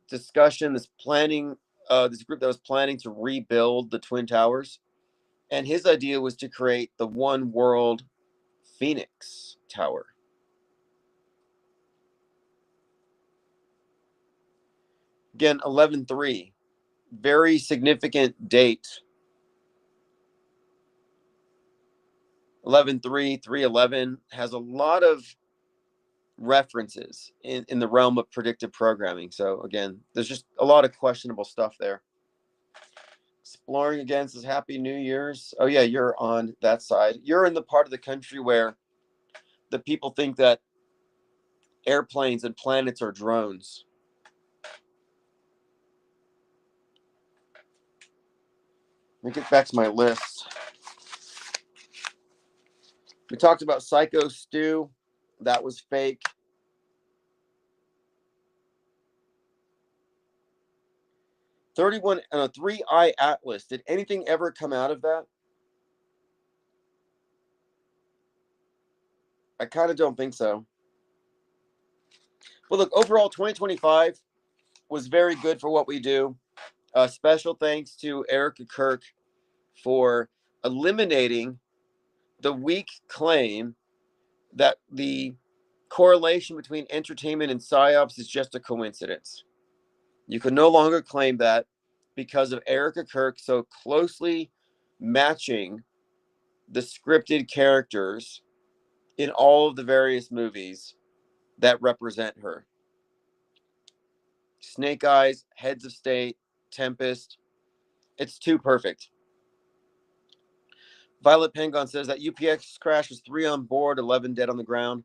discussion, this planning, this group that was planning to rebuild the Twin Towers. And his idea was to create the one world Phoenix Tower. Again, 11/3, very significant date. 11/3, 3/11 has a lot of references in the realm of predictive programming. So again, there's just a lot of questionable stuff there. Exploring again says Happy New Year's. Oh yeah, you're on that side. You're in the part of the country where the people think that airplanes and planets are drones. Let me get back to my list. We talked about Psycho Stew. That was fake. 31 3-eye atlas. Did anything ever come out of that? I kind of don't think so. But look, overall, 2025 was very good for what we do. Special thanks to Erica Kirk for eliminating the weak claim that the correlation between entertainment and psyops is just a coincidence. You can no longer claim that because of Erica Kirk so closely matching the scripted characters in all of the various movies that represent her. Snake Eyes, Heads of State, Tempest. It's too perfect. Violet Pengon says that UPX crash was 3 on board, 11 dead on the ground.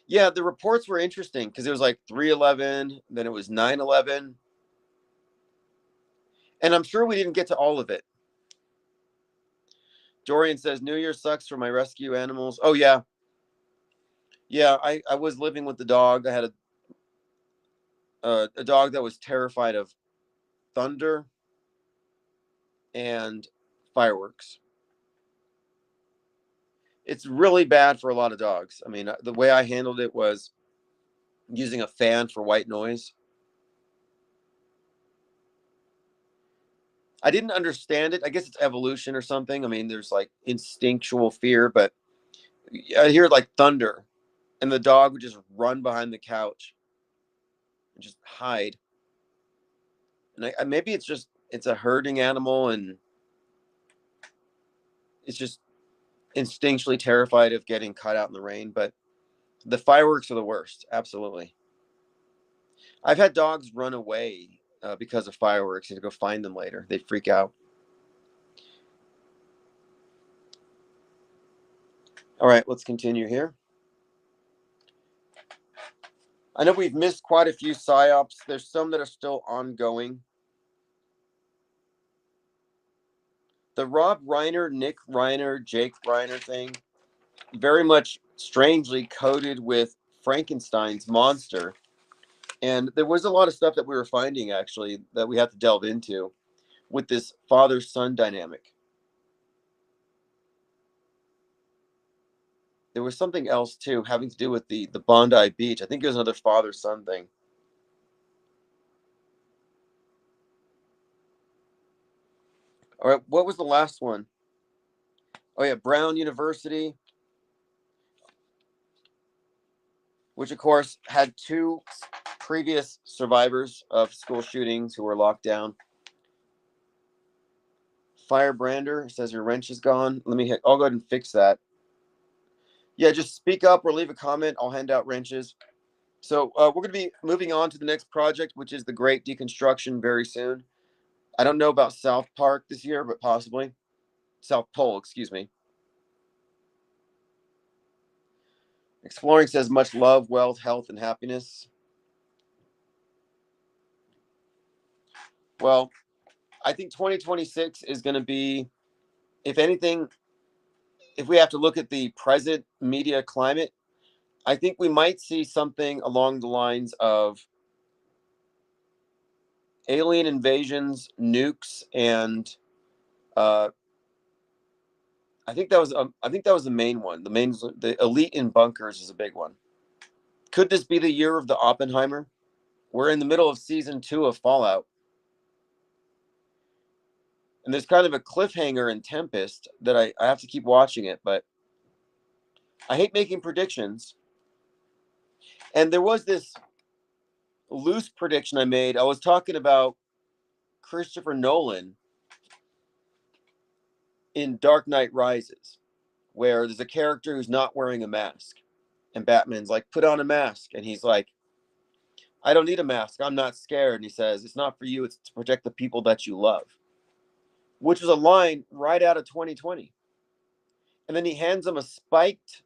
Yeah, the reports were interesting because it was like 3/11, then it was 9/11. And I'm sure we didn't get to all of it. Dorian says, New Year sucks for my rescue animals. Oh, yeah. Yeah, I was living with the dog. I had a dog that was terrified of thunder and fireworks. It's really bad for a lot of dogs. I mean, the way I handled it was using a fan for white noise. I didn't understand it. I guess it's evolution or something. I mean, there's like instinctual fear, but I hear like thunder, and the dog would just run behind the couch and just hide. And maybe it's a herding animal, and it's just instinctually terrified of getting caught out in the rain. But the fireworks are the worst. Absolutely. I've had dogs run away because of fireworks and to go find them later. They freak out. All right, let's continue here. I know we've missed quite a few psyops. There's some that are still ongoing. The Rob Reiner, Nick Reiner, Jake Reiner thing, very much strangely coded with Frankenstein's monster. And there was a lot of stuff that we were finding actually that we have to delve into with this father-son dynamic. There was something else too having to do with the Bondi Beach. I think it was another father-son thing. All right, what was the last one? Oh yeah, Brown University, which of course had 2 previous survivors of school shootings who were locked down. Firebrander says your wrench is gone. I'll go ahead and fix that. Yeah, just speak up or leave a comment. I'll hand out wrenches. So we're going to be moving on to the next project, which is the Great Deconstruction very soon. I don't know about South Park this year, but possibly. South Pole, excuse me. Exploring says much love, wealth, health, and happiness. Well, I think 2026 is going to be, if anything, if we have to look at the present media climate, I think we might see something along the lines of alien invasions, nukes, and I think that was the main one. The elite in bunkers is a big one. Could this be the year of the Oppenheimer? We're in the middle of season 2 of Fallout, and there's kind of a cliffhanger in Tempest that I have to keep watching it, but I hate making predictions. And there was this loose prediction I made. I was talking about Christopher Nolan in Dark Knight Rises, where there's a character who's not wearing a mask. And Batman's like, put on a mask. And he's like, I don't need a mask. I'm not scared. And he says, it's not for you. It's to protect the people that you love, which was a line right out of 2020. And then he hands him a spiked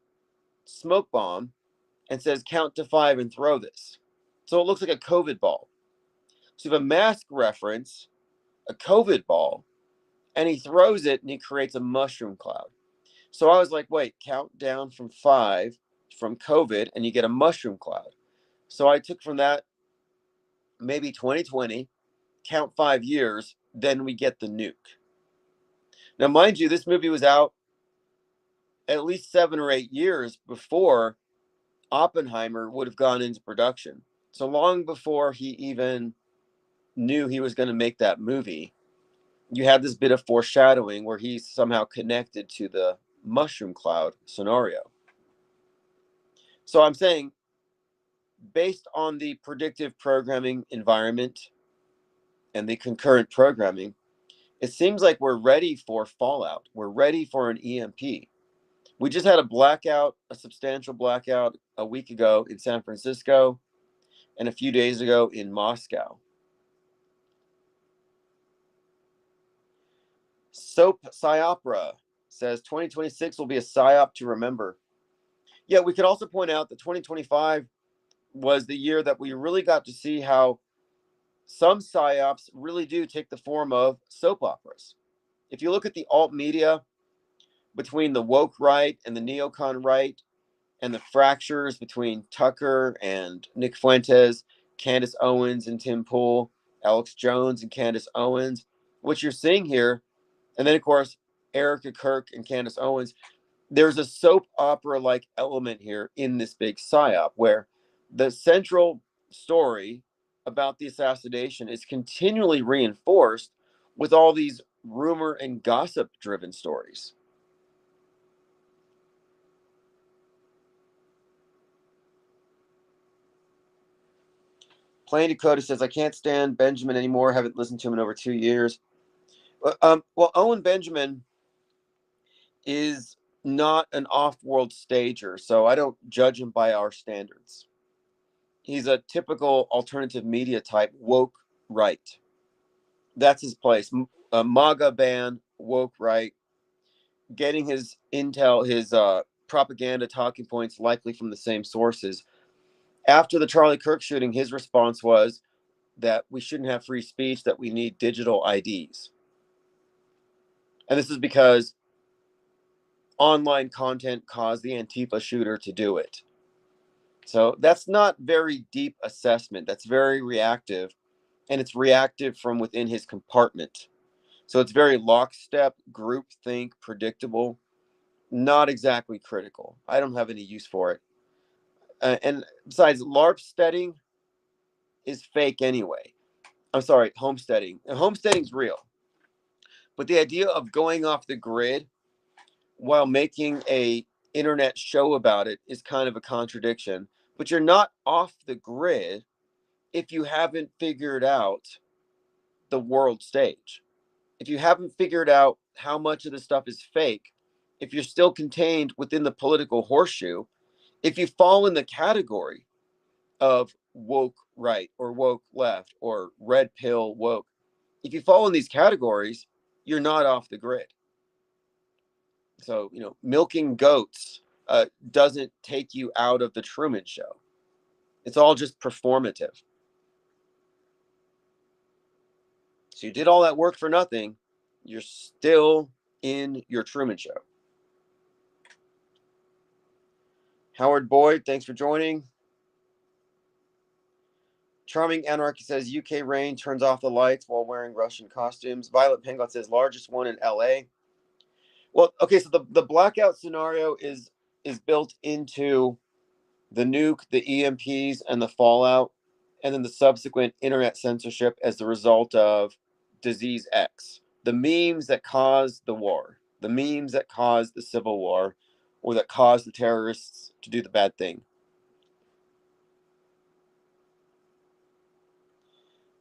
smoke bomb and says, count to 5 and throw this. So it looks like a COVID ball. So you have a mask reference, a COVID ball, and he throws it and he creates a mushroom cloud. So I was like, wait, count down from 5 from COVID and you get a mushroom cloud. So I took from that maybe 2020, count 5 years, then we get the nuke. Now, mind you, this movie was out at least 7 or 8 years before Oppenheimer would have gone into production. So long before he even knew he was going to make that movie, you had this bit of foreshadowing where he's somehow connected to the mushroom cloud scenario. So I'm saying, based on the predictive programming environment and the concurrent programming, it seems like we're ready for Fallout. We're ready for an EMP. We just had a blackout, a substantial blackout a week ago in San Francisco and a few days ago in Moscow. Soap Psyopera says 2026 will be a psyop to remember. Yeah, we could also point out that 2025 was the year that we really got to see how some psyops really do take the form of soap operas. If you look at the alt media between the woke right and the neocon right, and the fractures between Tucker and Nick Fuentes, Candace Owens and Tim Pool, Alex Jones and Candace Owens, what you're seeing here, and then of course Erica Kirk and Candace Owens, there's a soap opera like element here in this big psyop where the central story about the assassination is continually reinforced with all these rumor and gossip driven stories. Plain Dakota says, I can't stand Benjamin anymore. Haven't listened to him in over 2 years. Well, Owen Benjamin is not an off-world stager, so I don't judge him by our standards. He's a typical alternative media type, woke right. That's his place. MAGA ban, woke right, getting his intel, his propaganda talking points likely from the same sources. After the Charlie Kirk shooting, his response was that we shouldn't have free speech, that we need digital IDs. And this is because online content caused the Antifa shooter to do it. So that's not very deep assessment. That's very reactive. And it's reactive from within his compartment. So it's very lockstep, groupthink, predictable, not exactly critical. I don't have any use for it. And besides, LARPsteading is fake anyway. I'm sorry, homesteading. Homesteading's real. But the idea of going off the grid while making a internet show about it is kind of a contradiction. But you're not off the grid if you haven't figured out the world stage. If you haven't figured out how much of the stuff is fake, if you're still contained within the political horseshoe, if you fall in the category of woke right or woke left or red pill woke, if you fall in these categories, you're not off the grid. So, milking goats doesn't take you out of the Truman Show. It's all just performative. So you did all that work for nothing. You're still in your Truman Show. Howard Boyd, thanks for joining. Charming Anarchy says UK rain turns off the lights while wearing Russian costumes. Violet Penguin says largest one in LA. Well, okay, so the blackout scenario is built into the nuke, the EMPs, and the fallout, and then the subsequent internet censorship as the result of disease X. The memes that caused the war, the memes that caused the civil war, or that caused the terrorists to do the bad thing.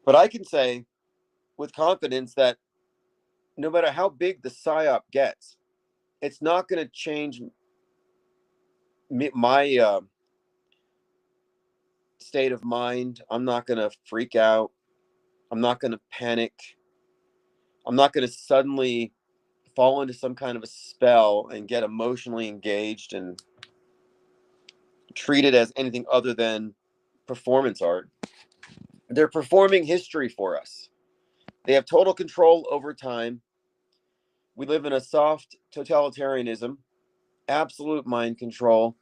But I can say with confidence that no matter how big the psyop gets, it's not going to change my state of mind. I'm not going to freak out. I'm not going to panic. I'm not going to suddenly fall into some kind of a spell and get emotionally engaged and treat it as anything other than performance art. They're performing history for us. They have total control over time. We live in a soft totalitarianism, absolute mind control,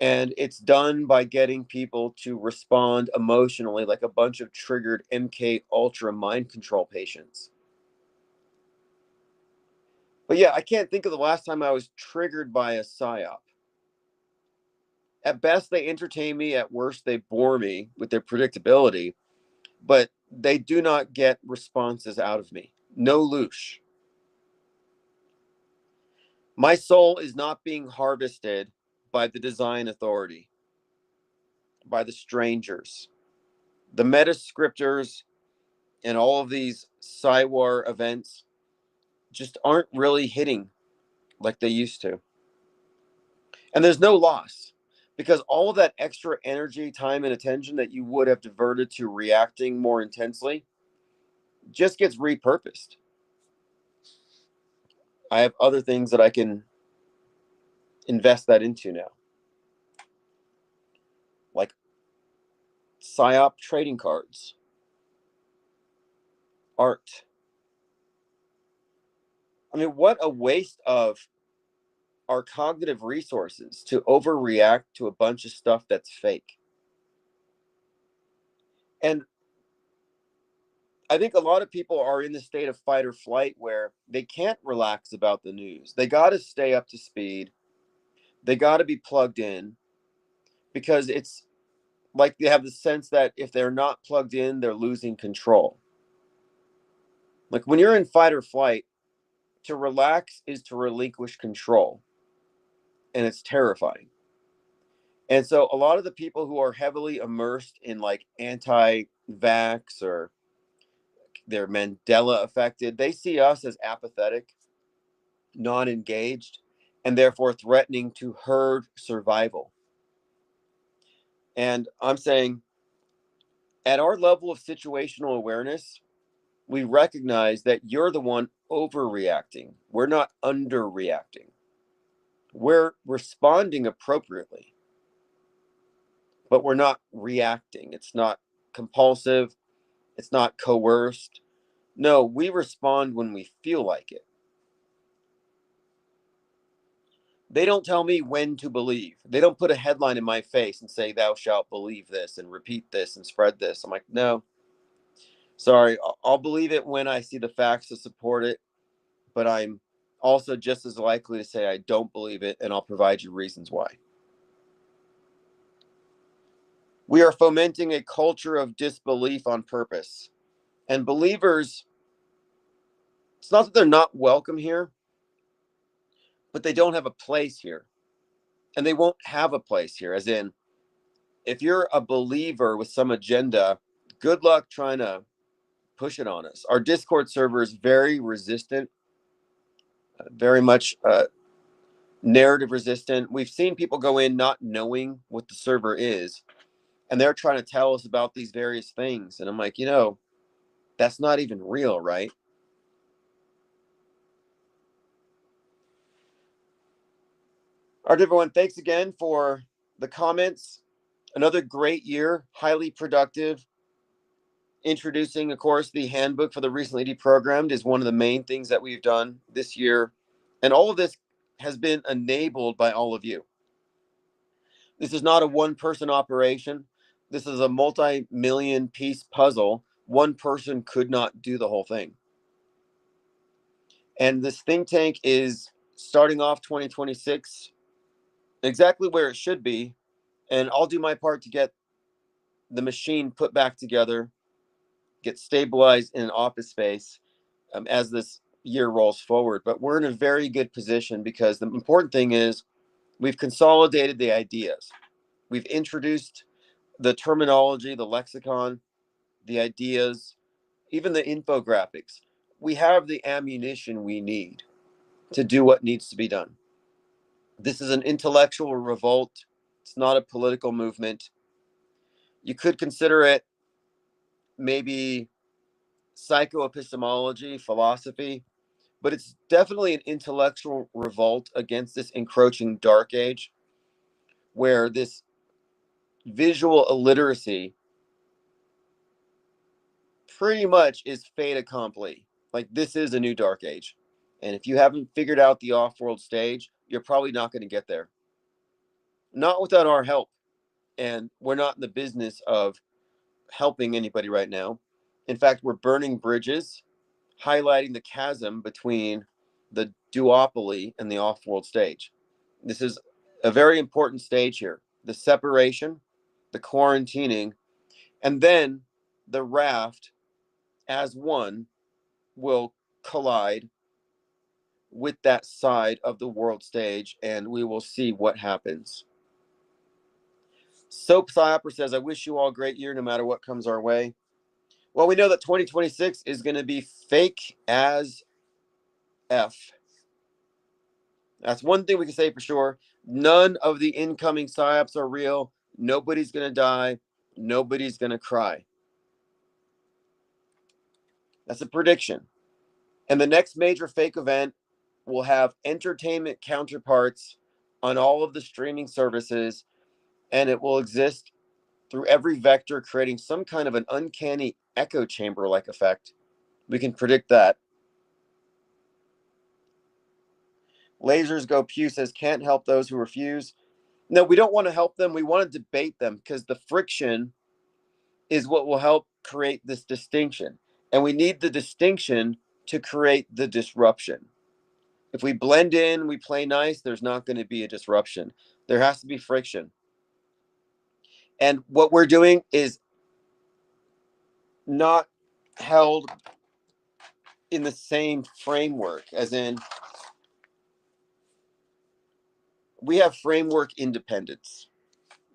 and it's done by getting people to respond emotionally like a bunch of triggered MK Ultra mind control patients. But yeah, I can't think of the last time I was triggered by a psyop. At best, they entertain me. At worst, they bore me with their predictability, but they do not get responses out of me. No louche. My soul is not being harvested by the design authority, by the strangers. The meta scripters and all of these Cywar events just aren't really hitting like they used to. And there's no loss because all of that extra energy, time, and attention that you would have diverted to reacting more intensely just gets repurposed. I have other things that I can invest that into now, like PSYOP trading cards, art. I mean, what a waste of our cognitive resources to overreact to a bunch of stuff that's fake. And I think a lot of people are in the state of fight or flight where they can't relax about the news. They got to stay up to speed. They got to be plugged in because it's like they have the sense that if they're not plugged in, they're losing control. Like when you're in fight or flight, to relax is to relinquish control, and it's terrifying. And so a lot of the people who are heavily immersed in like anti-vax or they're Mandela affected, they see us as apathetic, non-engaged, and therefore threatening to herd survival. And I'm saying at our level of situational awareness, we recognize that you're the one overreacting. We're not underreacting. We're responding appropriately, but we're not reacting. It's not compulsive. It's not coerced. No, we respond when we feel like it. They don't tell me when to believe. They don't put a headline in my face and say, "Thou shalt believe this and repeat this and spread this." I'm like, no, sorry. I'll believe it when I see the facts to support it, but I'm also just as likely to say I don't believe it, and I'll provide you reasons why. We are fomenting a culture of disbelief on purpose. And believers, it's not that they're not welcome here, but they don't have a place here. And they won't have a place here. As in, if you're a believer with some agenda, good luck trying to push it on us. Our Discord server is very resistant, very much narrative resistant. We've seen people go in not knowing what the server is, and they're trying to tell us about these various things. And I'm like, that's not even real, right? All right, everyone, thanks again for the comments. Another great year, highly productive. Introducing, of course, the handbook for the recently deprogrammed is one of the main things that we've done this year. And all of this has been enabled by all of you. This is not a one-person operation. This is a multi-million piece puzzle. One person could not do the whole thing. And this think tank is starting off 2026 exactly where it should be. And I'll do my part to get the machine put back together, get stabilized in an office space as this year rolls forward. But we're in a very good position because the important thing is we've consolidated the ideas. We've introduced the terminology, the lexicon, the ideas, even the infographics. We have the ammunition we need to do what needs to be done. This is an intellectual revolt. It's not a political movement. You could consider it maybe psychoepistemology, philosophy, but it's definitely an intellectual revolt against this encroaching dark age where this visual illiteracy pretty much is fait accompli. Like, this is a new dark age. And if you haven't figured out the off world stage, you're probably not going to get there. Not without our help. And we're not in the business of helping anybody right now. In fact, we're burning bridges, highlighting the chasm between the duopoly and the off world stage. This is a very important stage here. The separation, the quarantining, and then the raft as one will collide with that side of the world stage, and we will see what happens. Soap Psyopera says, I wish you all a great year no matter what comes our way. Well, we know that 2026 is going to be fake as F. That's one thing we can say for sure. None of the incoming psyops are real. Nobody's going to die. Nobody's going to cry. That's a prediction. And the next major fake event will have entertainment counterparts on all of the streaming services, and it will exist through every vector, creating some kind of an uncanny echo chamber-like effect. We can predict that. Lasers Go Pew says, can't help those who refuse. No, we don't want to help them. We want to debate them because the friction is what will help create this distinction. And we need the distinction to create the disruption. If we blend in, we play nice, there's not going to be a disruption. There has to be friction. And what we're doing is not held in the same framework, as in we have framework independence.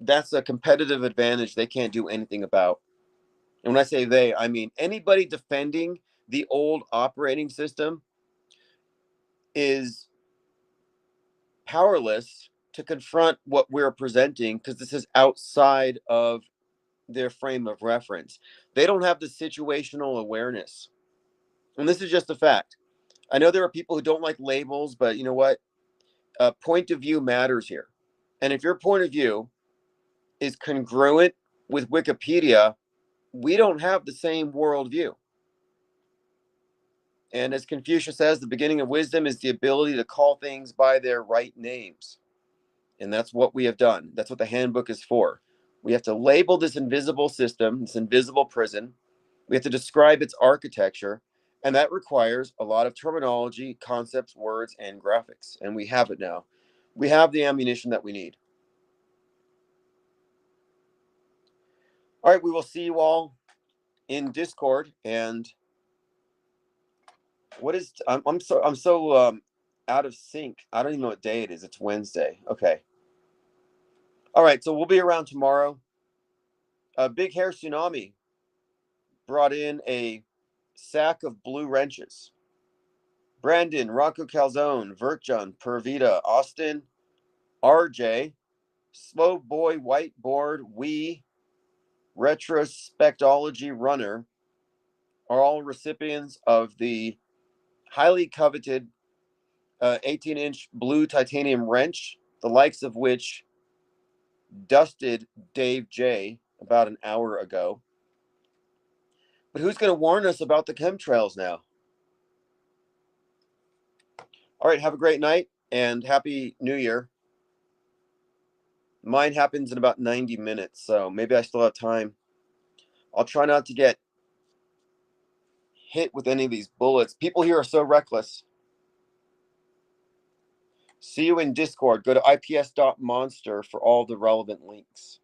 That's a competitive advantage they can't do anything about. And when I say they, I mean anybody defending the old operating system is powerless to confront what we're presenting because this is outside of their frame of reference. They don't have the situational awareness. And this is just a fact. I know there are people who don't like labels, but you know what? Point of view matters here. And if your point of view is congruent with Wikipedia, we don't have the same worldview. And as Confucius says, the beginning of wisdom is the ability to call things by their right names. And that's what we have done. That's what the handbook is for. We have to label this invisible system, this invisible prison. We have to describe its architecture. And that requires a lot of terminology, concepts, words, and graphics. And we have it now. We have the ammunition that we need. All right, we will see you all in Discord. And what is I'm so out of sync. I don't even know what day it is. It's Wednesday. Okay. All right, so we'll be around tomorrow. Big Hair Tsunami brought in a sack of blue wrenches. Brandon, Rocco Calzone, Vertjon, Pervita, Austin, RJ, Slow Boy Whiteboard, We, Retrospectology Runner are all recipients of the highly coveted 18-inch blue titanium wrench, the likes of which dusted Dave J about an hour ago. But who's going to warn us about the chemtrails now? All right, have a great night and Happy New Year. Mine happens in about 90 minutes, so maybe I still have time. I'll try not to get hit with any of these bullets. People here are so reckless. See you in Discord. Go to ips.monster for all the relevant links.